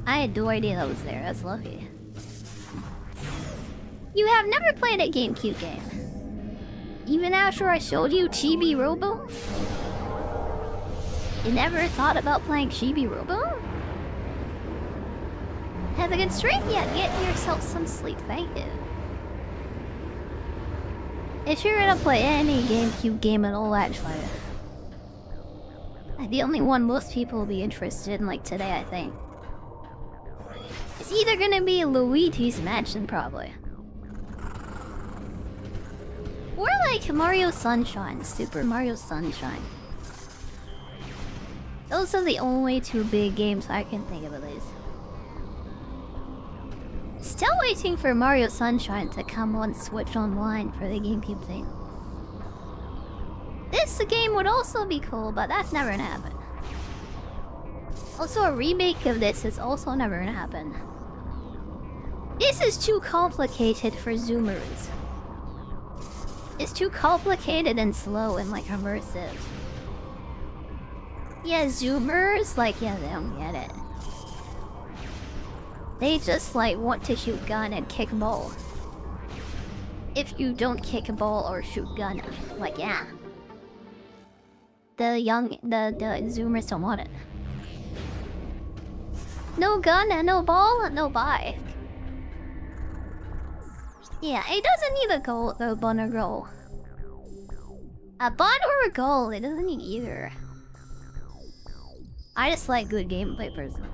I had no idea that was there, that's lucky. You have never played a GameCube game. Even after I showed you Chibi Robo? You never thought about playing Chibi Robo? Have a good stream? Yeah, get yourself some sleep, thank you. If you're gonna play any GameCube game at all, actually. The only one most people will be interested in, like, today, I think. It's either gonna be Luigi's Mansion, probably. Or like Mario Sunshine, Super Mario Sunshine. Those are the only 2 big games I can think of, at least. Still waiting for Mario Sunshine to come on Switch Online for the GameCube thing. This game would also be cool, but that's never gonna happen. Also, a remake of this is also never gonna happen. This is too complicated for Zoomers. It's too complicated and slow and like immersive. Yeah, Zoomers, like, yeah, they don't get it. They just like want to shoot gun and kick ball. If you don't kick a ball or shoot gun, like, yeah. The Zoomers don't want it. No gun and no ball, no bye. Yeah, it doesn't need a goal, though, bun or goal. A bun or a goal, it doesn't need either. I just like good gameplay personally.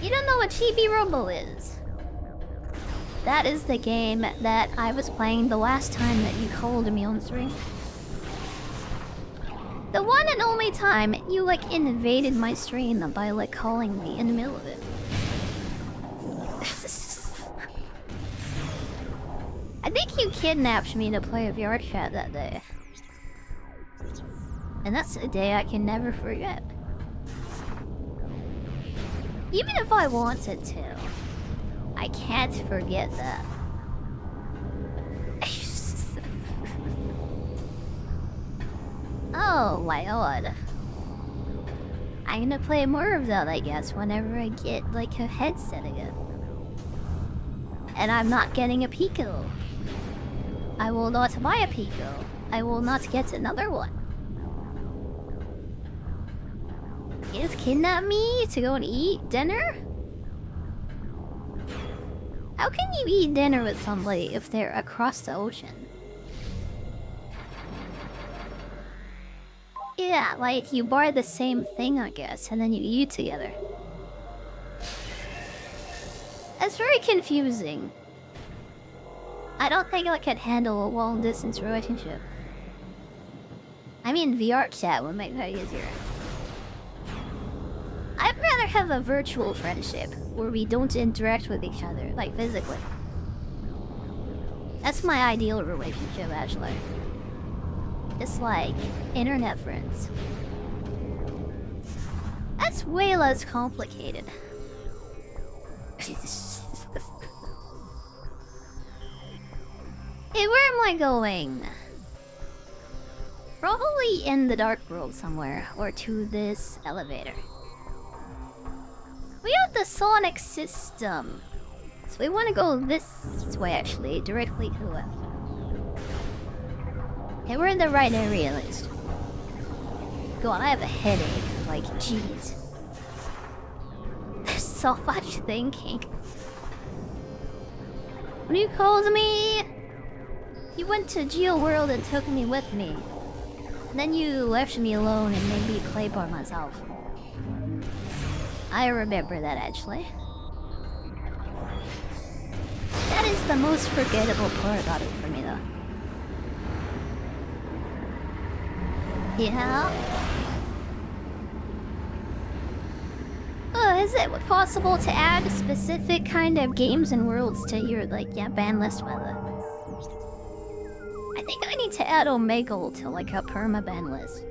You don't know what Chibi Robo is? That is the game that I was playing the last time that you called me on stream. The one and only time you like invaded my stream by like calling me in the middle of it. I think you kidnapped me to play a VR chat that day. And that's a day I can never forget. Even if I wanted to, I can't forget that. Oh my god. I'm gonna play more of that, I guess, whenever I get, like, a headset again. And I'm not getting a Pico. I will not buy a Pico. I will not get another one. You just kidnap me to go and eat dinner? How can you eat dinner with somebody if they're across the ocean? Yeah, like you buy the same thing, I guess, and then you eat together. That's very confusing. I don't think I could handle a long-distance relationship. I mean, VR chat would make that easier. I'd rather have a virtual friendship where we don't interact with each other, like physically. That's my ideal relationship, actually. Just like internet friends. That's way less complicated. Hey, where am I going? Probably in the dark world somewhere, or to this elevator. We have the Sonic system. So we want to go this way, actually, directly to the left. Okay, we're in the right area at least. God, I have a headache. Like, jeez. There's so much thinking. When you called me, you went to Geo World and took me with me. And then you left me alone and made me play by myself. I remember that, actually. That is the most forgettable part about it for me, though. Yeah? Is it possible to add specific kind of games and worlds to your, like, ban list, by the... I think I need to add Omegle to, like, a perma-ban list.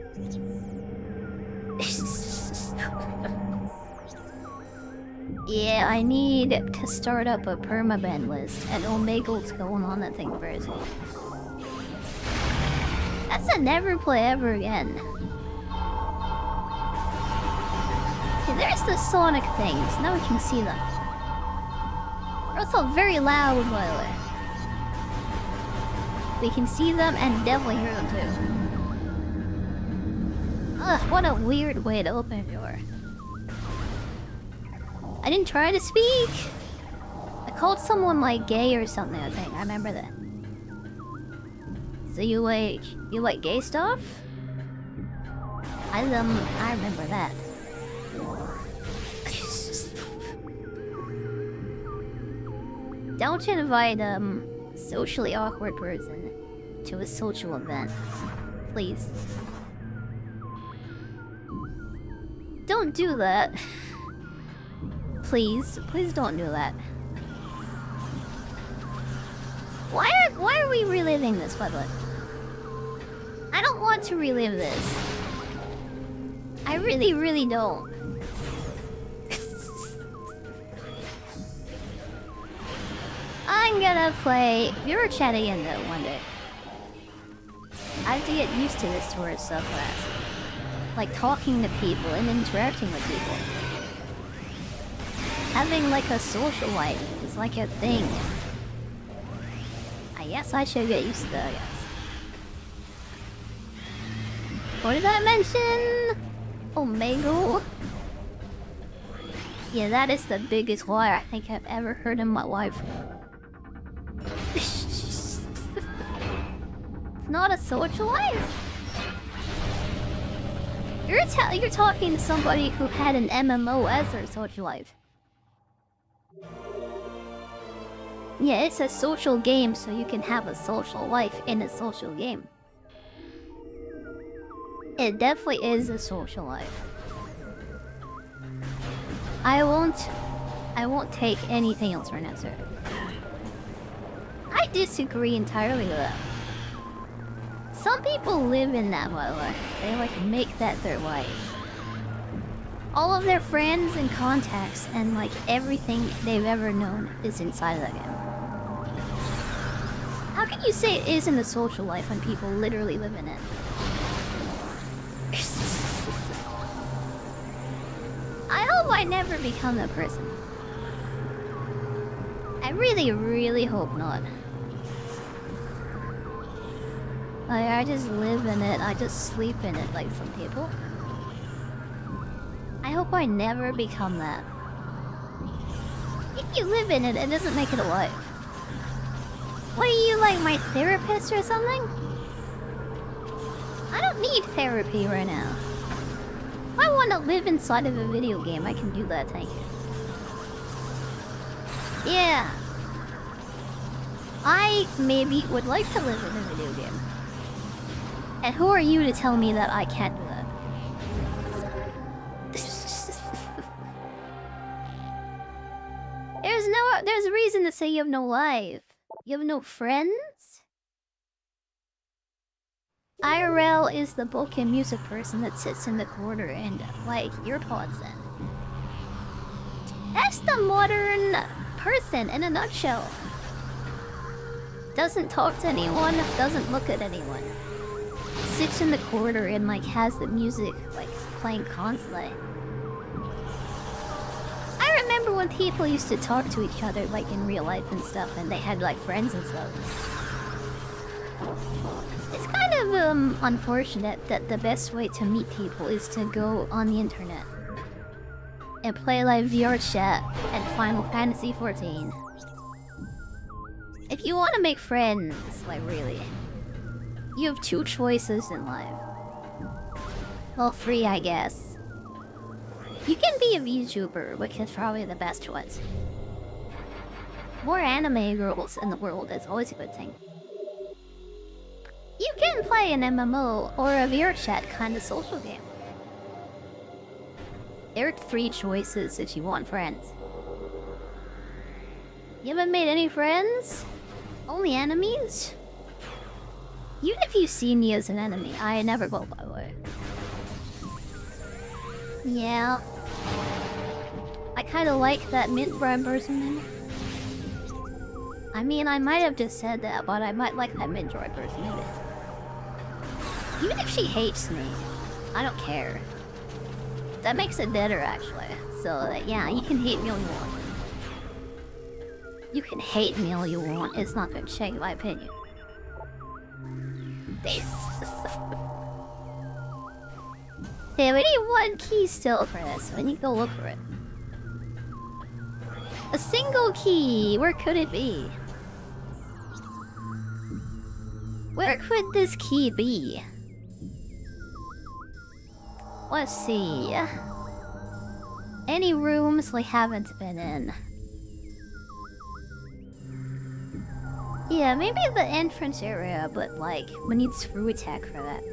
Yeah, I need to start up a perma-ban list, and Omegle's going on that thing first. That's a never play ever again. Okay, there's the Sonic things. Now we can see them. They're also very loud, by the way. We can see them and definitely hear them too. Ugh, what a weird way to open a door. I didn't try to speak. I called someone like gay or something, I think. I remember that. So you like gay stuff? I remember that. Don't invite socially awkward person to a social event. Please. Don't do that. Please don't do that. Why are we reliving this, by the way? I don't want to relive this. I really don't. I'm gonna play viewer chat again though one day. I have to get used to this sort of stuff fast. Like talking to people and interacting with people. Having like a social life is like a thing. I guess I should get used to that, I guess. What did I mention? Omegle? Yeah, that is the biggest lie I think I've ever heard in my life. It's not a social life? You're talking to somebody who had an MMO as their social life. Yeah, it's a social game, so you can have a social life in a social game. It definitely is a social life. I won't take anything else for an answer. I disagree entirely with that. Some people live in that life. They like make that their life. All of their friends and contacts and like everything they've ever known is inside of that game. How can you say it isn't a social life when people literally live in it? I never become that person. I really, really hope not. Like, I just live in it, I just sleep in it like some people. I hope I never become that. If you live in it, it doesn't make it alive. What are you, like my therapist or something? I don't need therapy right now. If I want to live inside of a video game, I can do that, thank you. Yeah. I maybe would like to live in a video game. And who are you to tell me that I can't do that? There's a reason to say you have no life. You have no friends? IRL is the book and music person that sits in the corner and, like, earpods in. That's the modern person in a nutshell. Doesn't talk to anyone, doesn't look at anyone. Sits in the corner and, like, has the music, like, playing constantly. I remember when people used to talk to each other, like, in real life and stuff, and they had, like, friends and stuff. It's kind of, unfortunate that the best way to meet people is to go on the internet. And play, like, VR chat and Final Fantasy XIV. If you want to make friends, like, really, you have two choices in life. Well, three, I guess. You can be a VTuber, which is probably the best choice. More anime girls in the world is always a good thing. You can play an MMO or a VR chat kind of social game. There are three choices if you want friends. You haven't made any friends? Only enemies? Even if you see me as an enemy, I never will, by the way. Yeah. I kinda like that Mint Prime person. I mean, I might have just said that, but I might like that Metroid person. Even if she hates me, I don't care. That makes it better, actually. So, yeah, you can hate me all you want. You can hate me all you want, it's not gonna change my opinion. Yeah, we need one key still for this. We need to go look for it. A single key! Where could it be? Where could this key be? Let's see. Any rooms we haven't been in? Yeah, maybe the entrance area, but like, we need screw attack for that.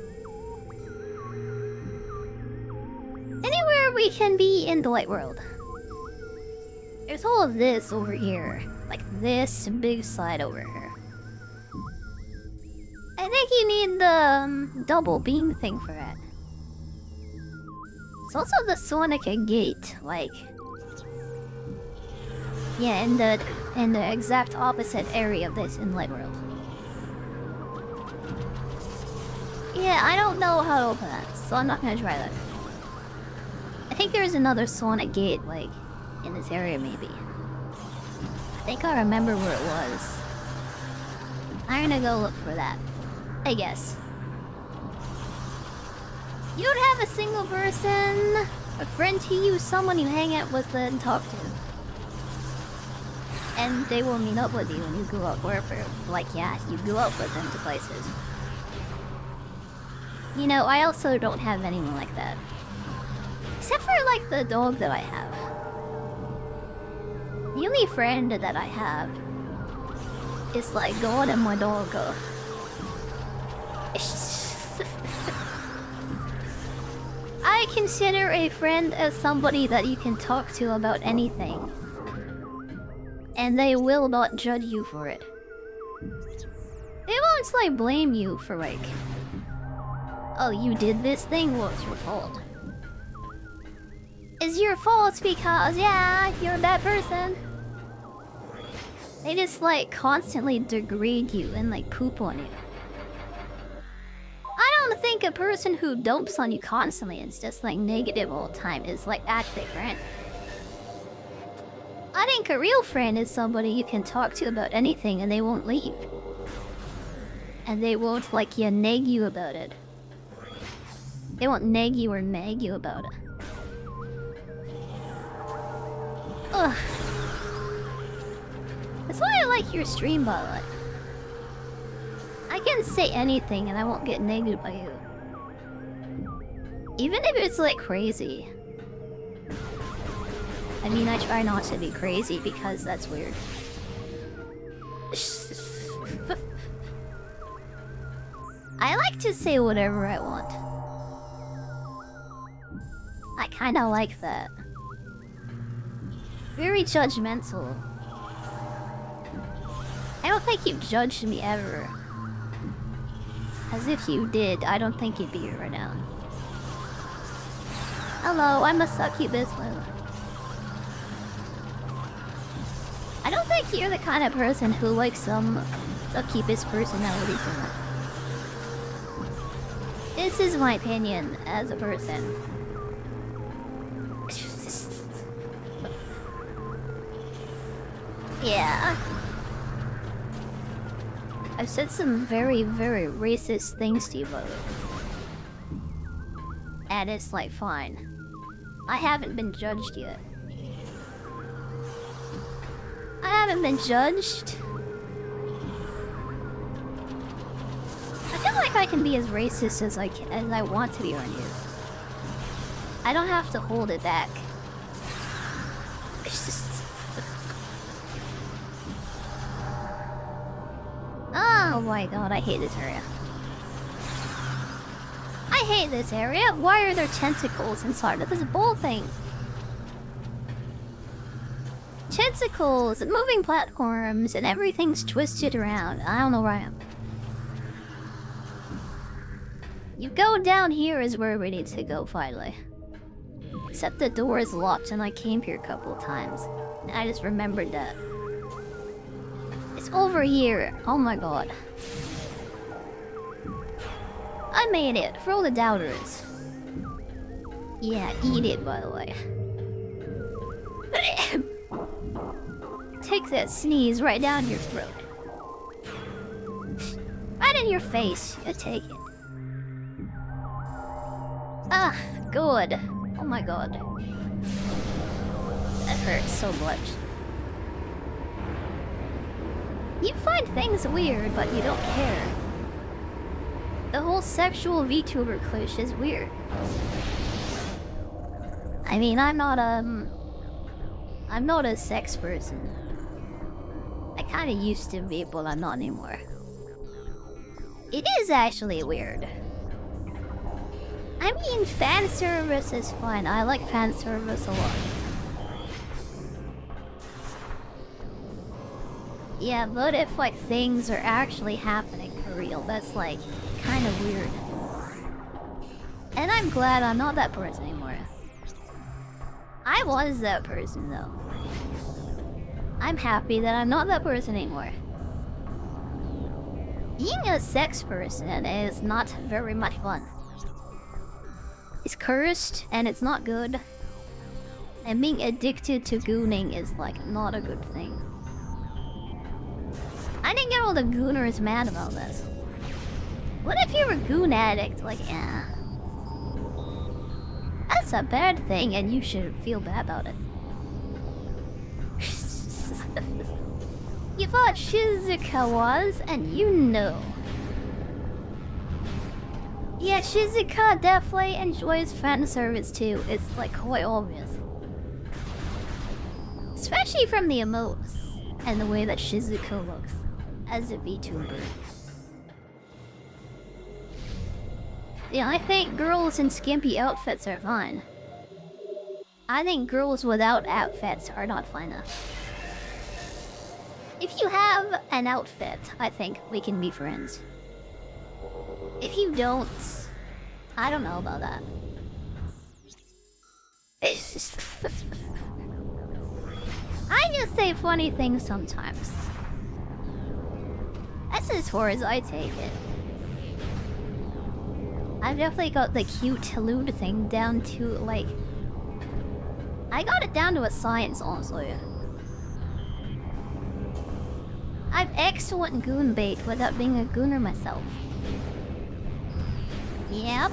Anywhere we can be in the light world. There's all of this over here. Like this big slide over here. I think you need the double beam thing for that. It's also the Sonic gate, like... Yeah, in the exact opposite area of this in light world. Yeah, I don't know how to open that, so I'm not gonna try that. I think there's another Sonic gate, like, in this area, maybe. I think I remember where it was. I'm gonna go look for that, I guess. You don't have a single person, a friend to you, someone you hang out with and talk to. And they will meet up with you when you go out wherever. Like, yeah, you go out with them to places. You know, I also don't have anyone like that. Except for, like, the dog that I have. The only friend that I have is, like, God and my dog. I consider a friend as somebody that you can talk to about anything. And they will not judge you for it. They won't, like, blame you for, like... Oh, you did this thing? Well, it's your fault. It's your fault because, yeah, you're a bad person. They just, like, constantly degrade you and, like, poop on you. I don't think a person who dumps on you constantly and is just, like, negative all the time is, like, actually a friend. think a real friend is somebody you can talk to about anything and they won't leave. And they won't, like, nag you about it. They won't nag you or nag you about it. Ugh. That's why I like your stream, by the way. I can say anything and I won't get nagged by you. Even if it's, like, crazy. I mean, I try not to be crazy because that's weird. I like to say whatever I want. I kinda like that. Very judgmental. I don't think you've judged me ever. As if you did, I don't think you'd be here right now. Hello, I'm a succubus. I don't think you're the kind of person who likes some succubus personality for that. This is my opinion as a person. Yeah. I've said some very, very racist things to you both. And it's like, fine. I haven't been judged yet. I haven't been judged. I feel like I can be as racist as I want to be on you. I don't have to hold it back. It's just... Oh my god, I hate this area. I hate this area. Why are there tentacles inside of this bowl thing? Tentacles and moving platforms and everything's twisted around. I don't know where I am. You go down here is where we need to go finally. Except the door is locked and I came here a couple of times. And I just remembered that. It's over here. Oh my god. I made it for all the doubters. Yeah, eat it by the way. Take that sneeze right down your throat. Right in your face. You take it. Ah, good. Oh my god. That hurts so much. You find things weird, but you don't care. The whole sexual VTuber cliché is weird. I mean, I'm not a sex person. I kinda used to be, but I'm not anymore. It is actually weird. I mean, fan service is fine. I like fan service a lot. Yeah, but if like things are actually happening for real, that's like kind of weird. And I'm glad I'm not that person anymore. I was that person though. I'm happy that I'm not that person anymore. Being a sex person is not very much fun. It's cursed and it's not good. And being addicted to gooning is like not a good thing. I didn't get all the gooners mad about this. What if you're a goon addict? Like, yeah. That's a bad thing and you should feel bad about it. You thought Shizuka was, and you know. Yeah, Shizuka definitely enjoys fan service too. It's like quite obvious. Especially from the emotes and the way that Shizuka looks as a VTuber. Yeah, I think girls in skimpy outfits are fine. I think girls without outfits are not fine enough. If you have an outfit, I think we can be friends. If you don't, I don't know about that. I just say funny things sometimes. That's as far as I take it. I've definitely got the cute lewd thing down to like... I got it down to a science, honestly. I'm excellent goon bait without being a gooner myself. Yep.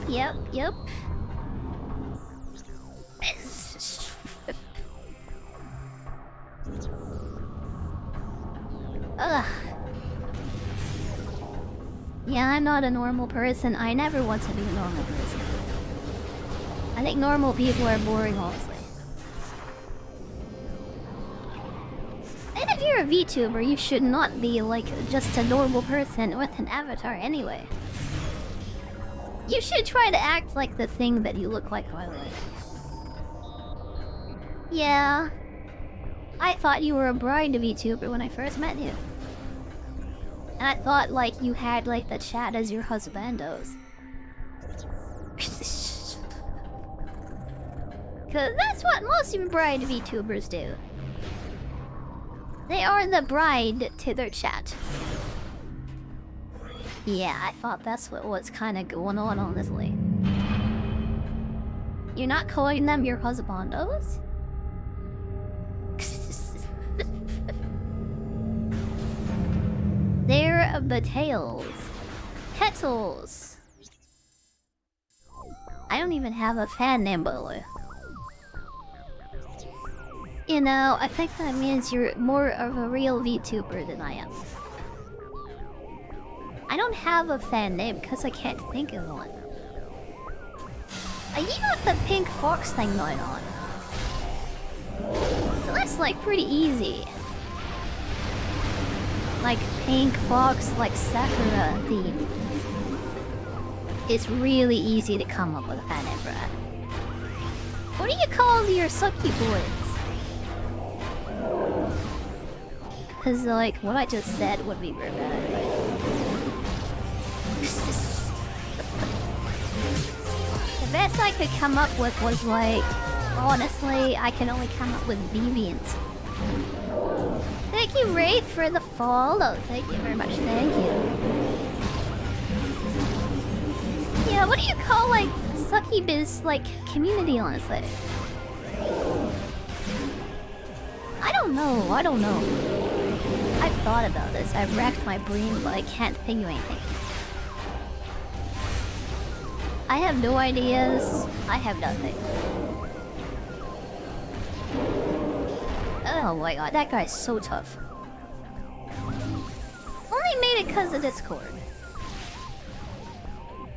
Ugh. Yeah, I'm not a normal person. I never want to be a normal person. I think normal people are boring, honestly. And if you're a VTuber, you should not be like just a normal person with an avatar anyway. You should try to act like the thing that you look like, by the way. Yeah. I thought you were a bride VTuber when I first met you. And I thought like you had like the chat as your husbandos. Cause that's what most of bride VTubers do. They are the bride to their chat. Yeah, I thought that's what was kind of going on, honestly. You're not calling them your husbandos? They're battails. Petals. I don't even have a fan name, by the way. You know, I think that means you're more of a real VTuber than I am. I don't have a fan name because I can't think of one. You got the pink fox thing going on. So that's like pretty easy. Like pink fox, like Sakura theme. It's really easy to come up with a fan name for that. What do you call your sucky boys? Cause like what I just said would be very bad, right? The best I could come up with was like, honestly, I can only come up with deviant. Thank you, Wraith, for the follow. Thank you very much. Thank you. Yeah, what do you call like succubus like community? Honestly, I don't know. I've thought about this. I've racked my brain, but I can't think of anything. I have no ideas. I have nothing. Oh my god, that guy's so tough. Only made it because of Discord.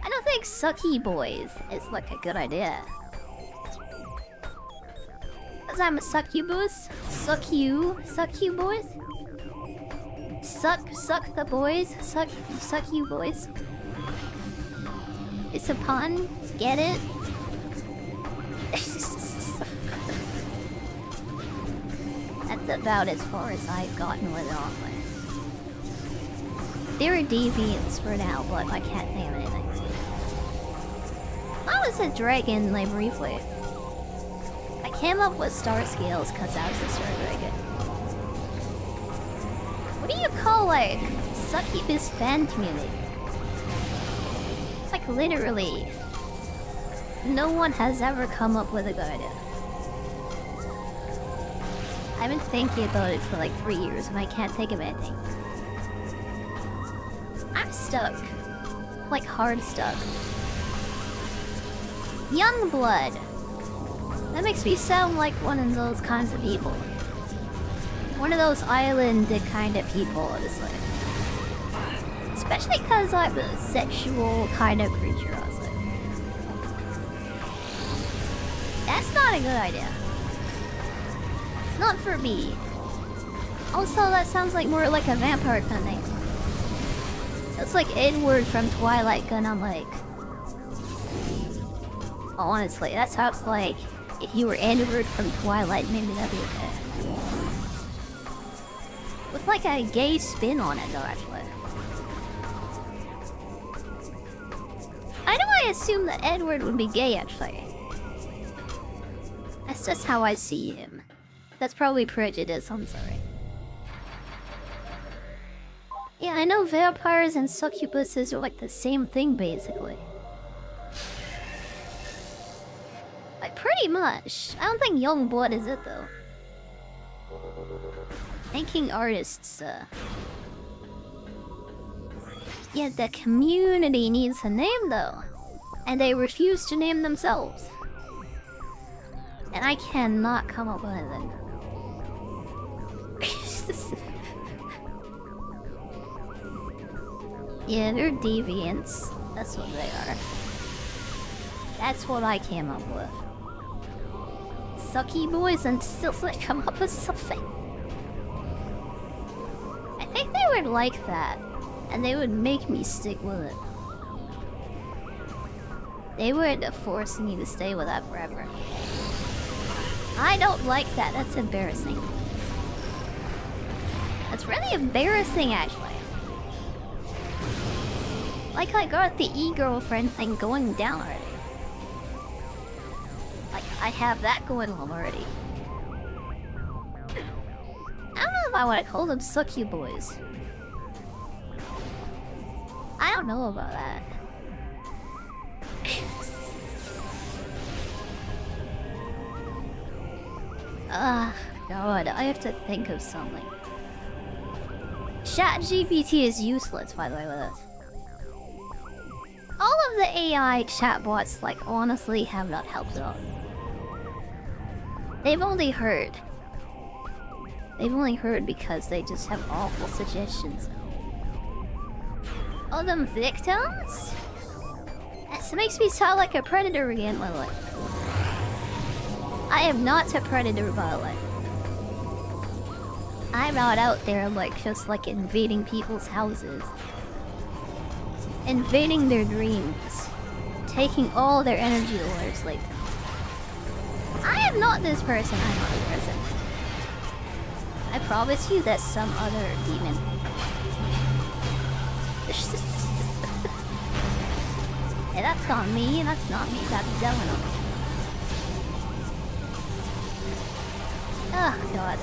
I don't think sucky boys is like a good idea. Cause I'm a succubus. Suck you boys. Suck the boys. Suck you boys. It's a pun. Get it? That's about as far as I've gotten with it, honestly. There are deviants for now, but I can't think of anything. I was a dragon, like, briefly. I came up with star scales because I was a star dragon. What do you call, like, succubus fan community? Like, literally, no one has ever come up with a good idea. I've been thinking about it for like 3 years and I can't think of anything. I'm stuck. Like hard stuck. Youngblood. That makes me sound like one of those kinds of people. One of those island kind of people, honestly. Especially because I'm a sexual kind of creature, honestly. That's not a good idea. Not for me. Also, that sounds like more like a vampire kind of thing. So it's like Edward from Twilight, and I'm like... Honestly, that sounds like if you were Edward from Twilight, maybe that'd be okay. With like a gay spin on it, though, actually. I know I assume that Edward would be gay, actually. That's just how I see him. That's probably prejudice, I'm sorry. Yeah, I know vampires and succubuses are like the same thing, basically. Like, pretty much. I don't think Youngblood is it, though. Thanking artists, Yet the community needs a name though. And they refuse to name themselves. And I cannot come up with anything. Yeah, they're deviants. That's what they are. That's what I came up with. Sucky boys until they come up with something. I think they would like that. And they would make me stick with it. They would force me to stay with that forever. I don't like that. That's embarrassing. That's really embarrassing, actually. Like I got the e-girlfriend thing going down already. Like I have that going on already. I don't know if I want to call them sucky boys. I don't know about that. God, I have to think of something. ChatGPT is useless, by the way, with this. All of the AI chatbots, like, honestly have not helped at all. They've only heard. They've only heard because they just have awful suggestions. Oh, them victims? This makes me sound like a predator again, by the way. I am not a predator, by the way. I'm not out there, like, just, like, invading people's houses. Invading their dreams. Taking all their energy orbs, like... I am not this person, I'm not this person. I promise you that's some other demon. Hey, that's not me, that's not me, that's Delano. Oh god.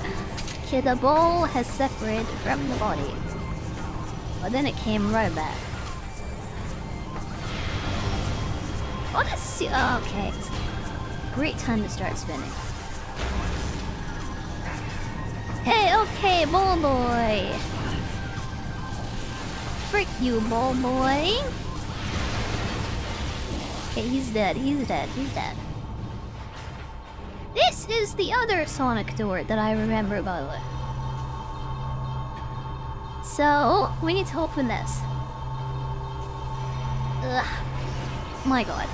Okay, the ball has separated from the body. But then it came right back. Oh, that's... Oh, okay. Great time to start spinning. Hey, okay, ball boy! Frick you, ball boy! Okay, he's dead, he's dead, he's dead. This is the other Sonic door that I remember, by the way. So, we need to open this. Ugh. My god.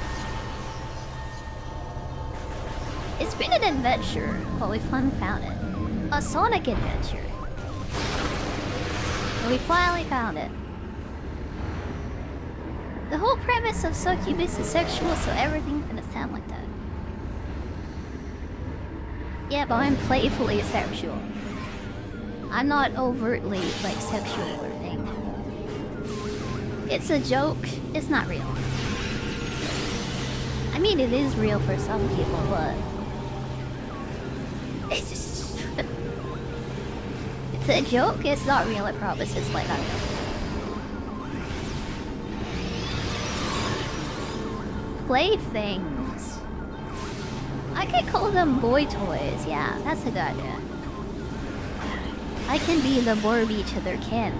It's been an adventure, but we finally found it. A Sonic adventure. And we finally found it. The whole premise of Succubus is sexual, so everything's gonna sound like that. Yeah, but I'm playfully sexual. I'm not overtly, like, sexual or anything. It's a joke. It's not real. I mean, it is real for some people, but... It's just... It's a joke. It's not real, I promise. It's like, I don't know. Playthings. I could call them boy toys, yeah, that's a good idea. I can be the Barbie to their Ken.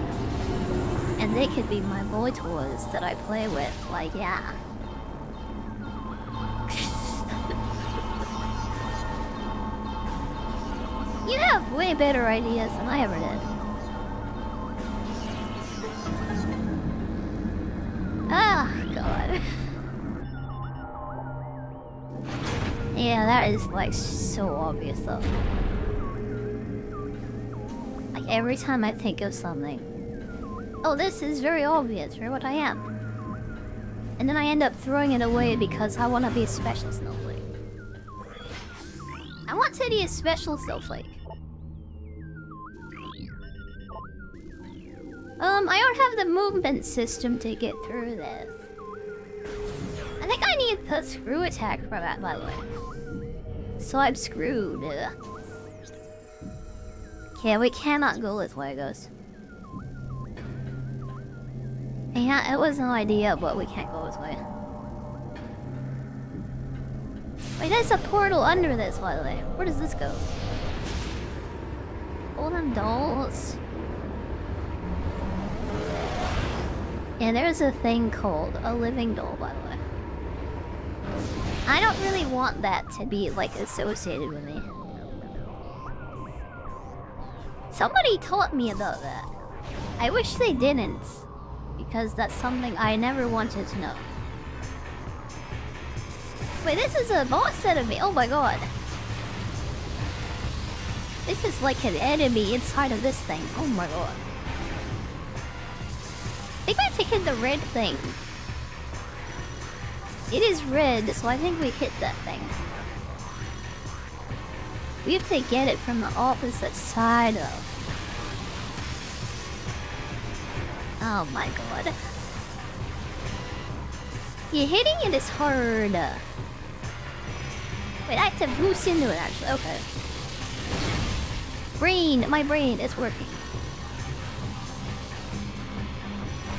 And they could be my boy toys that I play with, like, yeah. You have way better ideas than I ever did. Ah, God. Yeah, that is, like, so obvious, though. Like, every time I think of something... Oh, this is very obvious for what I am. And then I end up throwing it away because I want to be a special snowflake. I want to be a special snowflake. I don't have the movement system to get through this. I think I need the screw attack for that, by the way. So I'm screwed. Okay, we cannot go this way, guys. Yeah, it was an idea, but we can't go this way. Wait, there's a portal under this, by the way. Where does this go? All them dolls. And there's a thing called a living doll, by the way. I don't really want that to be, like, associated with me. Somebody taught me about that. I wish they didn't, because that's something I never wanted to know. Wait, this is a boss enemy. Oh my god. This is like an enemy inside of this thing. Oh my god. I think we have to hit the red thing. It is red, so I think we hit that thing. We have to get it from the opposite side though. Oh my god. Yeah, hitting it is hard. Wait, I have to boost into it actually. Okay. Brain! My brain is working.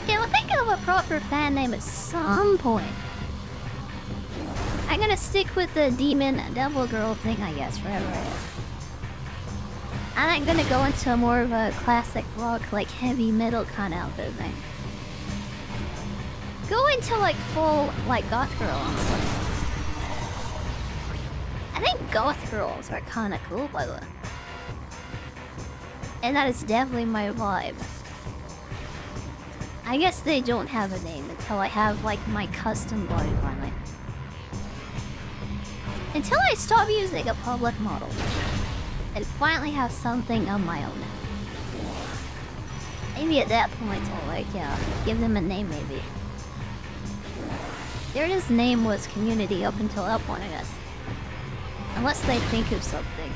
Yeah, we'll think of a proper fan name at some point. I'm gonna stick with the demon devil girl thing, I guess, forever. And I'm gonna go into more of a classic rock, like heavy metal kind of outfit thing. Go into like full, like goth girl and stuff. I think goth girls are kind of cool, by the way. And that is definitely my vibe. I guess they don't have a name until I have like my custom body finally. Until I stop using a public model and finally have something of my own. Maybe at that point I'll like, yeah, give them a name maybe. Their just name was community up until that point, I guess. Unless they think of something.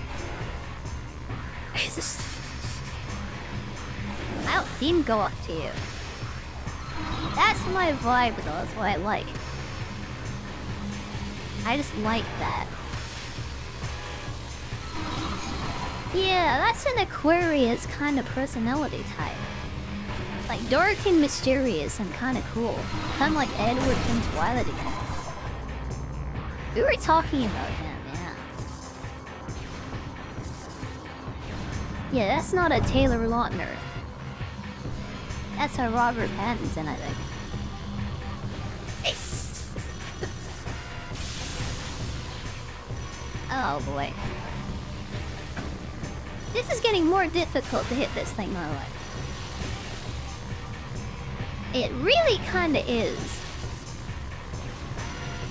I'll theme go up to you. That's my vibe though, that's what I like. I just like that. Yeah, that's an Aquarius kind of personality type. Like dark and mysterious and kind of cool. Kind of like Edward from Twilight again. We were talking about him, yeah. Yeah, that's not a Taylor Lautner. That's a Robert Pattinson, I think. Oh boy. This is getting more difficult to hit this thing, by the way. It really kinda is.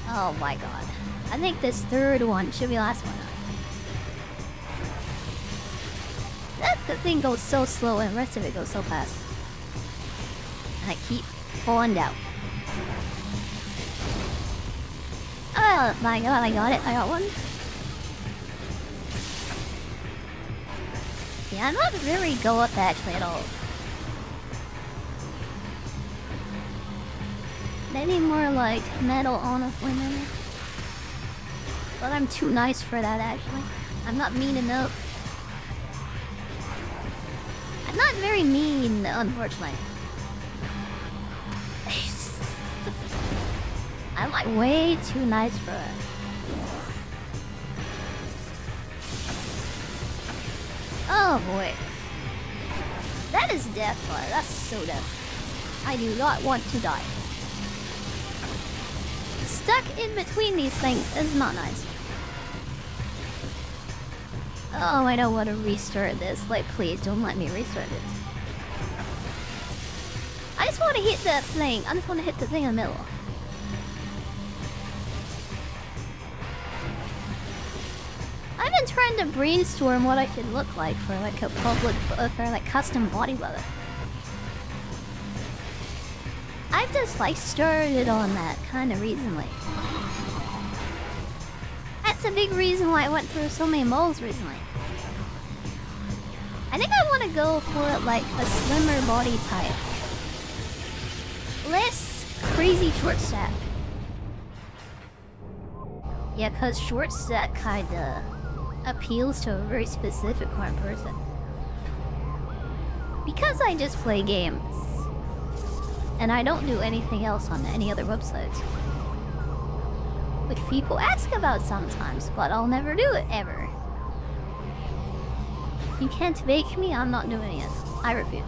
Oh my god. I think this third one should be the last one. The thing goes so slow and the rest of it goes so fast. And I keep falling down. Oh my god, I got it. I got one. Yeah, I'm not very go up actually at all. Maybe more like metal honestly maybe. But I'm too nice for that actually. I'm not mean enough. I'm not very mean, unfortunately. I'm like way too nice for it. Oh boy. That is death, boy. That's so death. I do not want to die. Stuck in between these things is not nice. Oh, I don't want to restart this. Like, please don't let me restart it. I just want to hit that thing. I just want to hit the thing in the middle. I've been trying to brainstorm what I should look like for like a public, for like custom body leather. I've just like started on that kind of recently. That's a big reason why I went through so many molds recently. I think I want to go for like a slimmer body type. Less crazy short stack. Yeah, cause short stack kinda appeals to a very specific kind of person. Because I just play games. And I don't do anything else on any other websites. Which people ask about sometimes, but I'll never do it, ever. You can't make me, I'm not doing it. I refuse.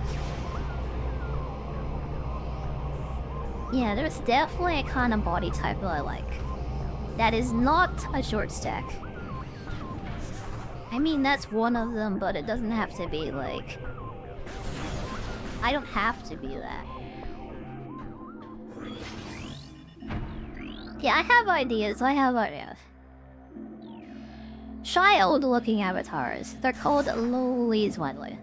Yeah, there's definitely a kind of body type that I like. That is not a short stack. I mean, that's one of them, but it doesn't have to be like... I don't have to be that. Yeah, I have ideas, Child-looking avatars. They're called lolies, by the way.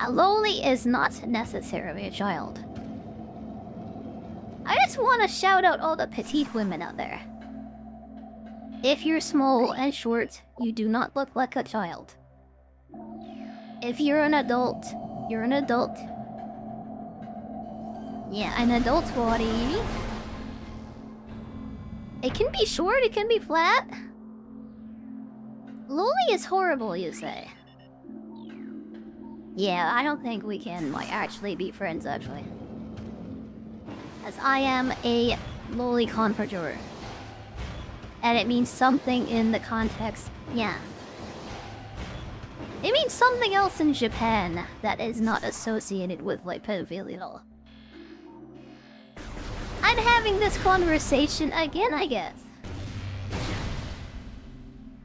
A loli is not necessarily a child. I just want to shout out all the petite women out there. If you're small and short, you do not look like a child. If you're an adult, you're an adult. Yeah, an adult body. It can be short, it can be flat. Loli is horrible, you say? Yeah, I don't think we can, like, actually be friends, actually. As I am a lolicon for sure. And it means something in the context, yeah. It means something else in Japan that is not associated with, like, pedophilia at all. I'm having this conversation again, I guess.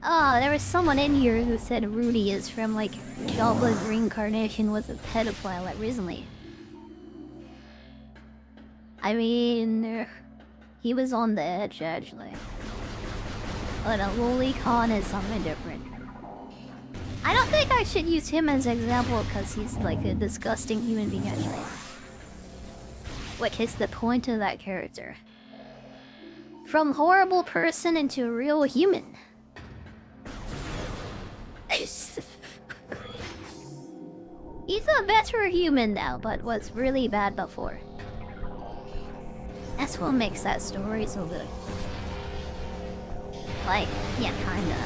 Oh, there was someone in here who said Rudy is from, like, Jobless Reincarnation was a pedophile, like, recently. I mean, he was on the edge, actually. But a lolicon is something different. I don't think I should use him as an example because he's, like, a disgusting human being, actually. Which is the point of that character. From horrible person into a real human. He's a better human now, but was really bad before. That's what makes that story so good. Like, yeah, kinda.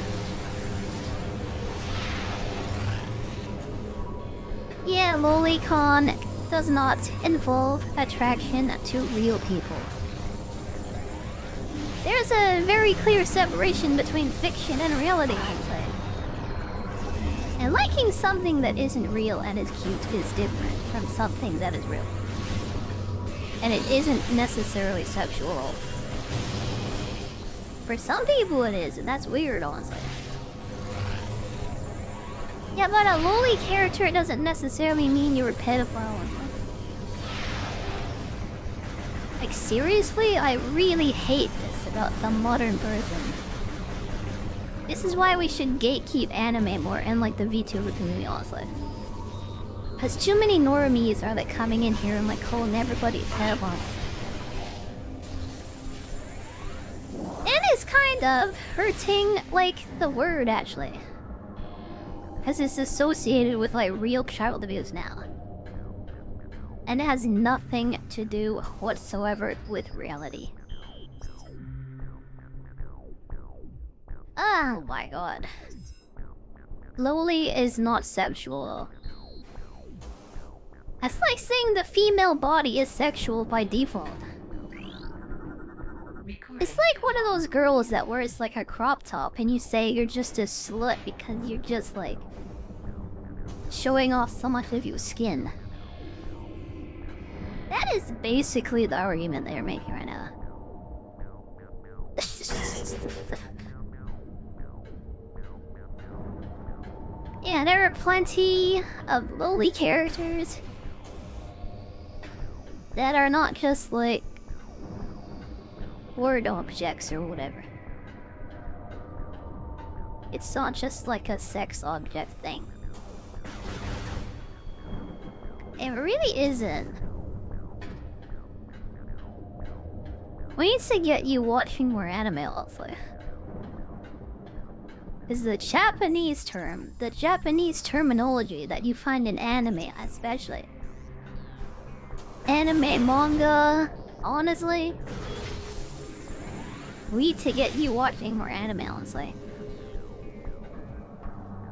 Yeah, lolicon does not involve attraction to real people. There's a very clear separation between fiction and reality, I'd say. And liking something that isn't real and is cute is different from something that is real. And it isn't necessarily sexual. For some people it is, and that's weird, honestly. Yeah, but a loli character doesn't necessarily mean you're a pedophile. Like, seriously? I really hate this about the modern person. This is why we should gatekeep anime more and, like, the VTuber community, honestly. Because too many normies are, like, coming in here and, like, calling everybody a pedophile. And it's kind of hurting, like, the word, actually. Because it's associated with, like, real child abuse now. And it has nothing to do whatsoever with reality. Oh my god. Loli is not sexual. That's like saying the female body is sexual by default. It's like one of those girls that wears like a crop top and you say you're just a slut because you're just like showing off so much of your skin. That is basically the argument they're making right now. Yeah, there are plenty of loli characters that are not just like word objects or whatever. It's not just like a sex object thing. It really isn't. We need to get you watching more anime also. Is the Japanese term, the Japanese terminology that you find in anime especially. Anime, manga, honestly. We need to get you watching more anime, honestly.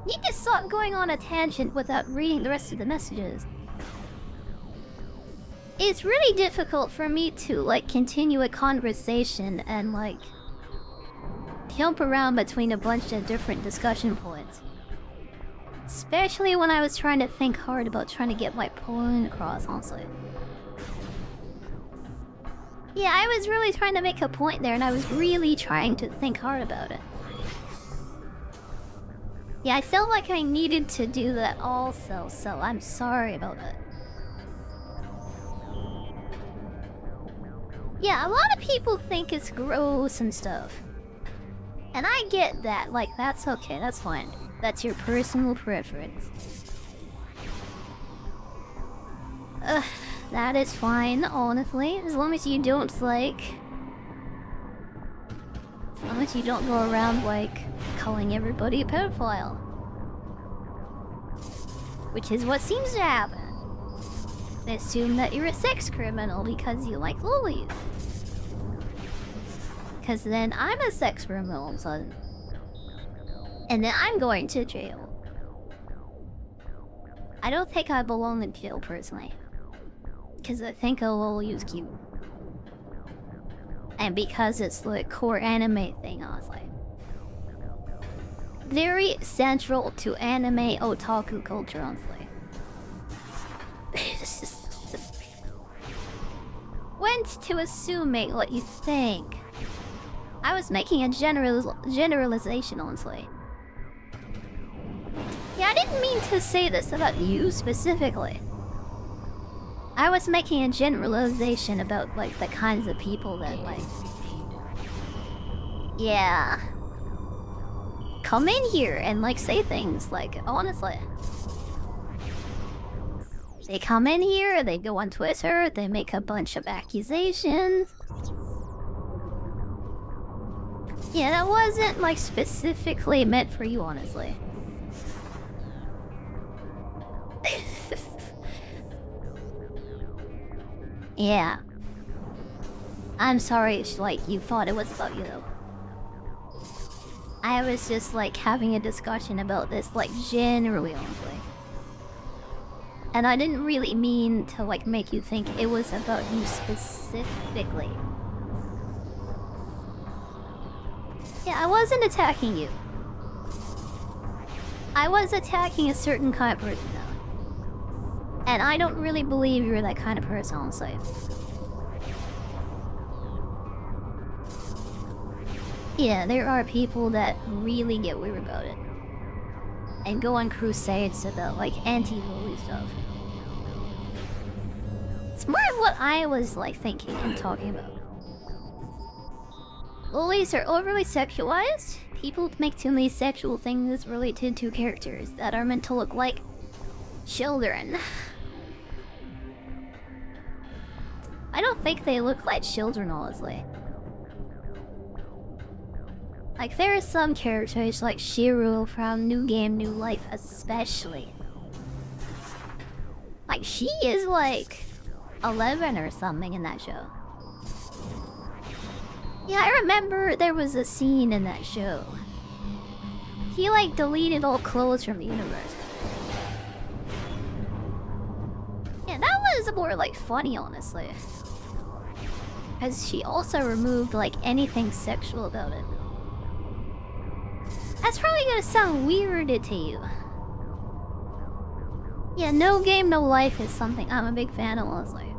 You can stop going on a tangent without reading the rest of the messages. It's really difficult for me to, like, continue a conversation and, like, jump around between a bunch of different discussion points. Especially when I was trying to think hard about trying to get my point across, honestly. Yeah, I was really trying to make a point there, and I was really trying to think hard about it. Yeah, I felt like I needed to do that also, so I'm sorry about it. Yeah, a lot of people think it's gross and stuff. And I get that, like, that's okay, that's fine. That's your personal preference. That is fine, honestly, as long as you don't, like... As long as you don't go around, like, calling everybody a pedophile. Which is what seems to happen. They assume that you're a sex criminal because you like lollies. Because then I'm a sex criminal, so... And then I'm going to jail. I don't think I belong in jail, personally. Because I think a lolly is cute. And because it's the core anime thing, honestly. Very central to anime otaku culture, honestly. Went to assuming what you think. I was making a generalization, honestly. Yeah, I didn't mean to say this about you specifically. I was making a generalization about, like, the kinds of people that, like... Yeah. Come in here and, like, say things, like, honestly. They come in here, they go on Twitter, they make a bunch of accusations. Yeah, that wasn't, like, specifically meant for you, honestly. Yeah. I'm sorry, like, you thought it was about you, though. I was just, like, having a discussion about this, like, generally, honestly. And I didn't really mean to, like, make you think it was about you specifically. Yeah, I wasn't attacking you. I was attacking a certain kind of person, though. And I don't really believe you're that kind of person, honestly. Yeah, there are people that really get weird about it. And go on crusades about, like, anti-lolly stuff. It's more of what I was, like, thinking and talking about. Lollies are overly sexualized. People make too many sexual things related to characters that are meant to look like children. I don't think they look like children, honestly. Like, there are some characters like Shiro from New Game, New Life especially. Like, she is like 11 or something in that show. Yeah, I remember there was a scene in that show. He, like, deleted all clothes from the universe. Yeah, that was more, like, funny, honestly. Because she also removed, like, anything sexual about it. That's probably gonna sound weird to you. Yeah, No Game, No Life is something I'm a big fan of, honestly.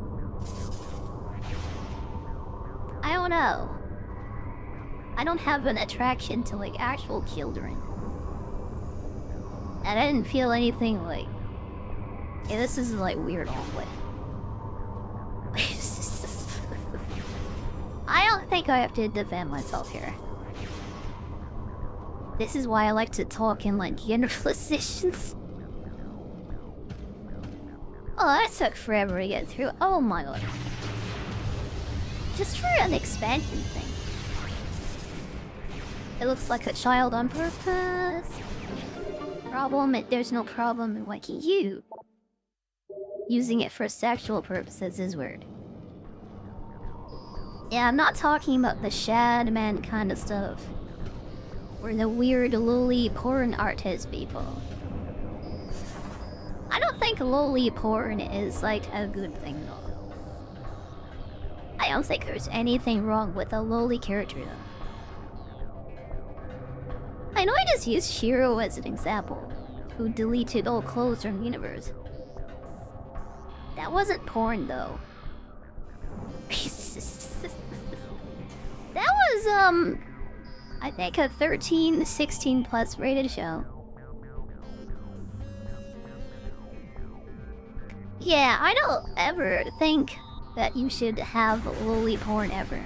I don't know. I don't have an attraction to, like, actual children. And I didn't feel anything like... Yeah, this is, like, weird all the way. I don't think I have to defend myself here. This is why I like to talk in, like, generalizations. Oh, that took forever to get through. Oh my god. Just for an expansion thing. It looks like a child on purpose. There's no problem in liking you. Using it for sexual purposes is weird. Yeah, I'm not talking about the Shad Man kind of stuff. Or the weird lolly porn artist people. I don't think lolly porn is, like, a good thing at all. I don't think there's anything wrong with a lolly character, though. I know I just used Shiro as an example, who deleted all clothes from the universe. That wasn't porn, though. is, I think a 13, 16 plus rated show. Yeah, I don't ever think that you should have loli porn ever.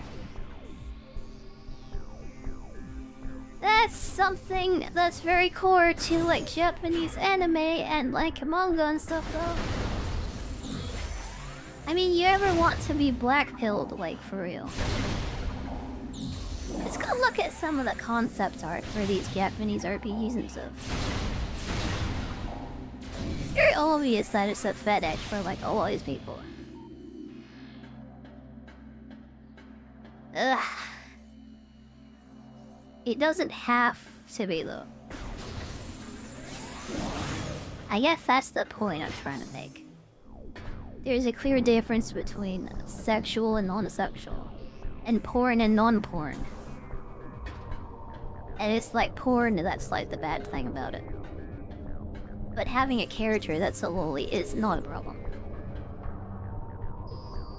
That's something that's very core to like Japanese anime and like manga and stuff though. I mean, you ever want to be black-pilled, like for real? Let's go look at some of the concept art for these Japanese RPGs and stuff. It's very obvious that it's a fetish for like all these people. Ugh. It doesn't have to be though. I guess that's the point I'm trying to make. There's a clear difference between sexual and non-sexual, and porn and non-porn. And it's like porn that's like the bad thing about it. But having a character that's a loli is not a problem.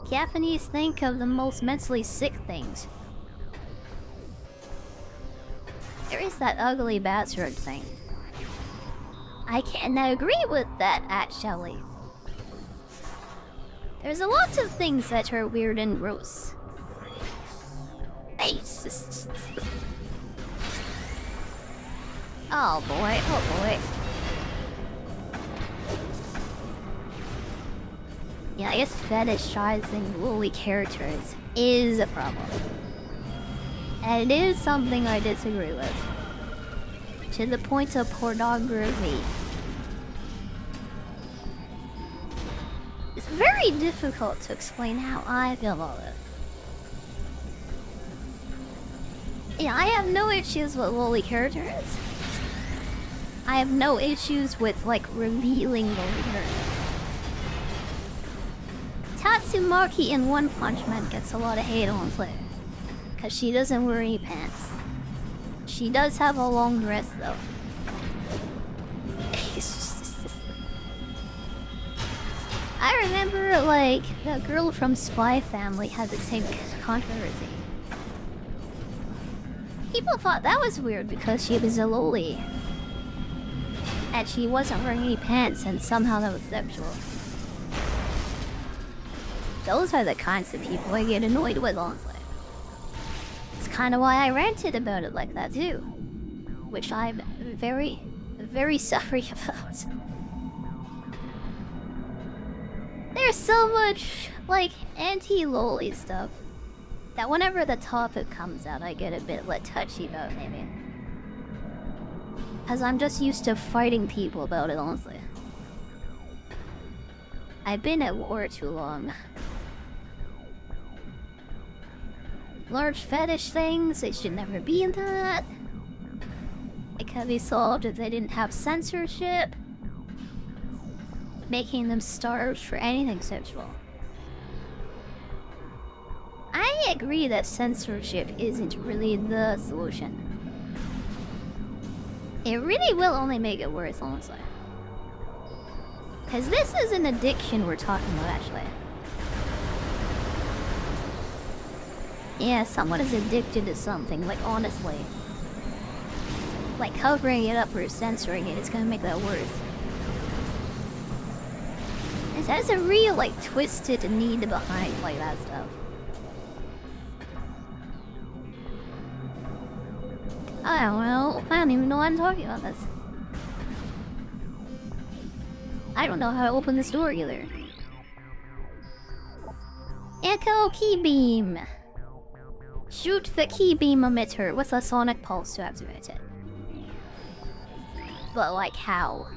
Japanese think of the most mentally sick things. There is that ugly bastard thing. I can't agree with that, actually. There's a lot of things that are weird and gross. Hey, oh boy, oh boy. Yeah, I guess fetishizing loli characters is a problem. And it is something I disagree with. To the point of pornography. It's very difficult to explain how I feel about it. Yeah, I have no issues with loli characters. I have no issues with, like, revealing loli characters. Tatsumaki in One Punch Man gets a lot of hate on Twitter. Because she doesn't wear any pants. She does have a long dress, though. I remember, like, the girl from Spy Family had the same controversy. People thought that was weird because she was a loli. And she wasn't wearing any pants, and somehow that was sexual. Those are the kinds of people I get annoyed with, honestly. It's kind of why I ranted about it like that, too. Which I'm very, very sorry about. There's so much, like, anti-loli stuff that whenever the topic comes out, I get a bit, like, touchy about, maybe. Because I'm just used to fighting people about it, honestly. I've been at war too long. Large fetish things, they should never be in that. It can be solved if they didn't have censorship. Making them starved for anything sexual. I agree that censorship isn't really the solution. It really will only make it worse, honestly. Because this is an addiction we're talking about, actually. Yeah, someone is addicted to something, like, honestly. Like, covering it up or censoring it, it's gonna make that worse. There's a real, like, twisted need behind, like, that stuff. I don't know. I don't even know why I'm talking about this. I don't know how to open this door either. Echo key beam. Shoot the key beam emitter with a sonic pulse to activate it. But, like, how?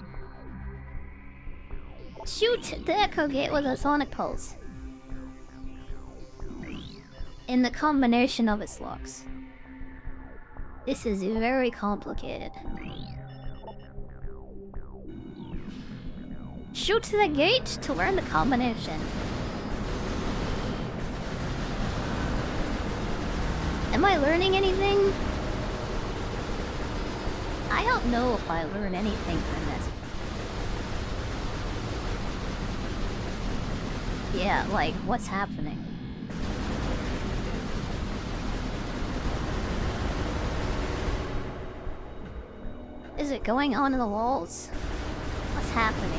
Shoot the echo gate with a sonic pulse. In the combination of its locks. This is very complicated. Shoot the gate to learn the combination. Am I learning anything? I don't know if I learn anything from this. Yeah, like, what's happening? Is it going on in the walls? What's happening?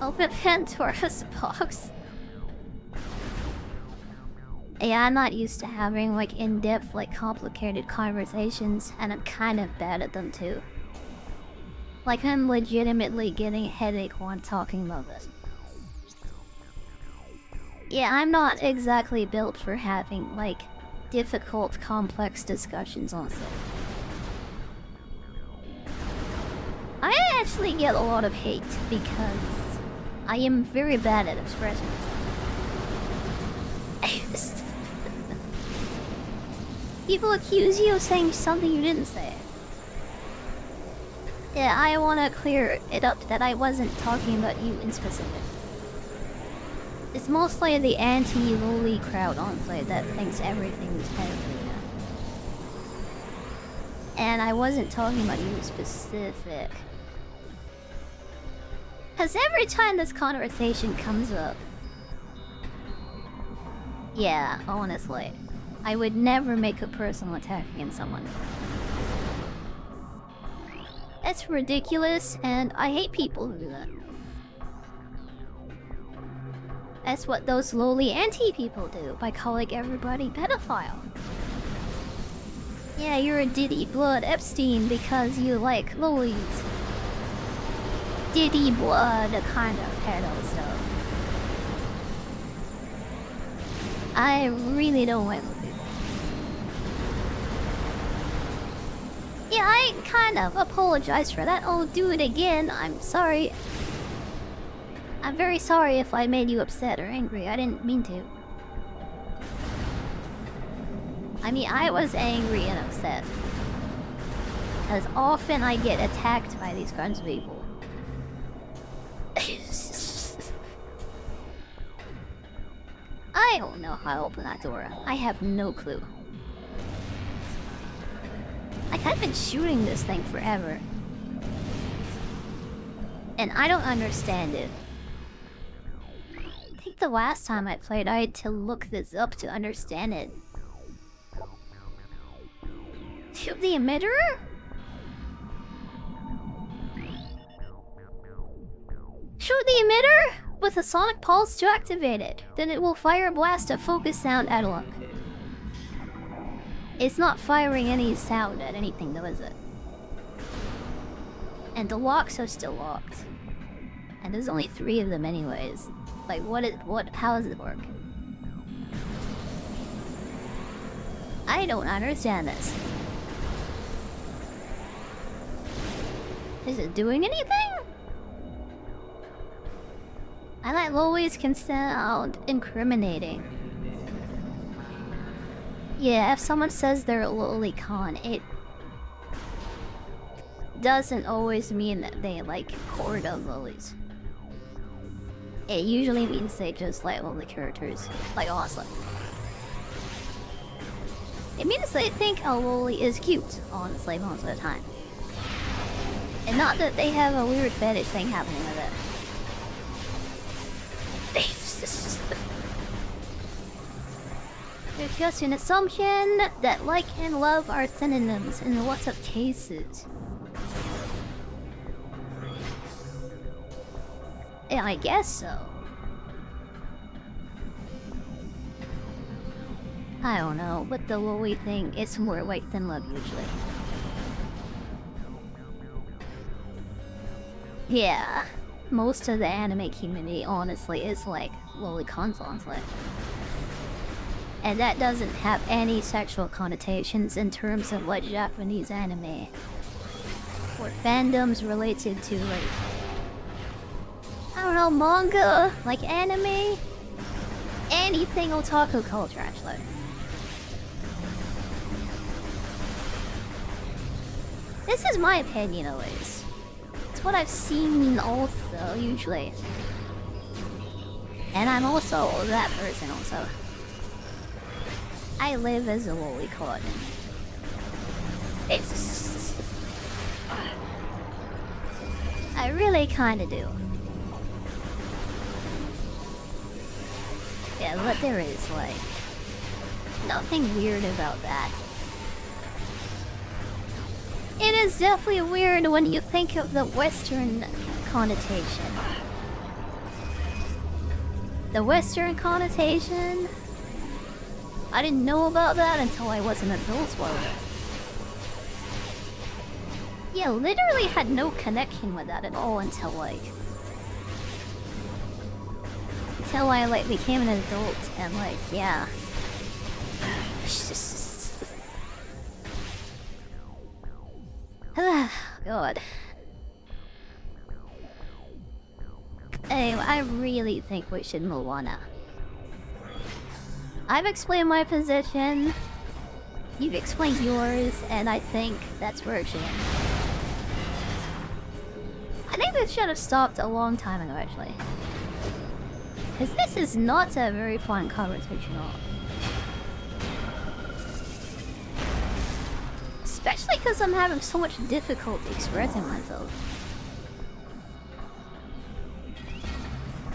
Open Pandora's box. Yeah, I'm not used to having like in-depth, like complicated conversations, and I'm kind of bad at them too. Like I'm legitimately getting a headache while I'm talking about this. Yeah, I'm not exactly built for having like difficult, complex discussions on set. I actually get a lot of hate because I am very bad at expressing myself. People accuse you of saying something you didn't say. Yeah, I want to clear it up that I wasn't talking about you in specific. It's mostly the anti-loli crowd on play that thinks everything's pedophilia. And I wasn't talking about you in specific. Because every time this conversation comes up... Yeah, honestly. I would never make a personal attack against someone. That's ridiculous, and I hate people who do that. That's what those lowly anti-people do, by calling everybody pedophile. Yeah, you're a Diddy Blood Epstein because you like lowlies. Diddy Blood kind of pedo stuff. I really don't like people. Yeah, I kind of apologize for that. I'll do it again. I'm sorry. I'm very sorry if I made you upset or angry. I didn't mean to. I mean, I was angry and upset. Because often I get attacked by these kinds of people. I don't know how to open that door. I have no clue. Like, I've been shooting this thing forever. And I don't understand it. I think the last time I played, I had to look this up to understand it. Shoot the emitter? Shoot the emitter with a sonic pulse to activate it. Then it will fire a blast of focus sound at a lock. It's not firing any sound at anything though, is it? And the locks are still locked. And there's only 3 of them anyways. Like how does it work? I don't understand this. Is it doing anything? And that always can sound incriminating. Yeah, if someone says they're a lolicon, it doesn't always mean that they like hoard of lilies. It usually means they just like loli characters, like honestly. It means they think a loli is cute, honestly, most of the time. And not that they have a weird fetish thing happening with it. There's just an assumption that like and love are synonyms in lots of cases. Yeah, I guess so. I don't know, but the loli thing is more like than love usually. Yeah, most of the anime community honestly is like lolicons honestly. And that doesn't have any sexual connotations in terms of like Japanese anime or fandoms related to like, I don't know, manga, like anime, anything otaku culture actually. This is my opinion always. It's what I've seen also usually. And I'm also that person also. I live as a lolicon. It's... I really kinda do. Yeah, but there is, like, nothing weird about that. It is definitely weird when you think of the Western connotation. The Western connotation? I didn't know about that until I was an adult swallower. Yeah, literally had no connection with that at all until I became an adult and yeah. God. Anyway, I really think we should move on now. I've explained my position, you've explained yours, and I think that's where it should end. I think this should have stopped a long time ago, actually. Because this is not a very fun conversation at all. Especially because I'm having so much difficulty expressing myself.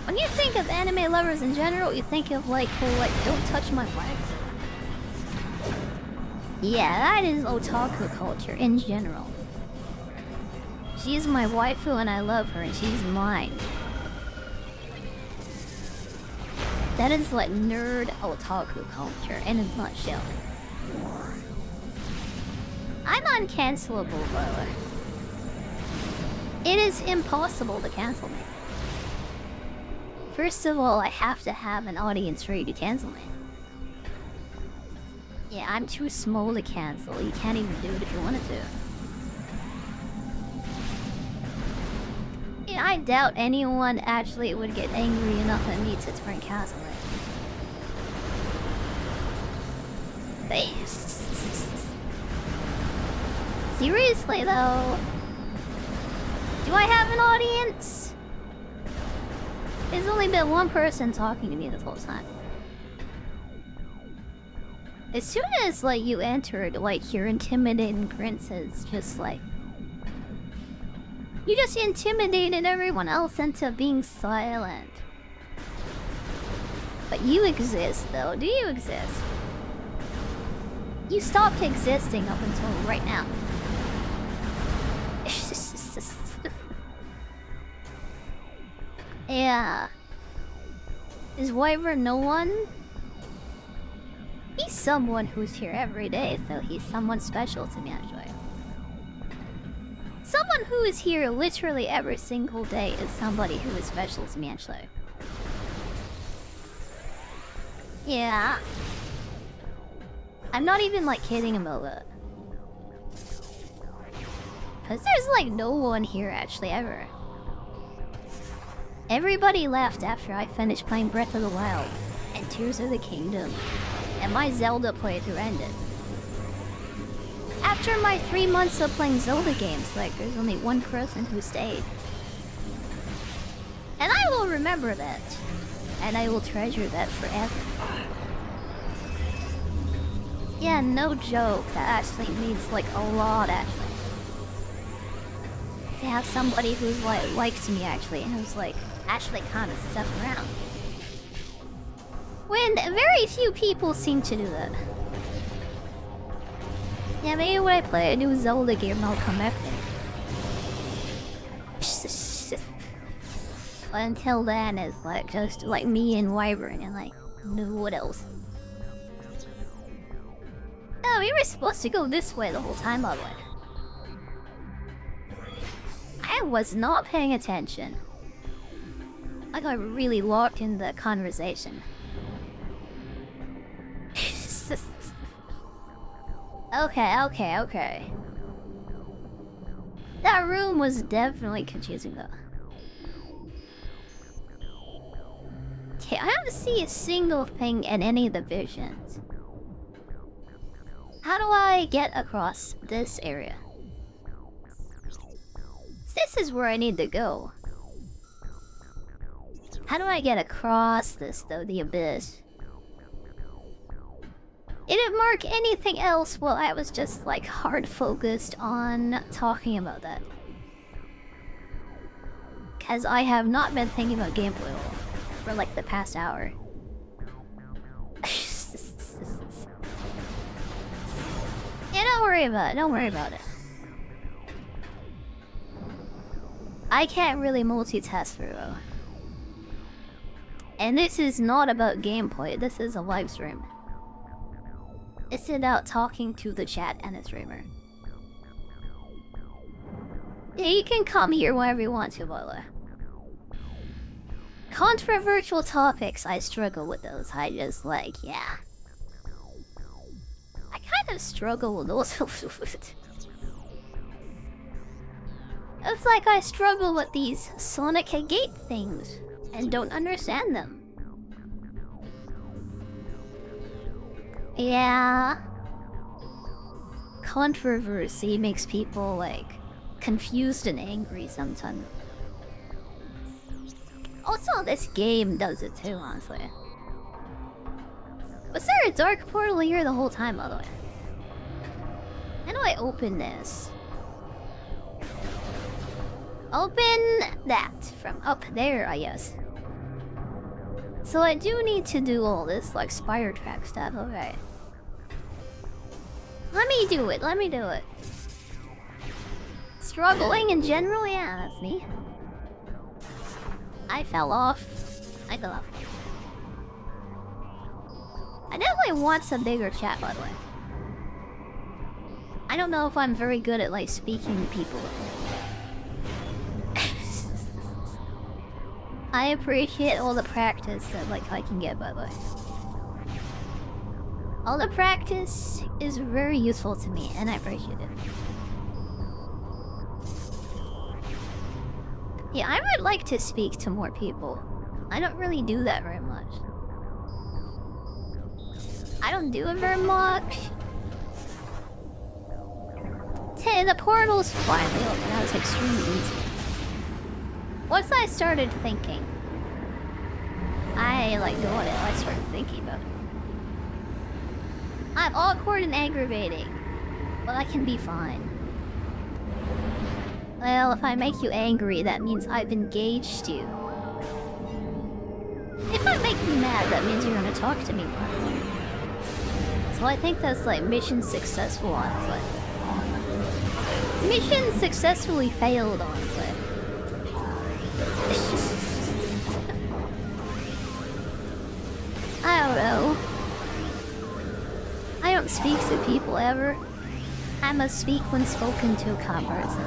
When you think of anime lovers in general, you think of don't touch my wife. Yeah, that is otaku culture in general. She's my waifu and I love her and she's mine. That is like nerd otaku culture in a nutshell. I'm uncancelable, bro. It is impossible to cancel me. First of all, I have to have an audience ready to cancel me. Yeah, I'm too small to cancel. You can't even do it if you wanted to. Yeah, I doubt anyone actually would get angry enough at me to turn cancel it. Seriously though, do I have an audience? There's only been one person talking to me this whole time. As soon as you entered, your intimidating princess just you just intimidated everyone else into being silent. But you exist though, do you exist? You stopped existing up until right now. Yeah. Is Wyvern no one? He's someone who's here every day, so he's someone special to me actually. Someone who is here literally every single day is somebody who is special to me actually. Yeah. I'm not even kidding about that. Cause there's no one here actually ever. Everybody left after I finished playing Breath of the Wild and Tears of the Kingdom, and my Zelda playthrough ended. After my 3 months of playing Zelda games, there's only one person who stayed. And I will remember that. And I will treasure that forever. Yeah, no joke, that actually means a lot actually. To have somebody who's likes me actually, and who's actually kind of stuck around. When very few people seem to do that. Yeah, maybe when I play a new Zelda game I'll come back there. But until then it's just me and Wyvern and no what else. Oh, we were supposed to go this way the whole time by the way. I was not paying attention. I got really locked in the conversation. Okay. That room was definitely confusing though. Okay, I don't see a single thing in any of the visions. How do I get across this area? This is where I need to go. How do I get across this though, the abyss? It didn't mark anything else while I was just hard focused on talking about that. Cause I have not been thinking about gameplay at all for the past hour. Yeah, don't worry about it, I can't really multitask very well. And this is not about gameplay, this is a live stream. It's about talking to the chat and the streamer. Yeah, you can come here whenever you want to, by the way. Controversial topics, I struggle with those. I just like, yeah. I kind of struggle with those. It's like I struggle with these Sonic Gate things and don't understand them. Yeah. Controversy makes people like confused and angry sometimes. Also, this game does it too, honestly. Was there a dark portal here the whole time, by the way? How do I open this? Open that from up there, I guess. So I do need to do all this, like, spider track stuff, okay. Let me do it, let me do it. Struggling in general, yeah, that's me. I fell off. I fell off. I definitely want some bigger chat, by the way. I don't know if I'm very good at, like, speaking to people. I appreciate all the practice that, like, I can get, by the way. All the practice is very useful to me, and I appreciate it. Yeah, I would like to speak to more people. I don't really do that very much. I don't do it very much. The portal's finally open. That was extremely easy. Once I started thinking, I like doing it. I started thinking about it. I'm awkward and aggravating, but I can be fine. Well, if I make you angry, that means I've engaged you. If I make you mad, that means you're gonna talk to me more. So I think that's like mission successful, honestly. Mission successfully failed, honestly. I don't know. I don't speak to people ever. I must speak when spoken to a person.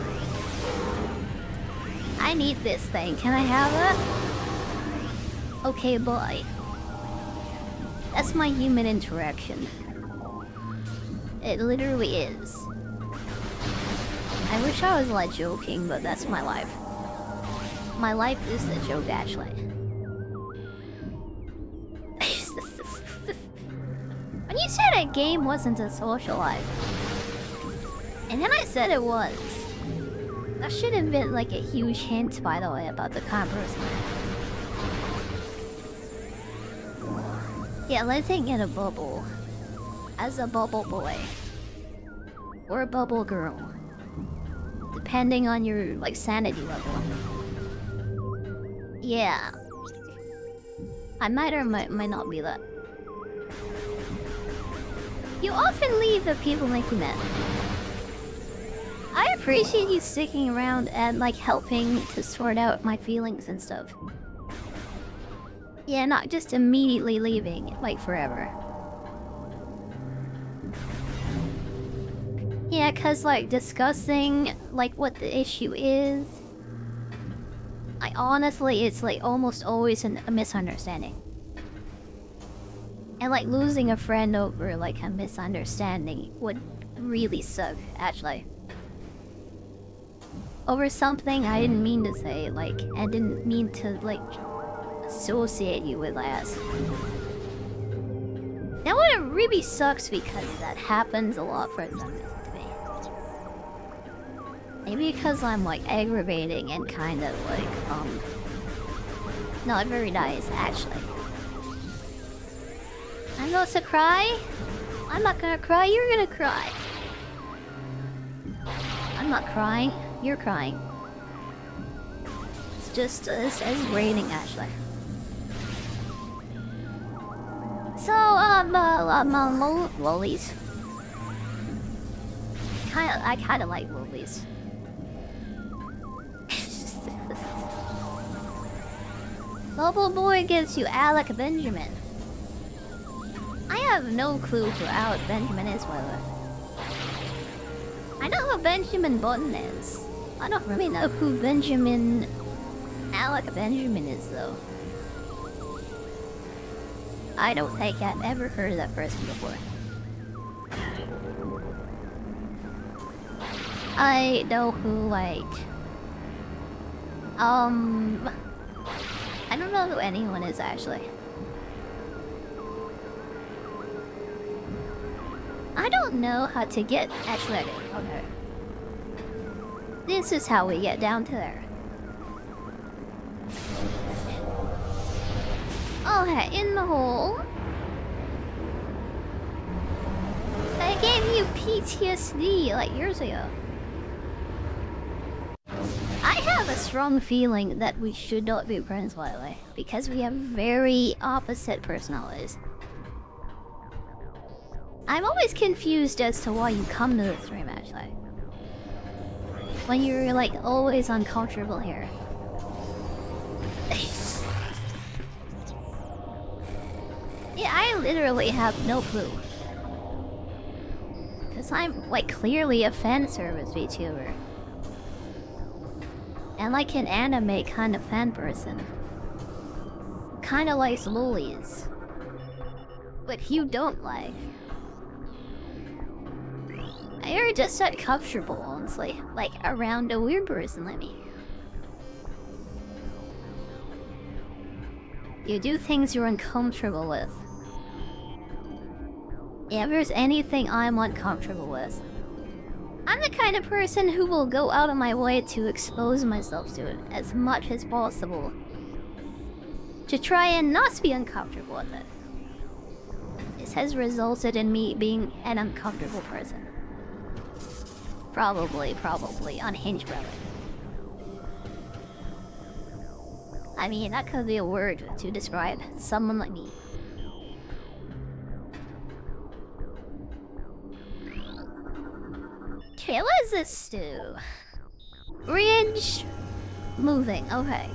I need this thing. Can I have it? Okay, boy. That's my human interaction. It literally is. I wish I was like joking, but that's my life. My life is a joke, actually. When you said a game wasn't a social life, and then I said it was, that should have been like a huge hint, by the way, about the controversy. Yeah, let's get a bubble. As a bubble boy. Or a bubble girl. Depending on your, like, sanity level. Yeah. I might or might not be that. You often leave if people make you mad. I appreciate you sticking around and, like, helping to sort out my feelings and stuff. Yeah, not just immediately leaving, like, forever. Yeah, cause, like, discussing, like, what the issue is... honestly, it's, like, almost always a misunderstanding. And, like, losing a friend over, like, a misunderstanding would really suck, actually. Over something I didn't mean to say, like, I didn't mean to, like, associate you with as. That one really sucks because that happens a lot for some reason to me. Maybe because I'm, like, aggravating and kind of, like, not very nice, actually. I'm going to cry? I'm not gonna cry, you're gonna cry. I'm not crying, you're crying. It's just, it's raining, actually. So, lollies. I kinda like lollies. Bubble Boy gives you Alec Benjamin. I have no clue who Alec Benjamin is, by the way. I know who Benjamin Button is. I don't really know who Alec Benjamin is, though. I don't think I've ever heard of that person before. I know who, like... I don't know who anyone is, actually. I don't know how to get... Actually, I do. Okay. This is how we get down to there. Okay, in the hole. I gave you PTSD like years ago. I have a strong feeling that we should not be friends, by the way, because we have very opposite personalities. I'm always confused as to why you come to the stream, actually. When you're, like, always uncomfortable here. Yeah, I literally have no clue. Because I'm, like, clearly a fan service VTuber. And like an anime kind of fan person. Kinda likes lollies. But you don't like. You're just not comfortable, honestly. Like, around a weird person like me. You do things you're uncomfortable with. If there's anything I'm uncomfortable with, I'm the kind of person who will go out of my way to expose myself to it as much as possible. To try and not be uncomfortable with it. This has resulted in me being an uncomfortable person. Probably unhinged brother. I mean, that could be a word to describe someone like me. Okay, what does this do? Bridge moving, okay.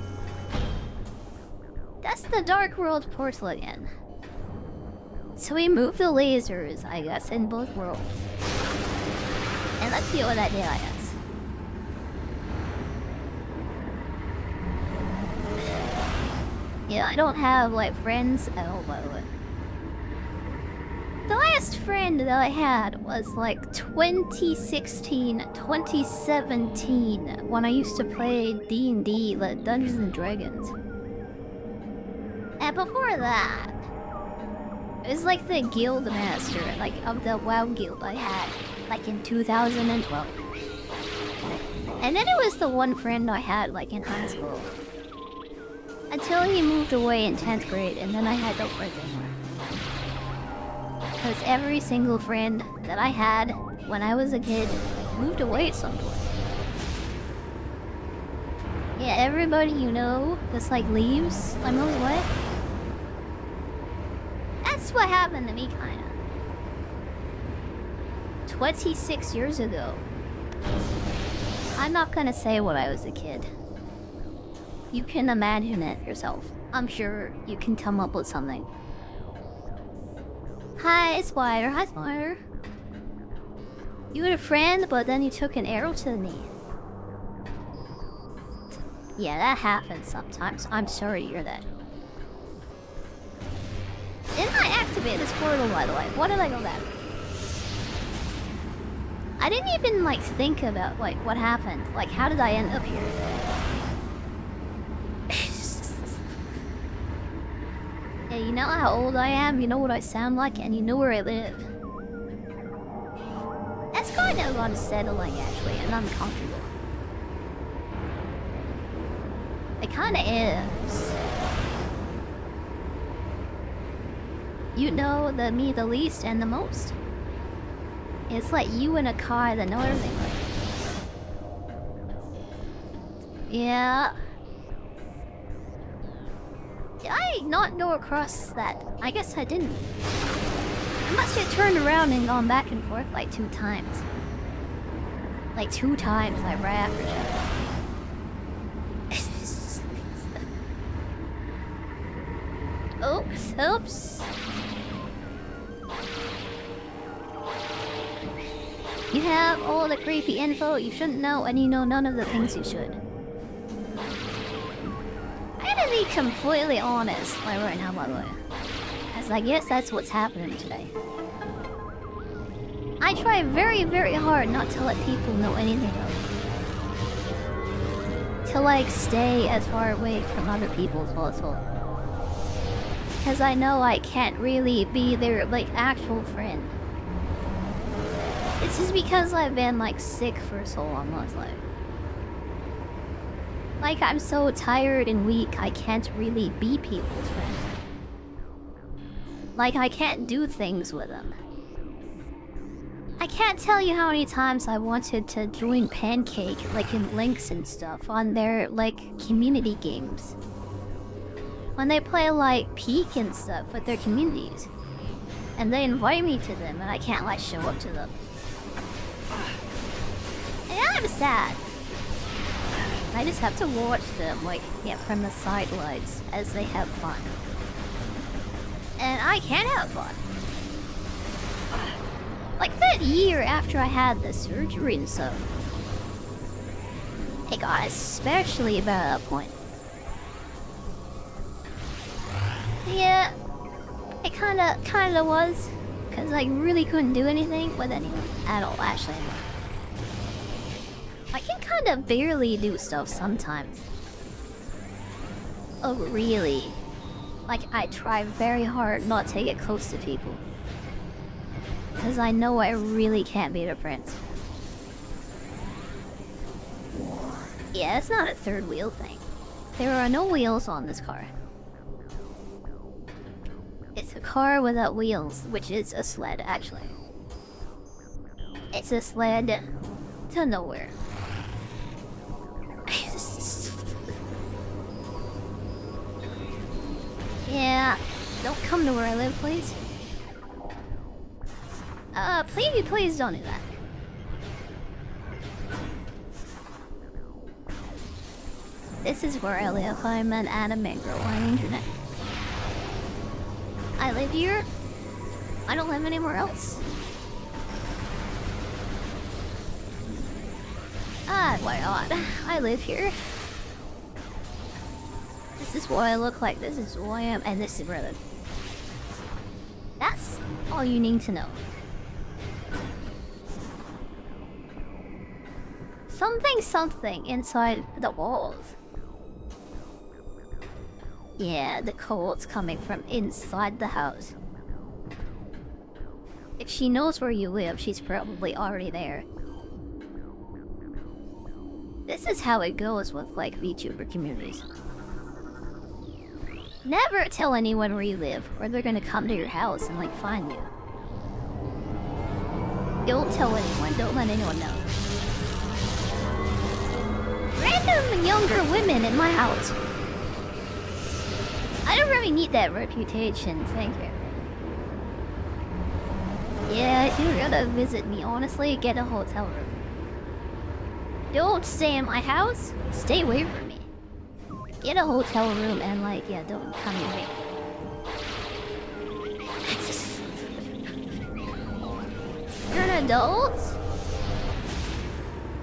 That's the Dark World portal again. So we move the lasers, I guess, in both worlds. And let's see what that did, I guess. Yeah, I don't have, like, friends at all, by the way. The last friend that I had was, like, 2016, 2017, when I used to play D&D, like Dungeons and Dragons. And before that, it was like the guild master, like, of the WoW guild I had, like, in 2012. And then it was the one friend I had, like, in high school. Until he moved away in 10th grade, and then I had no friends anymore. Because every single friend that I had when I was a kid moved away at some point. Yeah, everybody you know just, like, leaves on the way. That's what happened to me, kinda. 26 years ago. I'm not gonna say when I was a kid. You can imagine it yourself. I'm sure you can come up with something. Hi, Spider. Hi, Spider. You had a friend, but then you took an arrow to the knee. Yeah, that happens sometimes. I'm sorry to hear that. Didn't I activate this portal, by the way? What did I go back? I didn't even, like, think about, like, what happened. Like, how did I end up here? Yeah, you know how old I am, you know what I sound like, and you know where I live. That's kind of unsettling, actually, and uncomfortable. It kinda is. You know me the least and the most. It's like you in a car that know everything. Yeah. Did I not go across that? I guess I didn't. I must have turned around and gone back and forth like 2 times. Like 2 times, like right after each other. Oops, oops. You have all the creepy info you shouldn't know, and you know none of the things you should. I'm gonna be completely honest, like right now, by the way. As I guess that's what's happening today. I try very, very hard not to let people know anything of it. To like stay as far away from other people as possible. Because I know I can't really be their like actual friend. It's just because I've been like sick for so long, mostly. Like I'm so tired and weak, I can't really be people's friend. Like I can't do things with them. I can't tell you how many times I wanted to join Pancake, like in links and stuff, on their, like, community games. When they play, like, Peak and stuff with their communities. And they invite me to them, and I can't, like, show up to them. And I'm sad. I just have to watch them, like, yeah, from the sidelines as they have fun. And I can't have fun. Like that year after I had the surgery and stuff, it got especially bad at that point. Yeah, it kinda was, cause I really couldn't do anything with anyone at all. Actually, I can kinda barely do stuff sometimes. Oh really? Like I try very hard not to get close to people. Because I know I really can't be the prince. Yeah, it's not a third wheel thing. There are no wheels on this car. It's a car without wheels, which is a sled, actually. It's a sled to nowhere. Yeah, don't come to where I live, please. Please don't do that. This is where I live. I'm an anime girl on the internet. I live here. I don't live anywhere else. Ah, why not? I live here. This is what I look like. This is who I am, and this is where I live. That's all you need to know. Something inside the walls. Yeah, the cold's coming from inside the house. If she knows where you live, she's probably already there. This is how it goes with, like, VTuber communities. Never tell anyone where you live, or they're gonna come to your house and, like, find you. Don't tell anyone, don't let anyone know. Random younger women in my house. I don't really need that reputation, thank you. Yeah, if you're gonna visit me, honestly, get a hotel room. Don't stay in my house, stay away from me. Get a hotel room and, like, yeah, don't come near me. You're an adult?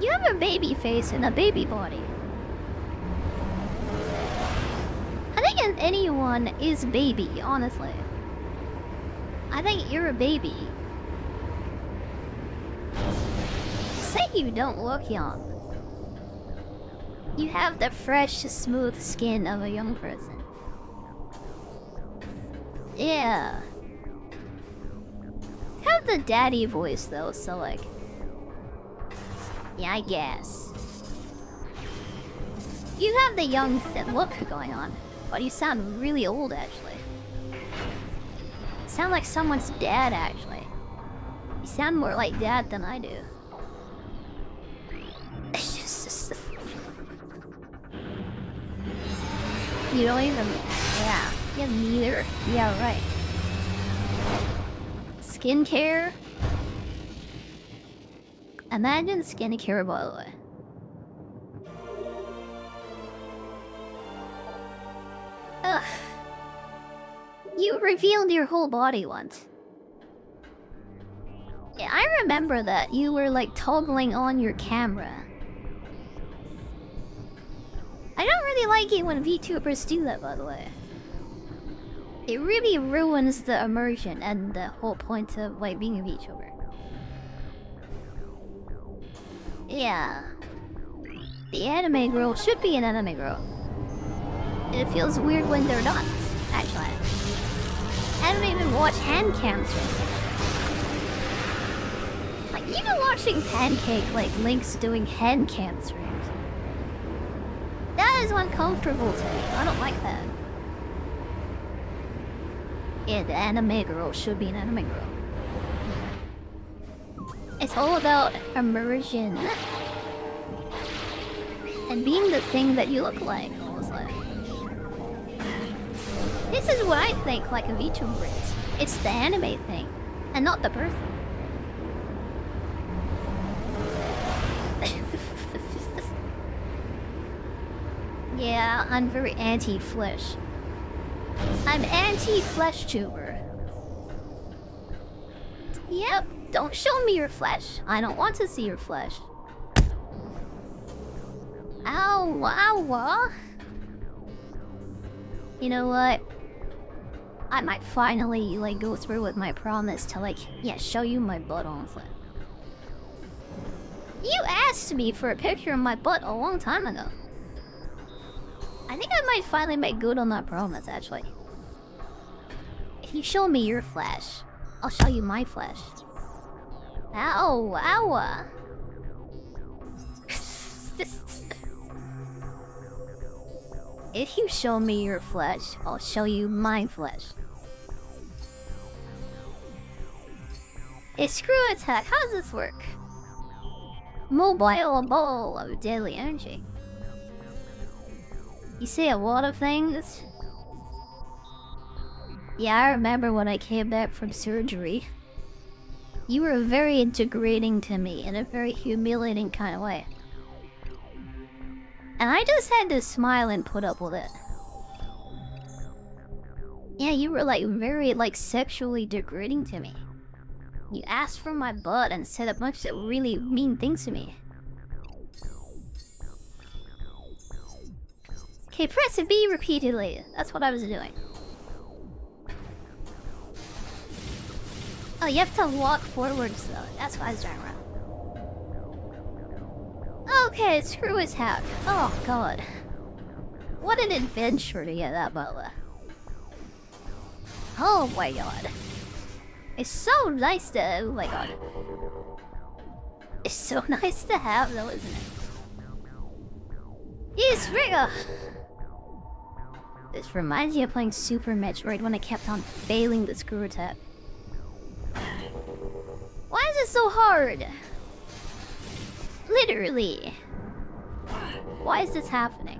You have a baby face and a baby body. I think anyone is baby, honestly. I think you're a baby. Say you don't look young. You have the fresh, smooth skin of a young person. Yeah. You have the daddy voice though, so like... yeah, I guess. You have the young look going on, but you sound really old actually. You sound like someone's dad actually. You sound more like dad than I do. It's just... you don't even... yeah, you have neither. Yeah, right. Skincare? Imagine skincare, by the way. Ugh. You revealed your whole body once. Yeah, I remember that. You were like toggling on your camera. I don't really like it when VTubers do that, by the way. It really ruins the immersion and the whole point of like being a VTuber. Yeah. The anime girl should be an anime girl. It feels weird when they're not, actually. I don't even watch hand cams right now. Like, even watching Pancake, like, Link's doing hand cam streams. That is uncomfortable to me. I don't like that. Yeah, the anime girl should be an anime girl. It's all about immersion. And being the thing that you look like, honestly. This is what I think like a VTuber is. It's the anime thing, and not the person. Yeah, I'm very anti-flesh. I'm anti-flesh tuber. Yep, don't show me your flesh. I don't want to see your flesh. Ow, ow. You know what? I might finally like go through with my promise to like, yeah, show you my butt honestly. You asked me for a picture of my butt a long time ago. I think I might finally make good on that promise actually. If you show me your flesh, I'll show you my flesh. Ow, ow. If you show me your flesh, I'll show you my flesh. A screw attack, how does this work? Mobile ball of deadly energy. You say a lot of things. Yeah, I remember when I came back from surgery. You were very degrading to me in a very humiliating kind of way. And I just had to smile and put up with it. Yeah, you were like very like sexually degrading to me. You asked for my butt and said a bunch of really mean things to me. Okay, press B repeatedly. That's what I was doing. Oh, you have to walk forwards though. That's what I was trying around. Okay, screw his hack. Oh god. What an adventure to get that butler. Oh my god. It's so nice to... oh my god. It's so nice to have though, isn't it? Yes, Rigger! This reminds me of playing Super Metroid when I kept on failing the screw attack. Why is it so hard? Literally. Why is this happening?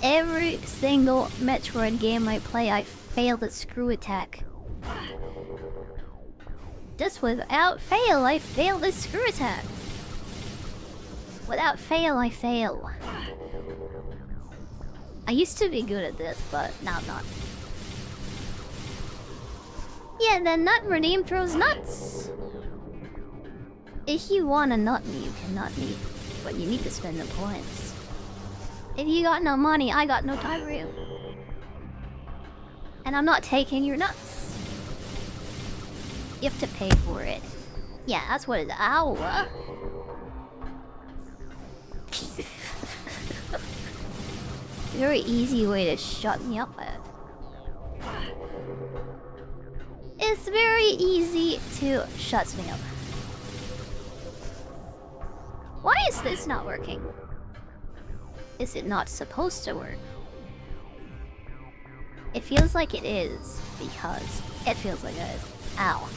Every single Metroid game I play, I fail the screw attack. Just without fail, I fail the screw attack. Without fail, I fail. I used to be good at this, but now I'm not. Yeah, the nut redeem throws nuts. If you want to nut me, you can nut me. But you need to spend the points. If you got no money, I got no time for you. And I'm not taking your nuts. You have to pay for it. Yeah, that's what it is. Ow. Very easy way to shut me up at. It's very easy to shut me up. Why is this not working? Is it not supposed to work? It feels like it is, because it feels like it is. Ow.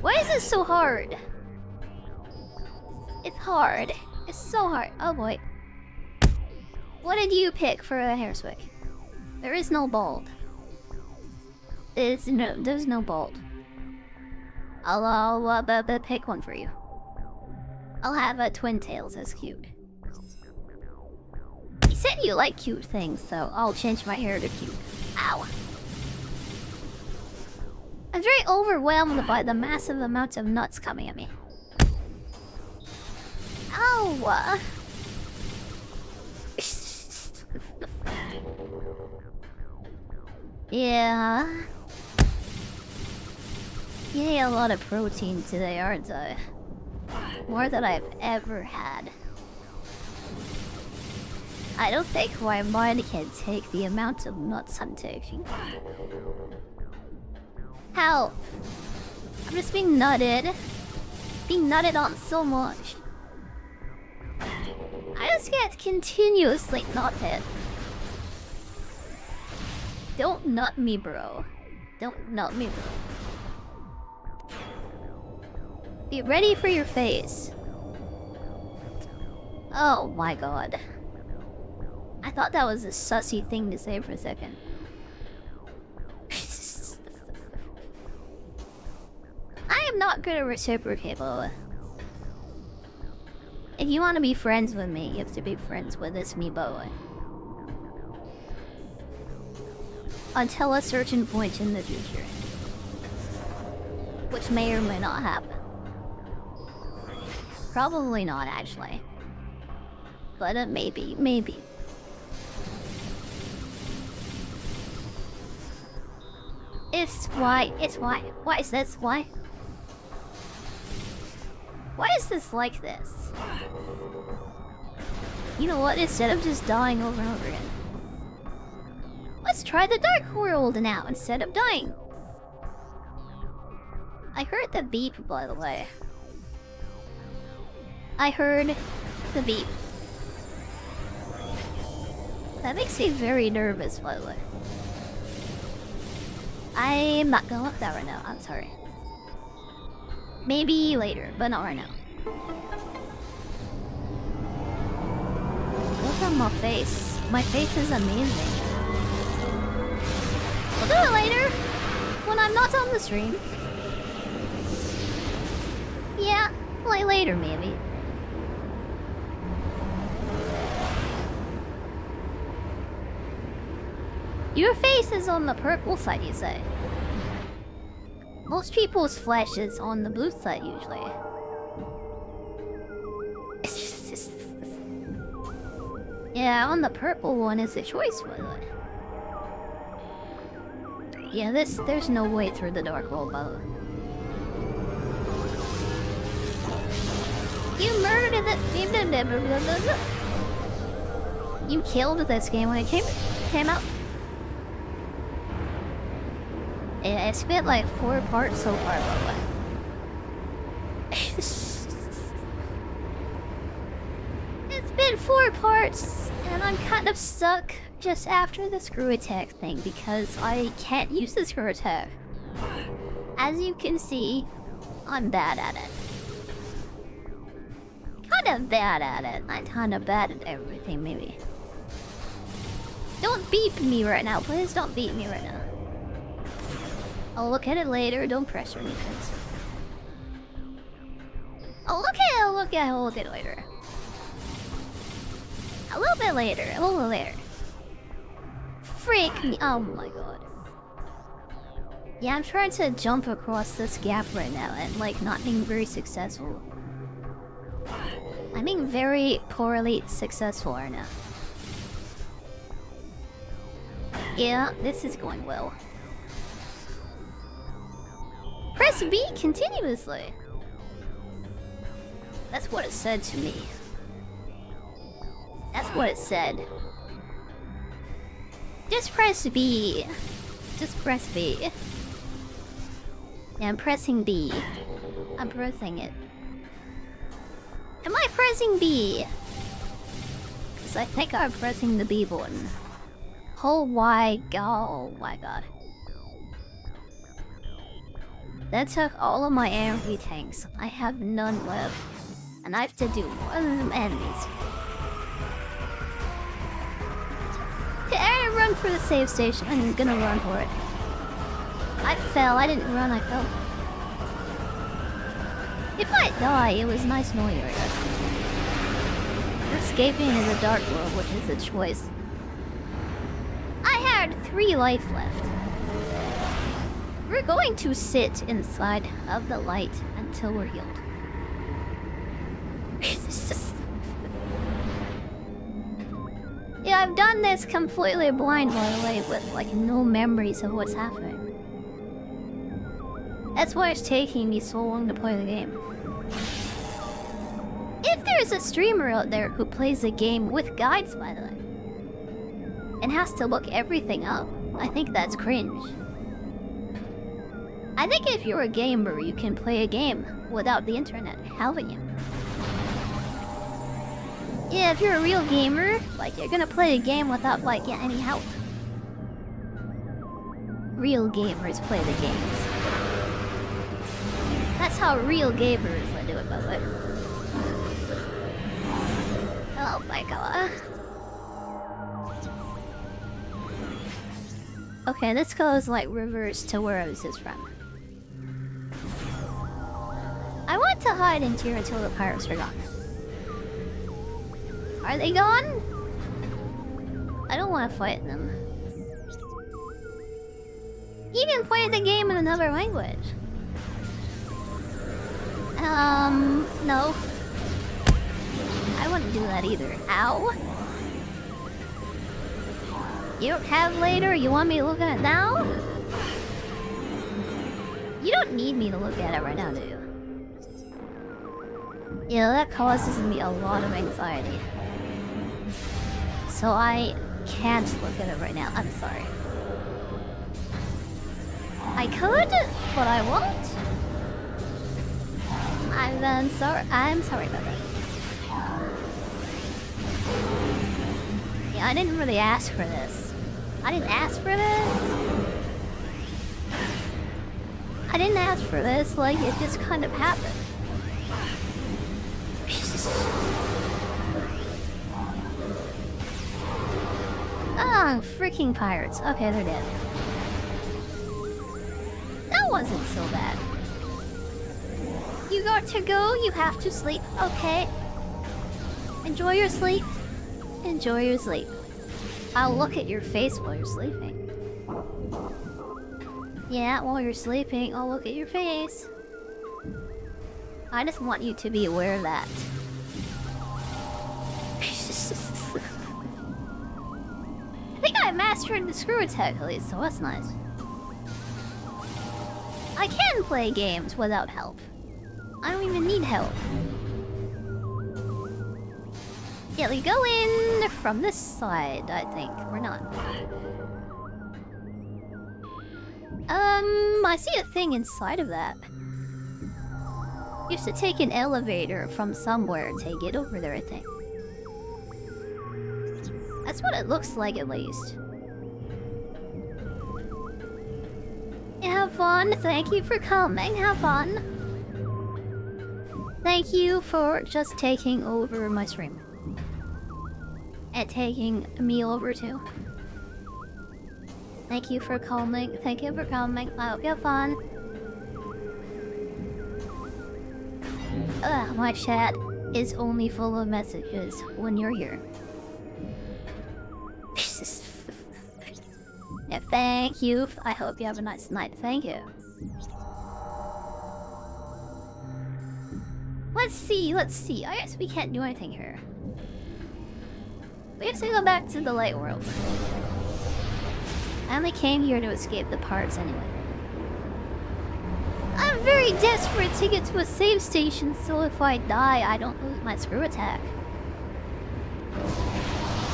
Why is this so hard? It's hard. It's so hard. Oh boy. What did you pick for a hair swig? There is no bald. There's no bald. I'll pick one for you. I'll have a twin tails, that's cute. said you like cute things, so I'll change my hair to cute. Ow. I'm very overwhelmed by the massive amount of nuts coming at me. Ow! Yeah. Yay, a lot of protein today, aren't I? More than I've ever had. I don't think my mind can take the amount of nuts I'm taking. Help! I'm just being nutted. Being nutted on so much. I just get continuously nutted. Don't nut me, bro. Don't nut me, bro. Be ready for your face. Oh my god. I thought that was a sussy thing to say for a second. I am not good at reciprocate, but if you want to be friends with me, you have to be friends with this me boy. Until a certain point in the future. Which may or may not happen. Probably not, actually. But maybe, maybe. Why is this? Why is this like this? You know what, instead of just dying over and over again, let's try the Dark World now instead of dying. I heard the beep, by the way. I heard the beep. That makes me very nervous, by the way. I'm not gonna look that right now, I'm sorry. Maybe later, but not right now. Look at my face. My face is amazing. We'll do it later, when I'm not on the stream. Yeah, like later maybe. Your face is on the purple side, you say? Most people's flesh is on the blue side, usually. Yeah, on the purple one is a choice, by the way. Yeah, there's no way through the Dark World, by the way. You murdered it! You killed this game when it came out? It's been like 4 parts so far, by the way. It's been 4 parts, and I'm kind of stuck just after the screw attack thing because I can't use the screw attack. As you can see, I'm bad at it. Kind of bad at it. I'm kind of bad at everything, maybe. Don't beep me right now, please. Don't beep me right now. I'll look at it later. Don't pressure me, please. I'll look at it later. A little bit later. A little later. Freak me! Oh my god. Yeah, I'm trying to jump across this gap right now and like not being very successful. I'm being very poorly successful right now. Yeah, this is going well. Press B continuously. That's what it said to me. That's what it said. Just press B. Just press B. Yeah, I'm pressing B. I'm pressing it. Am I pressing B? Because I think I'm pressing the B button. Oh my god. That took all of my energy tanks. I have none left. And I have to do more than them enemies. Okay, I didn't run for the save station. I'm gonna run for it. I fell. I didn't run, I fell. If I die, it was nice knowing you, I guess. Or escaping in the dark world, which is a choice. I had 3 life left. We're going to sit inside of the light until we're healed. Yeah, I've done this completely blind, by the way, with like no memories of what's happening. That's why it's taking me so long to play the game. If there's a streamer out there who plays the game with guides, by the way, and has to look everything up, I think that's cringe. I think if you're a gamer, you can play a game without the internet, haven't you? Yeah, if you're a real gamer, like, you're gonna play a game without, like, any help. Real gamers play the games. That's how real gamers do it, by the way. Oh my god. Okay, this goes, like, reverse to where I was just from. I want to hide in here until the pirates are gone. Are they gone? I don't want to fight them. You can play the game in another language. No. I wouldn't do that either. Ow. You don't have later? You want me to look at it now? You don't need me to look at it right now, do you? Yeah, that causes me a lot of anxiety. So I can't look at it right now. I'm sorry. I could, but I won't. I'm sorry. I'm sorry about that. Yeah, I didn't really ask for this. I didn't ask for this. I didn't ask for this. Like, it just kind of happened. Ah, freaking pirates. Okay, they're dead. That wasn't so bad. You got to go, you have to sleep. Okay. Enjoy your sleep. Enjoy your sleep. I'll look at your face while you're sleeping. Yeah, while you're sleeping, I'll look at your face. I just want you to be aware of that. I think I mastered the screw attack at least, so that's nice. I can play games without help. I don't even need help. Yeah, we go in from this side, I think. We're not. I see a thing inside of that. You have to take an elevator from somewhere to get over there, I think. That's what it looks like, at least. Have fun. Thank you for coming. Have fun. Thank you for just taking over my stream. And taking me over too. Thank you for coming. Thank you for coming. I hope you have fun. My chat is only full of messages when you're here. Yeah, thank you. I hope you have a nice night. Thank you. Let's see, let's see. I guess we can't do anything here. We have to go back to the light world. I only came here to escape the parts anyway. I'm very desperate to get to a save station, so if I die, I don't lose my screw attack.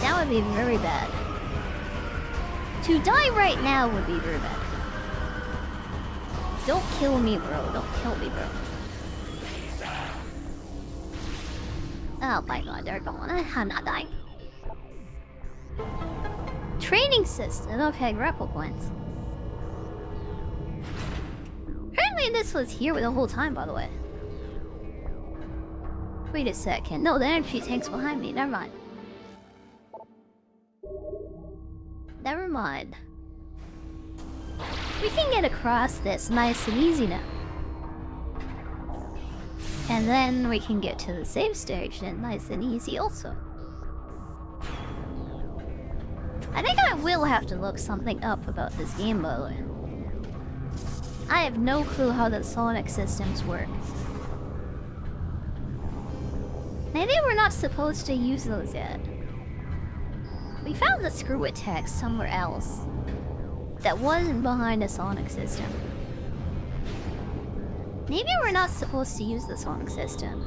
That would be very bad. To die right now would be very bad. Don't kill me, bro. Don't kill me, bro. Oh my god, they're gone. I'm not dying. Training system. Okay, grapple points. Apparently this was here the whole time, by the way. Wait a second. No, the energy tank's behind me. Never mind. Never mind. We can get across this nice and easy now. And then we can get to the save station nice and easy also. will have to look something up about this game, by the way. I have no clue how the sonic systems work. Maybe we're not supposed to use those yet. We found the screw it text somewhere else that wasn't behind a sonic system. Maybe we're not supposed to use the sonic system.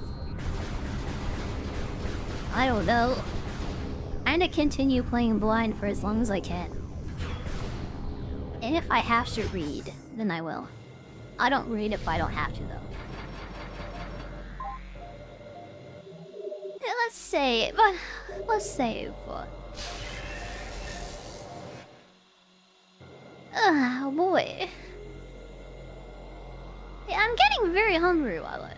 I don't know. I'm gonna continue playing blind for as long as I can. And if I have to read, then I will. I don't read if I don't have to, though. Let's save. Let's save. Oh boy. Yeah, I'm getting very hungry, by the way.